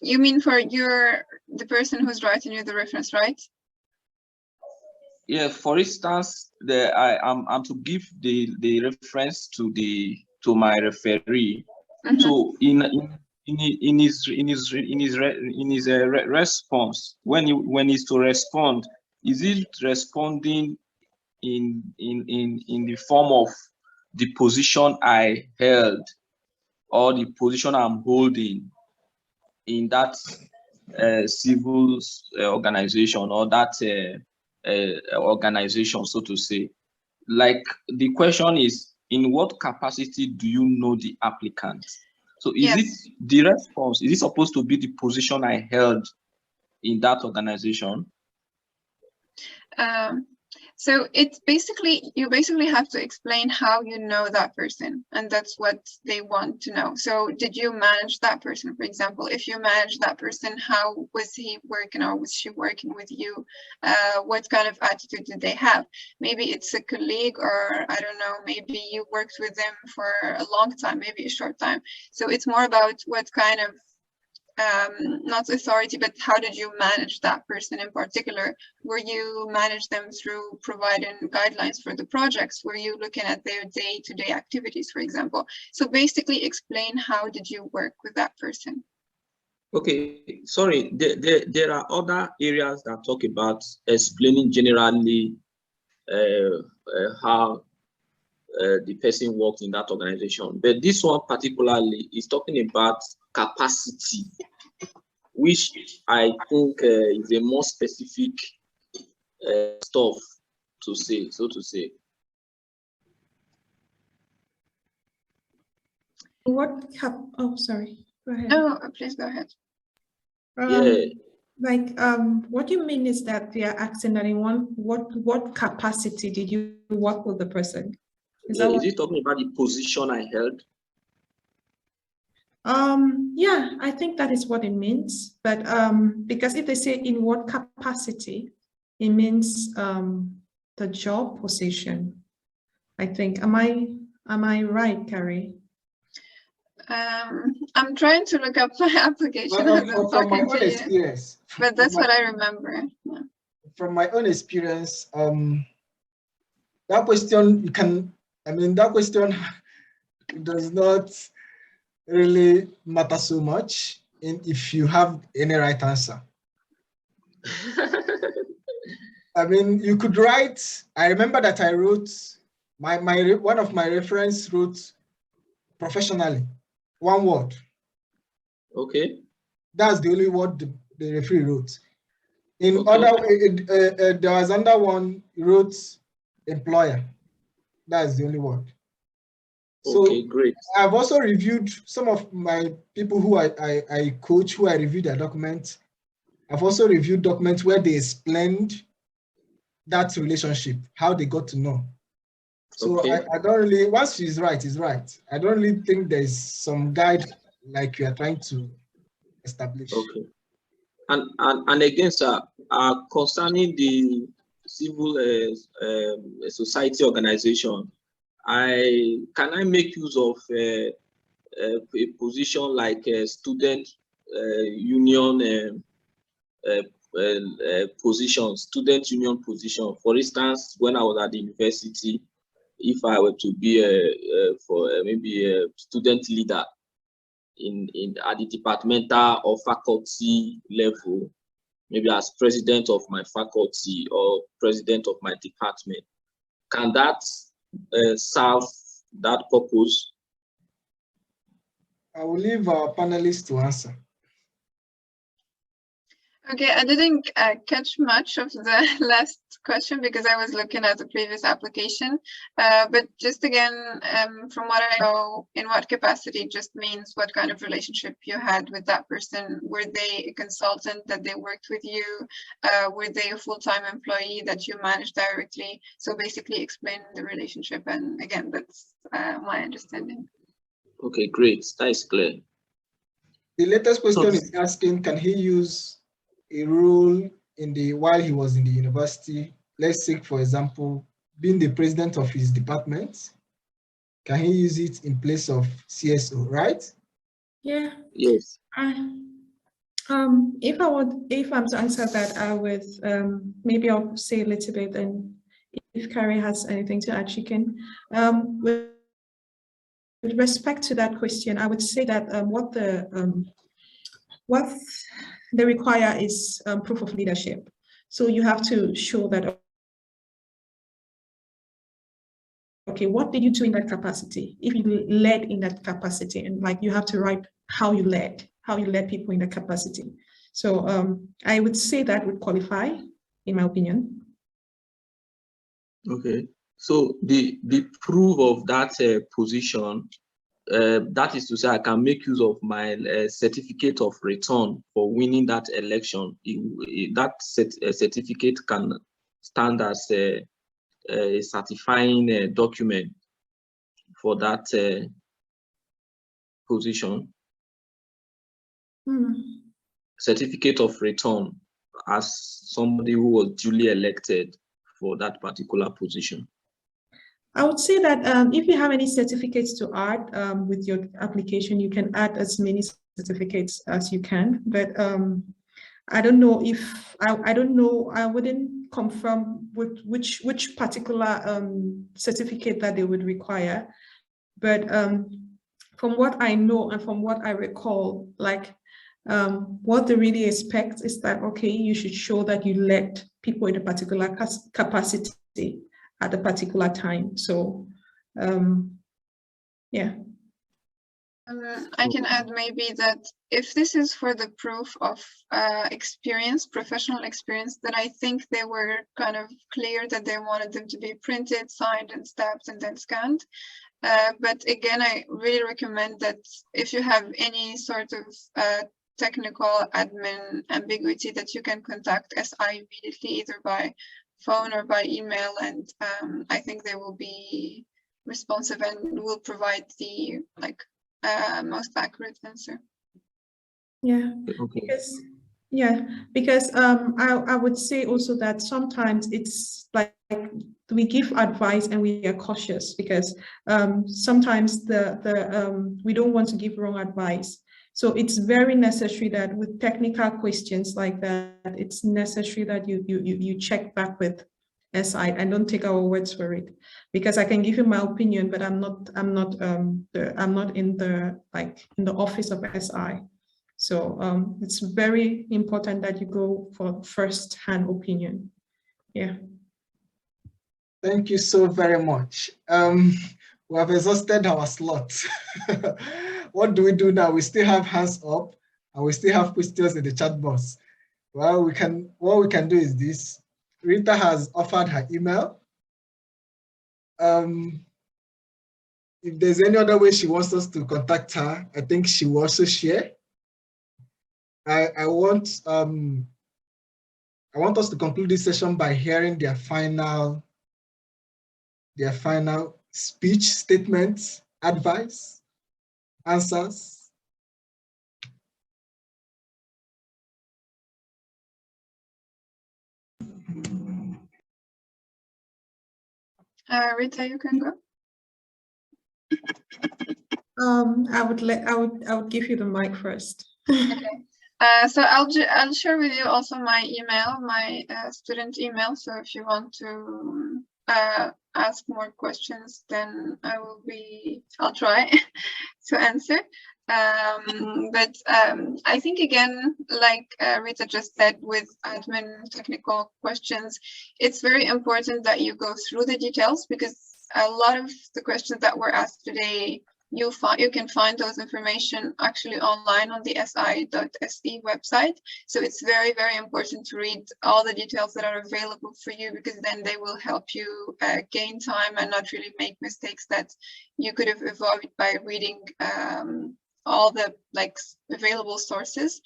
You mean for the person who's writing you the reference, right? Yeah, for instance, I'm to give the reference to my referee. Mm-hmm. So in his response, when he's to respond, is it responding in the form of the position I held or the position I'm holding in that civil organization or that organization, so to say? Like, the question is, in what capacity do you know the applicant? So is it the response, is it supposed to be the position I held in that organization? So you basically have to explain how you know that person, and that's what they want to know. So did you manage that person? For example, if you manage that person, how was he working or was she working with you? What kind of attitude did they have? Maybe it's a colleague, or I don't know, maybe you worked with them for a long time, maybe a short time. So it's more about what kind of not authority, but how did you manage that person in particular? Were you manage them through providing guidelines for the projects? Were you looking at their day-to-day activities, for example? So basically explain how did you work with that person? Okay, sorry, there are other areas that talk about explaining generally how the person worked in that organization. But this one particularly is talking about capacity, which I think is a more specific stuff to say, so to say. Oh, sorry, go ahead. No, please go ahead. What you mean is that they are asking that in what capacity did you work with the person? Is it talking about the position I held? Yeah, I think that is what it means. But because if they say in what capacity, it means the job position. I think. Am I right, Carrie? I'm trying to look up my application from my own experience, but that's what I remember. Yeah. From my own experience, that question that question does not really matter so much if you have any right answer. You could write. I remember that I wrote one of my reference wrote professionally, one word. Okay. That's the only word the referee wrote. In other, there was another one wrote employer. That's the only word. Okay, great. I've also reviewed some of my people who I coach, who I reviewed their documents. I've also reviewed documents where they explained that relationship, how they got to know. So I don't really, once she's right, is right. I don't really think there's some guide like you are trying to establish. Okay. And again, sir, concerning the civil society organization, can I make use of a position like a student union positions, student union position. For instance, when I was at the university, if I were to be maybe a student leader at the departmental or faculty level, maybe as president of my faculty or president of my department, can that serve that purpose? I will leave our panelists to answer. Okay, I didn't catch much of the last question because I was looking at the previous application. But just again, from what I know, in what capacity just means what kind of relationship you had with that person. Were they a consultant that they worked with you? Were they a full-time employee that you managed directly? So basically explain the relationship. And again, that's my understanding. Okay, great. That is clear. The latest question is asking, can he use a role while he was in the university? Let's say, for example, being the president of his department, can he use it in place of CSO, right? Yeah. Yes. If I'm to answer that, I would maybe I'll say a little bit, and if Carrie has anything to add, she can. With respect to that question, I would say that what they require is proof of leadership. So you have to show that, okay, what did you do in that capacity? If you led in that capacity, and like you have to write how you led people in that capacity. So I would say that would qualify, in my opinion. Okay, so the proof of that position, that is to say, I can make use of my certificate of return for winning that election. That certificate can stand as a certifying document for that position. Certificate of return as somebody who was duly elected for that particular position. I would say that if you have any certificates to add with your application, you can add as many certificates as you can. But I don't know if I don't know. I wouldn't confirm with which particular certificate that they would require. But from what I know and from what I recall, like what they really expect is that, okay, you should show that you led people in a particular capacity at a particular time. So, yeah. I can add maybe that if this is for the proof of experience, professional experience, then I think they were kind of clear that they wanted them to be printed, signed, and stamped, and then scanned. But again, I really recommend that if you have any sort of technical admin ambiguity, that you can contact SI immediately, either by phone or by email, and I think they will be responsive and will provide the most accurate answer. Yeah, because I would say also that sometimes it's like we give advice and we are cautious because sometimes we don't want to give wrong advice. So it's very necessary that with technical questions like that, it's necessary that you check back with SI and don't take our words for it, because I can give you my opinion, but I'm not in the office of SI. So it's very important that you go for first-hand opinion. Yeah. Thank you so very much. We have exhausted our slot. What do we do now? We still have hands up and we still have questions in the chat box. Well, what we can do is this. Rita has offered her email. If there's any other way she wants us to contact her, I think she will also share. I want us to conclude this session by hearing their final speech, statements, advice, answers. Rita, you can go. I would give you the mic first. Okay. So I'll share with you also my email, my student email. So if you want to ask more questions, then I'll try to answer. But I think again, like Rita just said, with admin technical questions, it's very important that you go through the details, because a lot of the questions that were asked today, you can find those information actually online on the si.se website. So it's very, very important to read all the details that are available for you, because then they will help you gain time and not really make mistakes that you could have avoided by reading all the available sources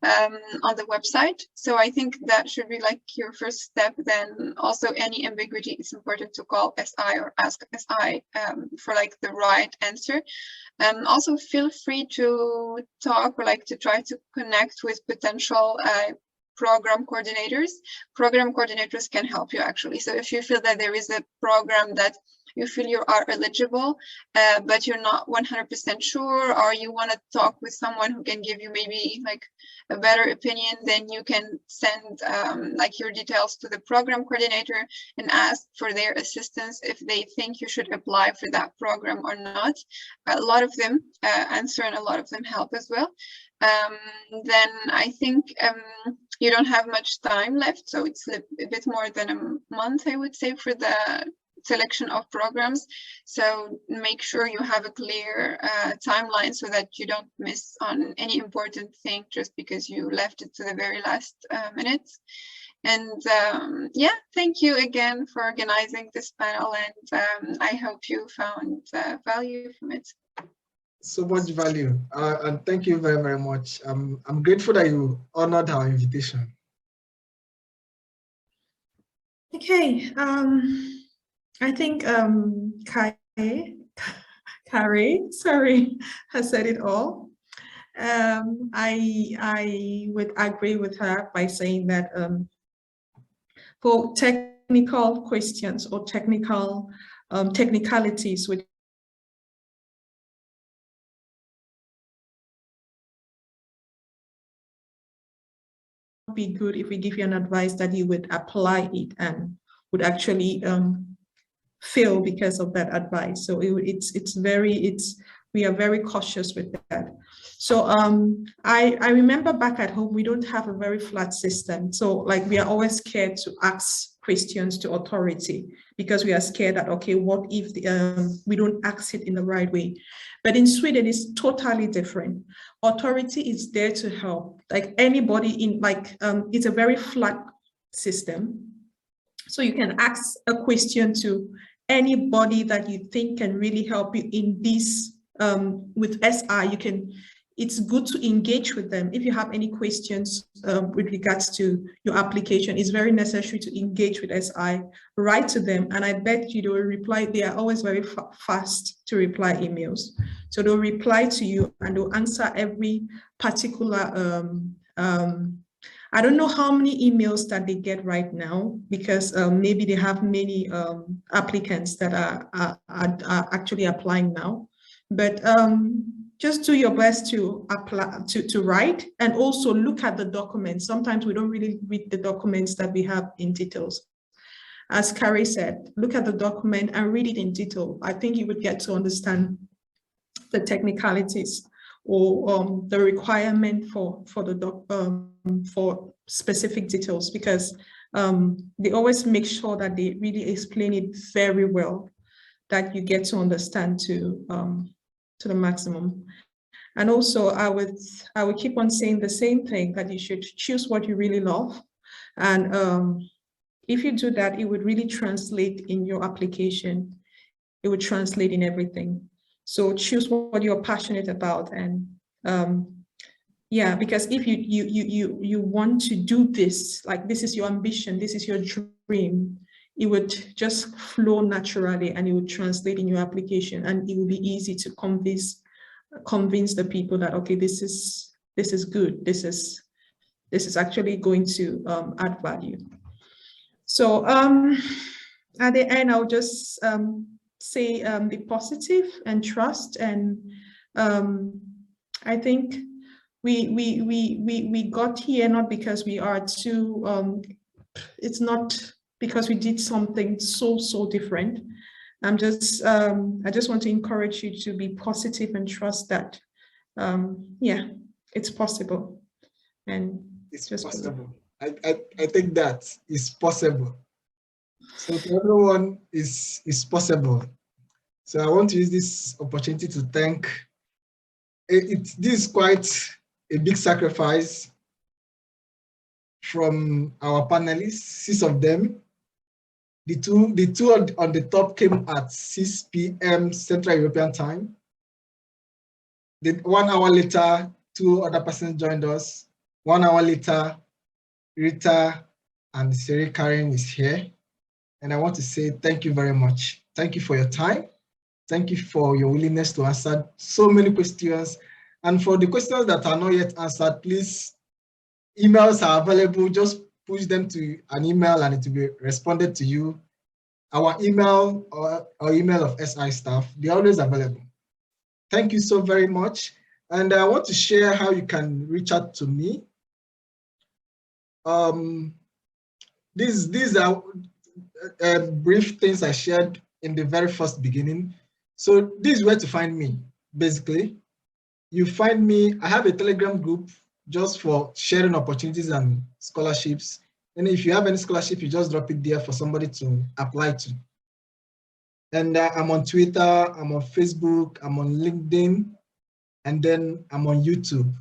on the website. So I think that should be like your first step. Then also any ambiguity, it's important to call SI or ask SI for like the right answer. And also feel free to talk or like to try to connect with potential program coordinators. Program coordinators can help you actually. So if you feel that there is a program that you feel you are eligible, but you're not 100% sure, or you want to talk with someone who can give you maybe like a better opinion, then you can send like your details to the program coordinator and ask for their assistance if they think you should apply for that program or not. A lot of them answer and a lot of them help as well. Then I think you don't have much time left, so it's a bit more than a month, I would say, for the selection of programs. So make sure you have a clear timeline so that you don't miss on any important thing just because you left it to the very last minutes. And yeah, thank you again for organizing this panel, and I hope you found value from it. So much value, and thank you very, very much. I'm grateful that you honored our invitation. Okay, I think Kari, sorry, has said it all. I would agree with her by saying that for technical questions or technicalities, which be good if we give you an advice that you would apply it and would actually fail because of that advice. So we are very cautious with that. So I remember back at home, we don't have a very flat system. So like we are always scared to ask questions to authority because we are scared that, okay, what if we don't ask it in the right way? But in Sweden, it's totally different. Authority is there to help. Like anybody in it's a very flat system. So you can ask a question to anybody that you think can really help you in this with SI. It's good to engage with them. If you have any questions with regards to your application, it's very necessary to engage with SI, write to them, and I bet you they will reply. They are always very fast to reply emails. So they'll reply to you and they'll answer every particular I don't know how many emails that they get right now because maybe they have many applicants that are actually applying now. But just do your best to apply to write and also look at the documents. Sometimes we don't really read the documents that we have in details. As Carrie said, look at the document and read it in detail. I think you would get to understand the technicalities or the requirement for specific details, because they always make sure that they really explain it very well, that you get to understand to the maximum. And also I would keep on saying the same thing, that you should choose what you really love. And if you do that, it would really translate in your application. It would translate in everything. So choose what you're passionate about. And yeah, because if you want to do this, like this is your ambition, this is your dream, it would just flow naturally and it would translate in your application, and it will be easy to convince the people that, okay, this is good, this is actually going to add value. So at the end, I'll just say be positive and trust. And I think we got here not because we are too, it's not because we did something so different. I just want to encourage you to be positive and trust that, yeah, it's possible. And it's just possible. I think that is possible. So to everyone, is possible. So I want to use this opportunity to thank. This is quite a big sacrifice from our panelists, 6 of them. The two on the top came at 6 p.m. Central European time. Then 1 hour later, 2 other persons joined us. 1 hour later, Rita and Siri Karen is here. And I want to say thank you very much. Thank you for your time. Thank you for your willingness to answer so many questions. And for the questions that are not yet answered, please, emails are available. Just push them to an email and it will be responded to you. Our email or email of SI staff, they're always available. Thank you so very much. And I want to share how you can reach out to me. These are brief things I shared in the very first beginning. So this is where to find me, basically. You find me, I have a Telegram group just for sharing opportunities and scholarships. And if you have any scholarship, you just drop it there for somebody to apply to. And I'm on Twitter, I'm on Facebook, I'm on LinkedIn, and then I'm on YouTube.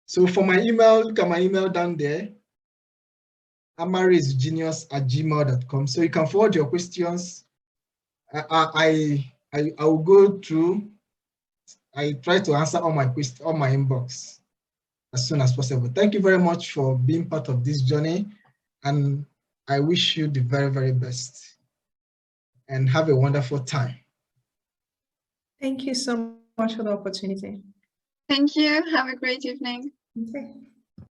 So for my email, look at my email down there, amarisgenius@gmail.com. So you can forward your questions. I will go through. I try to answer all my questions, all my inbox as soon as possible. Thank you very much for being part of this journey, and I wish you the very, very best. And have a wonderful time. Thank you so much for the opportunity. Thank you. Have a great evening. Okay.